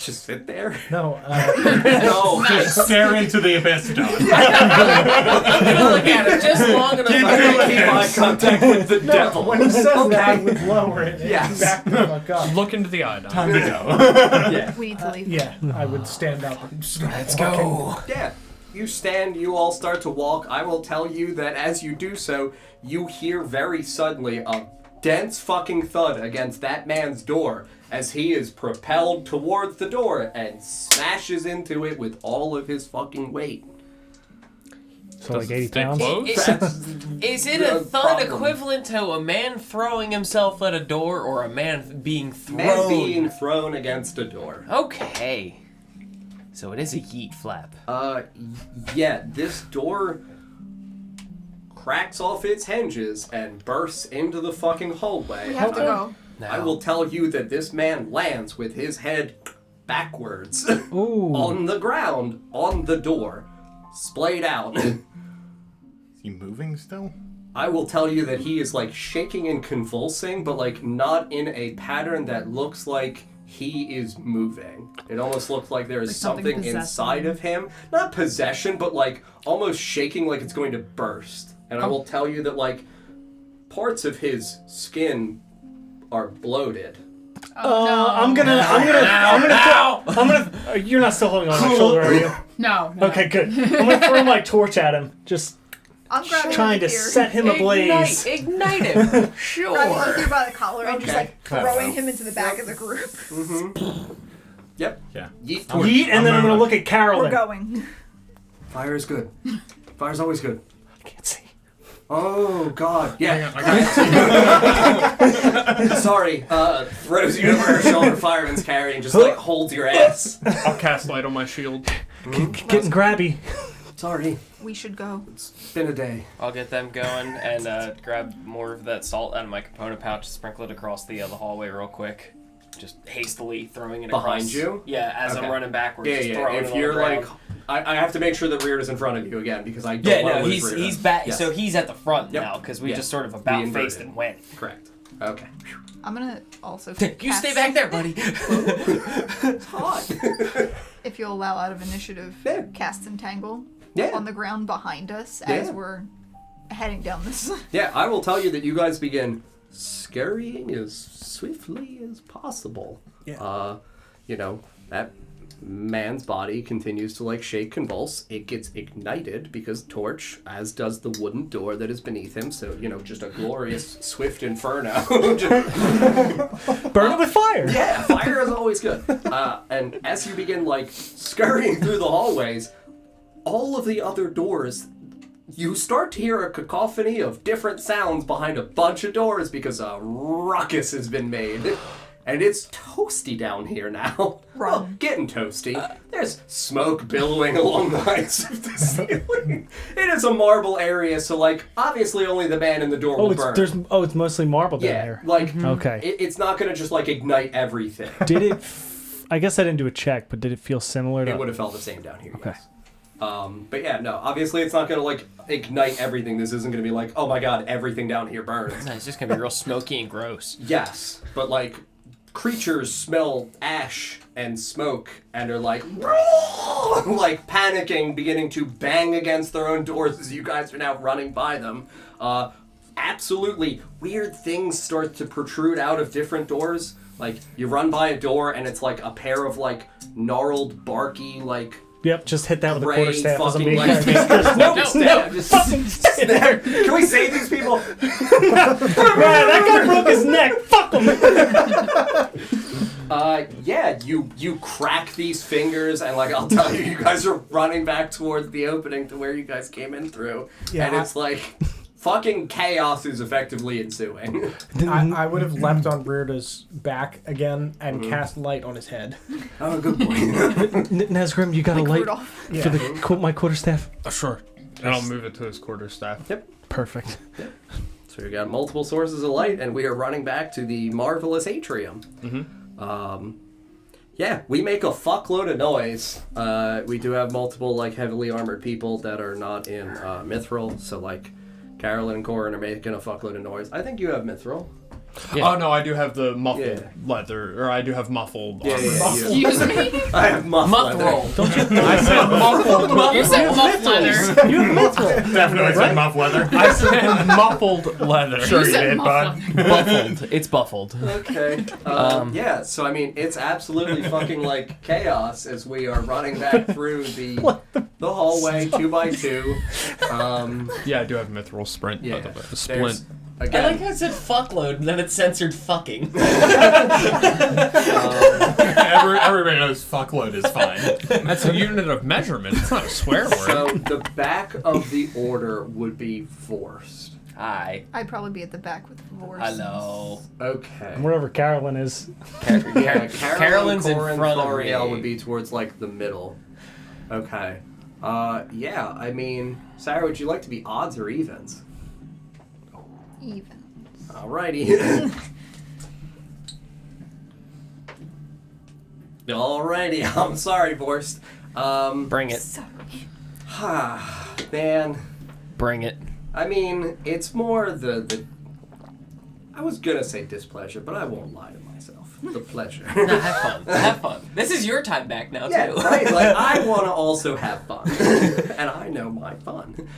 Just sit there? No. No. Just stare into the abyss, John. Look at it just long enough. I keep eye contact with the devil. When he says that, I would lower it and Yes. back the fuck up. Look into the eye, Don. Time to go. Yeah. We need to leave. Yeah, I would stand up and start Let's walking. go. Yeah. You stand, you all start to walk. I will tell you that as you do so, you hear very suddenly a dense fucking thud against that man's door as he is propelled towards the door and smashes into it with all of his fucking weight. So like 80 Stay pounds. close? Is it the a thud problem. equivalent to a man throwing himself at a door or a man being thrown? Man being thrown against a door. Okay. So it is a yeet flap. Yeah, this door cracks off its hinges and bursts into the fucking hallway. We have to go. Now, I will tell you that this man lands with his head backwards Ooh. on the ground, on the door, splayed out. Is he moving still? I will tell you that he is like shaking and convulsing, but like not in a pattern that looks like he is moving. It almost looks like there is Like something something possessing inside him. of him. Not possession, but like almost shaking like it's going to burst. And I will tell you that like parts of his skin are bloated. Oh, no. You're not still holding on my shoulder, are you? No. Okay, good. I'm gonna throw my torch at him, just I'm grabbing trying to him here. set him ablaze. Ignite him. Grabbing him Sure. here by the collar and just Okay. like throwing him into the back of the group. Yep. Yeah. Yeet torch. Yeet, and then I'm gonna look at Carolyn. We're going. Fire is good. Fire's always good. I can't see. Oh God. Yeah. I got Sorry. Throws you over her shoulder. Fireman's carrying. Just like holds your ass. I'll cast light on my shield. Getting grabby. Sorry. We should go. It's been a day. I'll get them going and grab more of that salt out of my component pouch, sprinkle it across the hallway real quick. Just hastily throwing it Behind across. you? Yeah, as Okay. I'm running backwards. Yeah, just yeah. throwing it If on you're the like, ground. I have to make sure that Reard is in front of you again because I don't Yeah, want to no, lose Reard. he's back. Yes. So he's at the front Yep. now because we Yeah. just sort of We about inverted. faced and went. Correct. Okay. I'm gonna also. You stay back there, buddy. It's hot. If you'll allow out of initiative, Yeah. cast Entangle Yeah. on the ground behind us as Yeah. we're heading down this. Yeah, I will tell you that you guys begin scurrying as swiftly as possible. Yeah. You know, that man's body continues to like shake, convulse. It gets ignited because torch, as does the wooden door that is beneath him. So, you know, just a glorious, swift inferno. Just- Burn it with fire. yeah, fire is always good. And as you begin like scurrying through the hallways, all of the other doors, you start to hear a cacophony of different sounds behind a bunch of doors because a ruckus has been made. And it's toasty down here now. Run. Well, getting toasty. There's smoke billowing along the heights of the ceiling. It is a marble area, so like obviously only the man in the door will burn. It's mostly marble down yeah, here. like Okay. it's not gonna just like ignite everything. Did it? I guess I didn't do a check, but did it feel similar to? It would have felt the same down here. Okay. Yes. But yeah, no. Obviously, it's not gonna like ignite everything. This isn't gonna be like, oh my god, everything down here burns. No, it's just gonna be real smoky and gross. Yes, but like creatures smell ash and smoke and are like like panicking, beginning to bang against their own doors as you guys are now running by them. Absolutely weird things start to protrude out of different doors. Like you run by a door and it's like a pair of like gnarled, barky, like Yep, just hit that with a gray quarterstaff as I'm fucking being like Can we save these people? Right, that guy broke his neck. Fuck him. Yeah, you crack these fingers, and like I'll tell you, you guys are running back towards the opening to where you guys came in through, Yeah, and it's like fucking chaos is effectively ensuing. I would have leapt on Rearda's back again and cast light on his head. Oh, good boy. Nazgrim, you got a light Rudolph. for the my quarterstaff? Sure. And I'll move it to his quarterstaff. Yep. Perfect. So we got multiple sources of light, and we are running back to the marvelous atrium. Yeah, we make a fuckload of noise. We do have multiple like heavily armored people that are not in Mithril, so like Carolyn and Corin are making a fuckload of noise. I think you have Mithril. Yeah. Oh no, I do have the muffled leather, or I do have muffled. Yeah, armor. yeah, Excuse me? I have muff leather. roll. I said muffled. You said muff leather. You have mithril. Definitely said muff leather. I said muffled leather. You said muff leather. Buffled. It's buffled. Okay. Yeah, so I mean, it's absolutely fucking like chaos as we are running back through the hallway 2x2. Yeah, I do have mithril sprint. Yeah. By the way. The There's- splint. Again, I said fuckload and then it censored fucking. Everybody knows fuckload is fine. That's a unit of measurement. It's not a swear word. so the back of the order would be Vorst. Hi. I'd probably be at the back with Vorst. Hello. Okay. And wherever Carolyn is. Yeah, Carolyn's in Corin, front of Floriel me. would be towards like the middle. Okay. Yeah, I mean, Sarah, would you like to be odds or evens? Even. Alrighty. Alrighty, I'm sorry, Vorst. Bring it. Sorry. Man, Bring it. I mean, it's more the I was gonna say displeasure, but I won't lie to myself. The pleasure. Nah, have fun. Have fun. This is your time back now, Yeah, too. right. Like I want to also have fun, and I know my fun.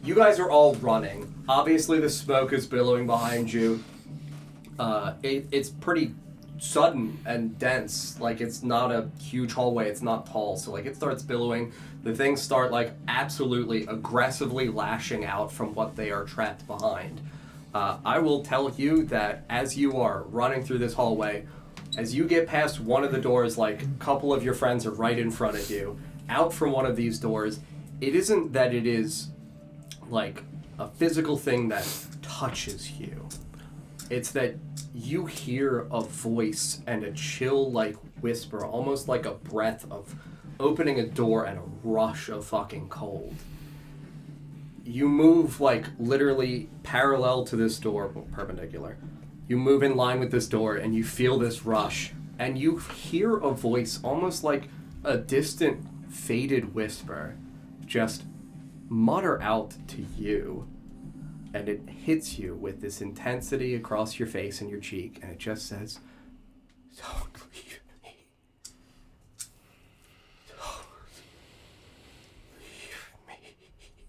You guys are all running. Obviously, the smoke is billowing behind you. It's pretty sudden and dense. Like it's not a huge hallway. It's not tall, so like it starts billowing. The things start like absolutely aggressively lashing out from what they are trapped behind. I will tell you that as you are running through this hallway, as you get past one of the doors, like a couple of your friends are right in front of you, out from one of these doors, it isn't that it is like a physical thing that touches you. It's that you hear a voice and a chill like whisper, almost like a breath of opening a door and a rush of fucking cold. You move like literally parallel to this door, well, perpendicular. You move in line with this door and you feel this rush and you hear a voice almost like a distant faded whisper just mutter out to you, and it hits you with this intensity across your face and your cheek, and it just says, "Don't leave me. Don't leave me."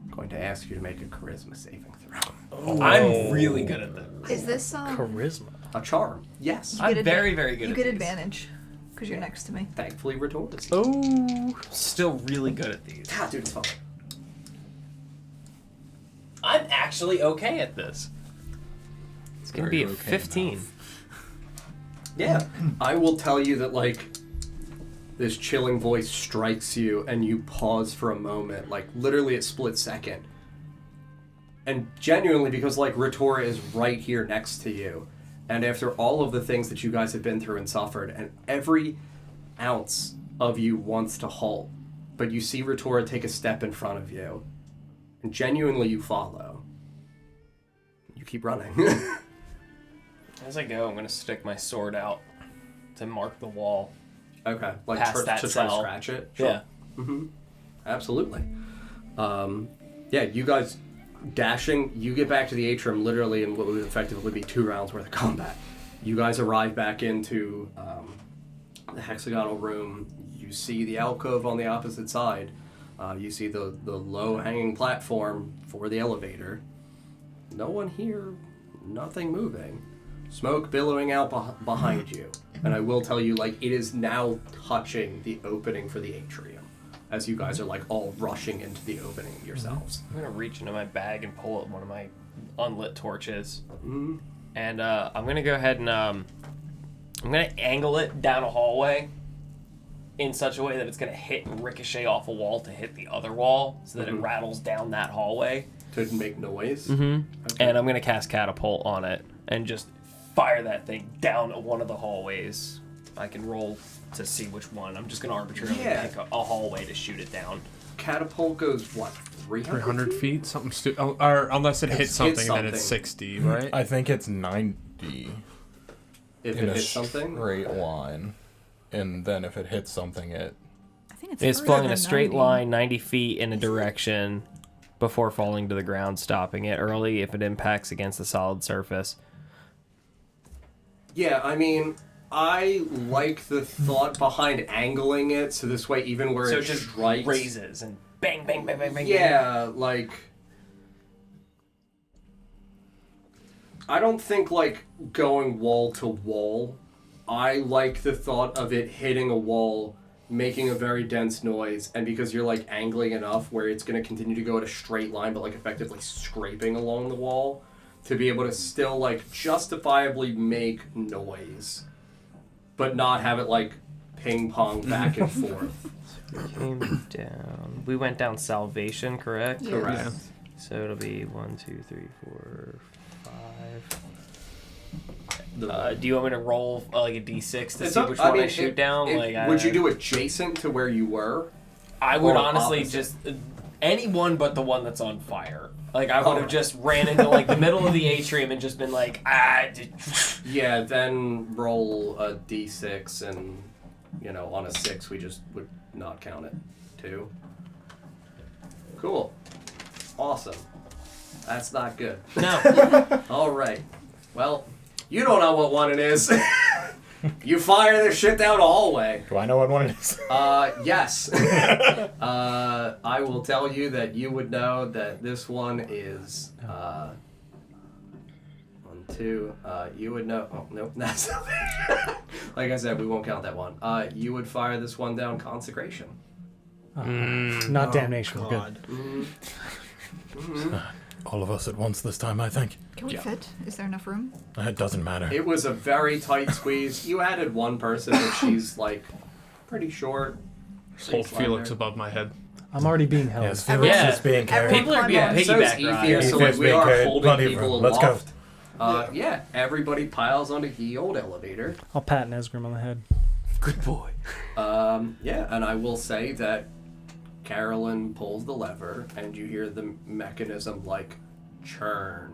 I'm going to ask you to make a charisma saving throw. I'm really good at that. Is this Charisma. A charm, yes. You get I'm very, very good You at get these. advantage because you're next to me. Thankfully, Retortus. Oh. Still really good at these. God, dude, it's fun. I'm actually okay at this. It's gonna be a 15. Yeah. I will tell you that, like, this chilling voice strikes you and you pause for a moment, like, literally a split second. And genuinely, because, like, Ritora is right here next to you, and after all of the things that you guys have been through and suffered, and every ounce of you wants to halt, but you see Ritora take a step in front of you, and genuinely you follow. You keep running. As I go, I'm gonna stick my sword out to mark the wall. Okay, like Past that to try to cell. scratch it? Yeah. Mm-hmm. Absolutely. Yeah, you guys dashing, you get back to the atrium literally in what would effectively be 2 rounds worth of combat. You guys arrive back into the hexagonal room. You see the alcove on the opposite side. You see the low-hanging platform for the elevator. No one here, nothing moving. Smoke billowing out behind you. And I will tell you, like, it is now touching the opening for the atrium as you guys are, like, all rushing into the opening yourselves. I'm gonna reach into my bag and pull out one of my unlit torches. Mm-hmm. And I'm gonna go ahead and I'm gonna angle it down a hallway in such a way that it's gonna hit and ricochet off a wall to hit the other wall, so that it rattles down that hallway. To make noise? Mm-hmm. Okay. And I'm gonna cast catapult on it and just fire that thing down one of the hallways. I can roll to see which one. I'm just gonna arbitrarily pick a hallway to shoot it down. Catapult goes, what, 300 feet? Something stupid. Or unless it hits something, then it's 60, right? I think it's 90 If in it a hits something? straight line. And then if it hits something, I think It's further flung in than a straight 90. line 90 feet in a direction. before falling to the ground, stopping it early if it impacts against the solid surface. Yeah, I mean, I like the thought behind angling it, so this way even where So it it just strikes... raises and bang, bang, bang, bang, bang. Yeah, like... I don't think, like, going wall to wall. I like the thought of it hitting a wall, making a very dense noise, and because you're, like, angling enough where it's going to continue to go at a straight line, but, like, effectively scraping along the wall, to be able to still, like, justifiably make noise, but not have it, like, ping-pong back and forth. We came down. We went down Salvation, correct? Yeah. Correct. Yeah. So it'll be 1, 2, 3, 4, 5. Do you want me to roll like a d6 to see which one I shoot down? Would you do adjacent to where you were? I would or honestly opposite? just anyone but the one that's on fire. Like I would have just ran into like the middle of the atrium and just been like, Yeah, then roll a d6 and, you know, on a 6 we just would not count it. 2. Cool. Awesome. That's not good. No. Alright. Well, you don't know what one it is. You fire this shit down a hallway. Do I know what one it is? Yes. I will tell you that you would know that this one is, 1, 2, you would know, oh, nope, that's like I said, we won't count that one. You would fire this one down Consecration. Not damnation. We're good. All of us at once this time, I think. Can we fit? Is there enough room? It doesn't matter. It was a very tight squeeze. You added one person, but she's like pretty short. Hold Felix above my head. I'm already being held. Yes, Felix Yeah. is being carried. People are being Yeah, So is piggyback Ethier, rides. so like Ethier's we being are carried. holding Plenty of people room. Let's go. aloft. Yeah, everybody piles onto the old elevator. I'll pat Nesgrim on the head. Good boy. Yeah, and I will say that Carolyn pulls the lever, and you hear the mechanism like churn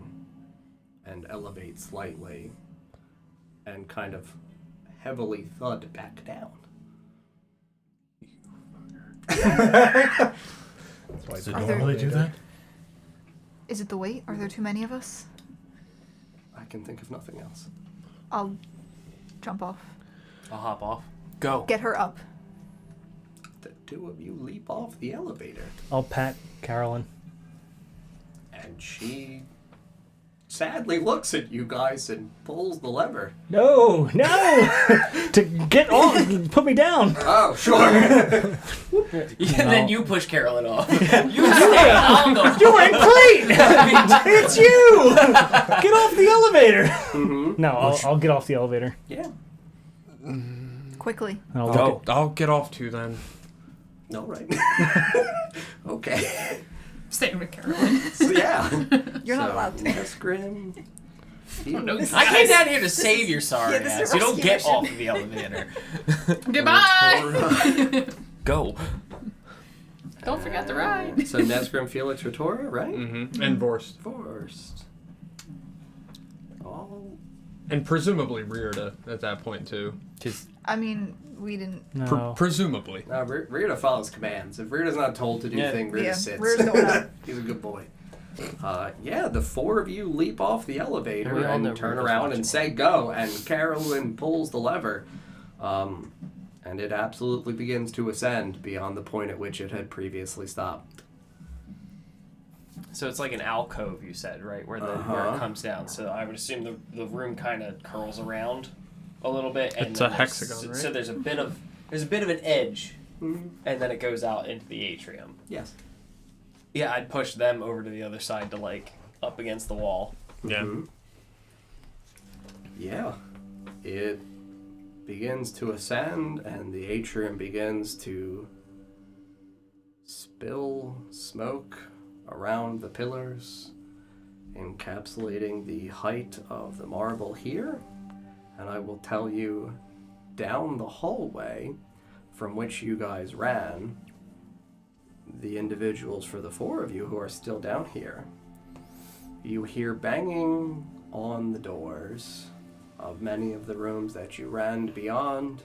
and elevate slightly, and kind of heavily thud back down. Does it Are there- normally do that? Is it the weight? Are there too many of us? I can think of nothing else. I'll jump off. I'll hop off. Go. Get her up. The two of you leap off the elevator, I'll pat Carolyn. and she sadly looks at you guys and pulls the lever. No! To get off! Put me down! Oh, sure. Then you push Carolyn off. You stay. I'll go. You're wearing plate! It's you! Get off the elevator! Mm-hmm. No, I'll get off the elevator. Yeah. Quickly. And I'll look I'll get off too then. All right. Okay. Staying with Carolyn. So, yeah. You're not allowed to. Nesgrim. Felix. I came down here to save your sorry Yeah, this is ass. a You don't rescue get mission. off of the elevator. Goodbye. Go. Don't forget the ride. So Nesgrim, Felix, Retora, right? Mm-hmm. And Vorst. Forced. All. And presumably Rearda at that point too. I mean, we didn't. No. Presumably. Rita follows commands. If Rita's not told to do Yeah. things, Rita Yeah, sits. Rita's going up. He's a good boy. Yeah, the four of you leap off the elevator We all know and turn Rita's around watching. and say go, and Carolyn pulls the lever. And it absolutely begins to ascend beyond the point at which it had previously stopped. So it's like an alcove, you said, right? Where it comes down. So I would assume the room kind of curls around a little bit. And It's then a hexagon, right? So there's a bit of an edge, and then it goes out into the atrium. Yes. Yeah, I'd push them over to the other side to like up against the wall. Yeah. Mhm. Yeah. It begins to ascend, and the atrium begins to spill smoke around the pillars, encapsulating the height of the marble here. And I will tell you, down the hallway from which you guys ran, the individuals for the four of you who are still down here, you hear banging on the doors of many of the rooms that you ran beyond,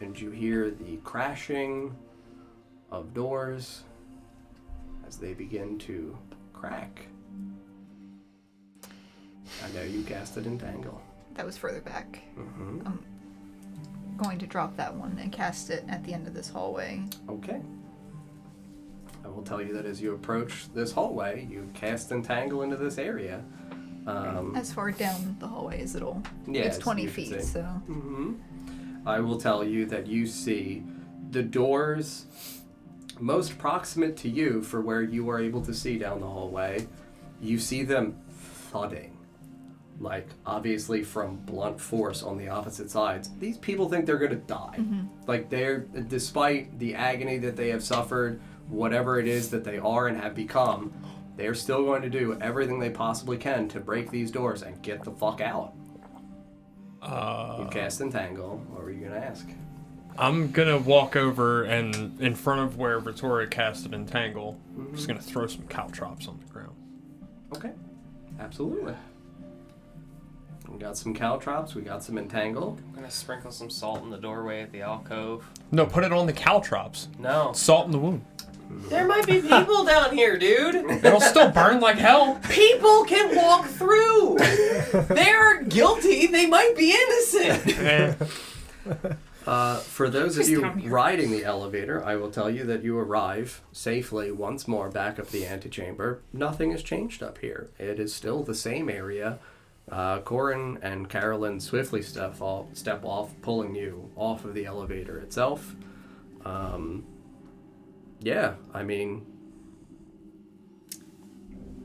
and you hear the crashing of doors as they begin to crack. I know you casted Entangle. That was further back. Mm-hmm. I'm going to drop that one and cast it at the end of this hallway. Okay. I will tell you that as you approach this hallway, you cast Entangle into this area. As far down the hallway as it'll. Yeah, it's as 20 you can feet, see. so. Mm-hmm. I will tell you that you see the doors most proximate to you for where you are able to see down the hallway. You see them thudding. Like, obviously from blunt force on the opposite sides. These people think they're gonna die. Mm-hmm. Like, despite the agony that they have suffered, whatever it is that they are and have become, they're still going to do everything they possibly can to break these doors and get the fuck out. You cast Entangle. What were you gonna ask? I'm gonna walk over and in front of where Vittoria casted Entangle, I'm just gonna throw some caltrops on the ground. Okay. Absolutely. We got some caltrops, we got some Entangle. I'm gonna sprinkle some salt in the doorway at the alcove. No, put it on the caltrops. No. Salt in the wound. There might be people down here, dude. It'll still burn like hell. People can walk through. They're guilty. They might be innocent. For those of Just you come here. riding the elevator, I will tell you that you arrive safely once more back up the antechamber. Nothing has changed up here. It is still the same area. Corin and Carolyn swiftly step off, pulling you off of the elevator itself. Yeah, I mean,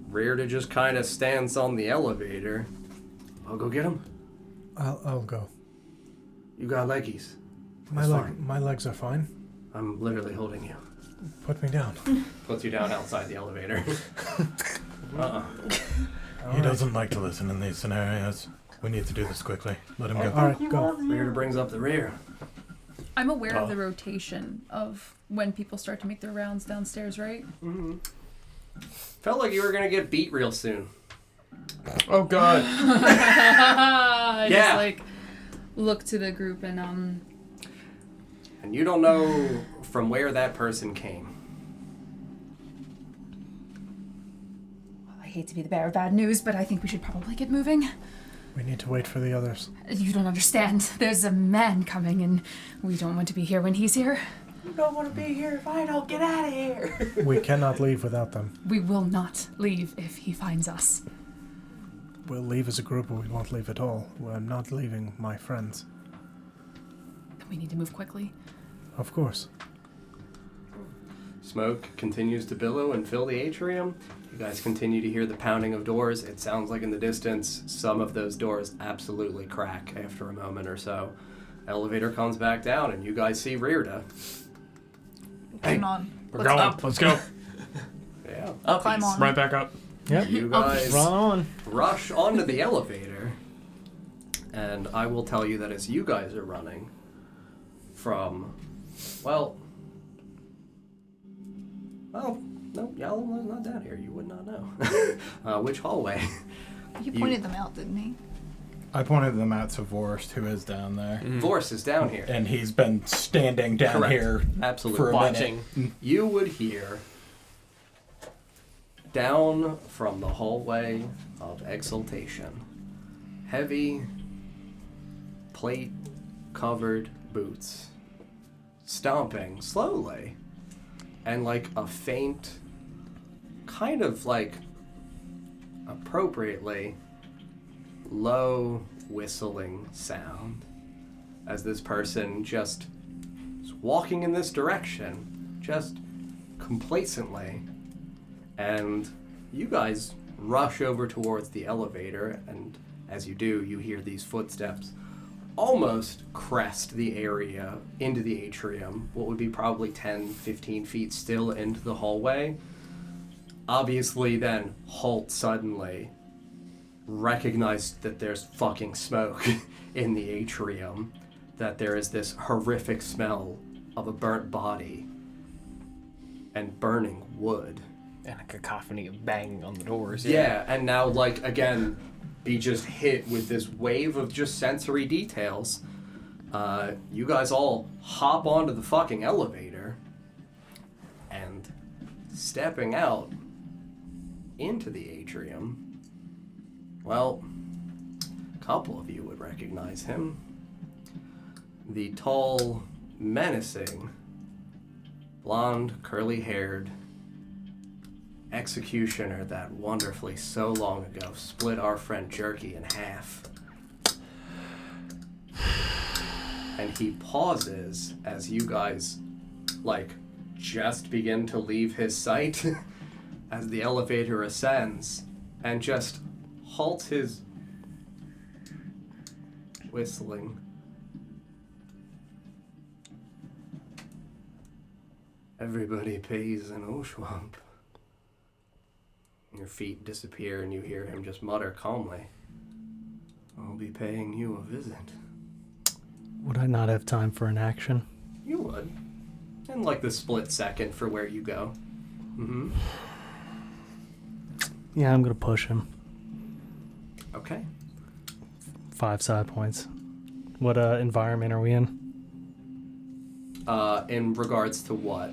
Rearda just kind of stands on the elevator. I'll go get him. I'll go. You got leggies. My legs are fine. I'm literally holding you. Put me down. Puts you down outside the elevator. He doesn't like to listen in these scenarios. We need to do this quickly. Let him go. All right, go. Rearda brings up the rear. I'm aware of the rotation of when people start to make their rounds downstairs, right? Mm-hmm. Felt like you were gonna get beat real soon. Oh god. I Yeah. just like look to the group and And you don't know from where that person came. I hate to be the bearer of bad news, but I think we should probably get moving. We need to wait for the others. You don't understand. There's a man coming and we don't want to be here when he's here. You don't want to be here if I don't get out of here. We cannot leave without them. We will not leave if he finds us. We'll leave as a group, or we won't leave at all. We're not leaving my friends. We need to move quickly. Of course. Smoke continues to billow and fill the atrium. You guys continue to hear the pounding of doors. It sounds like in the distance, some of those doors absolutely crack after a moment or so. Elevator comes back down, and you guys see Rearda. Hang on. We're going. Let's go. Yeah. Up. Climb on. Right back up. Yep. You guys Run on. rush onto the elevator, and I will tell you that as you guys are running from, well, no, y'all was not down here. You would not know. Which hallway? He pointed them out, didn't he? I pointed them out to Vorst, who is down there. Vorse is down here. And he's been standing down Correct. here Absolutely. for a Watching. minute. You would hear down from the hallway of exaltation heavy plate covered boots stomping slowly and like a faint kind of like appropriately low whistling sound as this person just is walking in this direction just complacently. And you guys rush over towards the elevator, and as you do, you hear these footsteps almost crest the area into the atrium, what would be probably 10, 15 feet still into the hallway. Obviously then halt suddenly, recognize that there's fucking smoke in the atrium, that there is this horrific smell of a burnt body and burning wood. And a cacophony of banging on the doors. Yeah, and now, like, again, be just hit with this wave of just sensory details. You guys all hop onto the fucking elevator, and stepping out into the atrium, well, a couple of you would recognize him. The tall, menacing, blonde, curly-haired executioner that wonderfully so long ago split our friend Jerky in half. And he pauses as you guys, just begin to leave his sight as the elevator ascends, and just halts his whistling. Everybody pays in Oshuamp. Your feet disappear and you hear him just mutter calmly, I'll be paying you a visit. Would I not have time for an action? You would. In the split second for where you go. Mm-hmm. Yeah, I'm gonna push him. Okay. 5 side points. What environment are we in? In regards to what?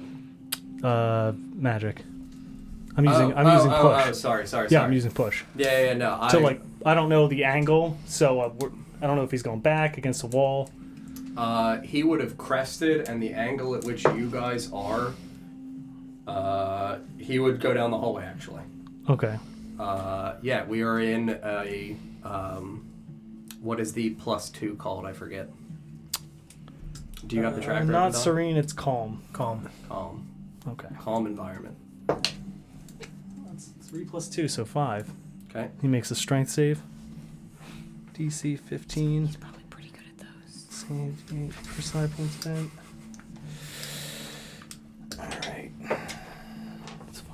Magic. I'm using push. Oh, sorry. Yeah, I'm using push. Yeah, no. I don't know the angle, so I don't know if he's going back against the wall. He would have crested, and the angle at which you guys are, he would go down the hallway, actually. Okay. Yeah, we are in a, what is the +2 called? I forget. Do you have the tracker? Not serene, it's calm. Calm. Okay. Calm environment. That's 3 + 2, so 5. Okay. He makes a strength save. DC 15. He's probably pretty good at those. Save 8 per side point spent. Alright. That's 5.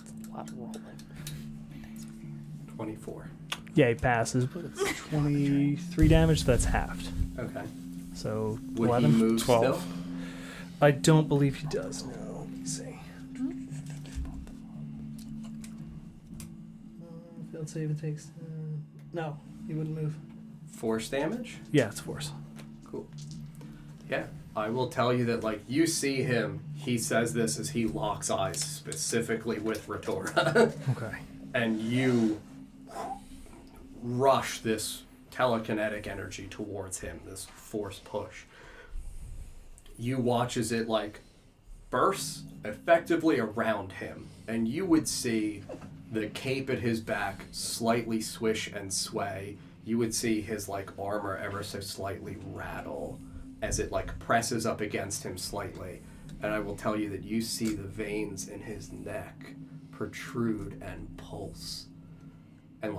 It's a lot of rolling. 24. Yeah, he passes, but it's 23 damage, so that's halved. Okay. So Would 11, he move 12. still? I don't believe he does. No, let me see. Failed save, it takes. No, he wouldn't move. Force damage? Yeah, it's force. Cool. Yeah, I will tell you that, you see him, he says this as he locks eyes specifically with Retora. Okay. And you rush this telekinetic energy towards him, this force push. You watch as it bursts effectively around him, and you would see the cape at his back slightly swish and sway. You would see his armor ever so slightly rattle as it presses up against him slightly. And I will tell you that you see the veins in his neck protrude and pulse. And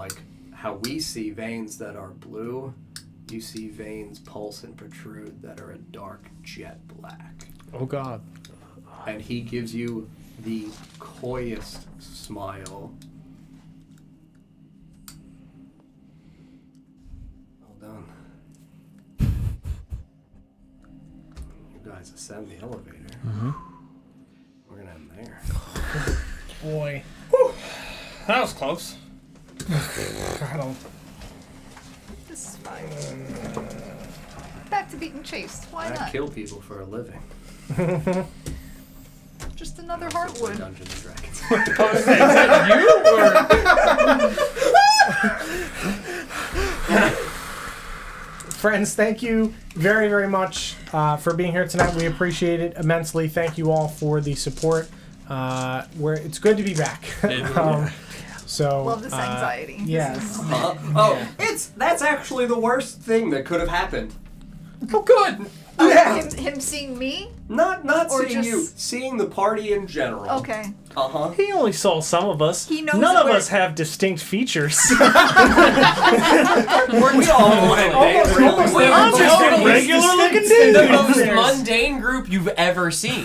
how we see veins that are blue, you see veins pulse and protrude that are a dark jet black. Oh God. And he gives you the coyest smile. Well done. You guys ascend the elevator. Mm-hmm. We're gonna end there. Boy. That was close. I don't. This is fine. Back to beaten chase. Why I not? kill people for a living. Just another For heartwood. Dungeons and Dragons. Is that you or? Friends, thank you very, very much for being here tonight. We appreciate it immensely. Thank you all for the support. It's good to be back. So Love this anxiety. Yes. That's actually the worst thing that could have happened. Oh, good. Him seeing me? Not Or seeing you, just- seing the party in general. Okay. Uh-huh. He only saw some of us. He knows None of where- us have distinct features. We all I'm just a regular looking dude. The most mundane group you've ever seen.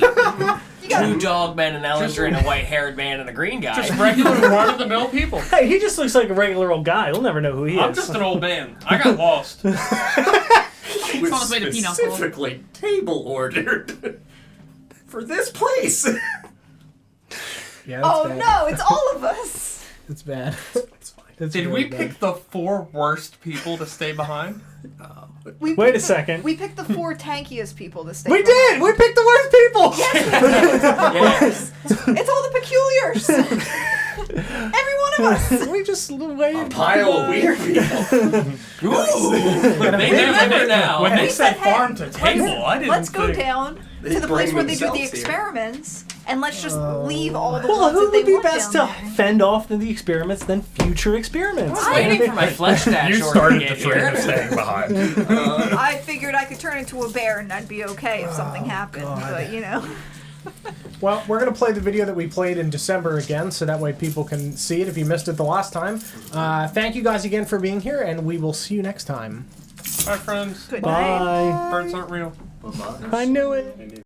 Two dog men, an Ellinger, and a white-haired man, and a green guy. Just regular run-of-the-mill people. Hey, he just looks like a regular old guy. We'll never know who he I'm is. just an old man. I got lost. With on his way to Pinochle. specifically table ordered for this place. Yeah, that's Oh bad. no, it's all of us. It's bad. It's fine. It's Did really we bad. pick the 4 worst people to stay behind? We Wait picked a second. We picked the 4 tankiest people to stay. We did! We picked the worst people! Yes, it's all the peculiars. Every one of us. We just waved. Pile of weird people. They never know. When they We said said, hey, farm to table, I didn't Let's go think... down They to the bring place where they do the themselves here. experiments, and let's just leave all the Well, ones who that they would be want best to down there. fend off the experiments than future experiments? I was waiting for my flesh dash You order started to the get train here. of staying behind. I figured I could turn into a bear and I'd be okay if something happened, but you know. Well, we're going to play the video that we played in December again, so that way people can see it if you missed it the last time. Thank you guys again for being here, and we will see you next time. Bye, friends. Good night. Bye. Birds aren't real. Bye-bye. I knew it.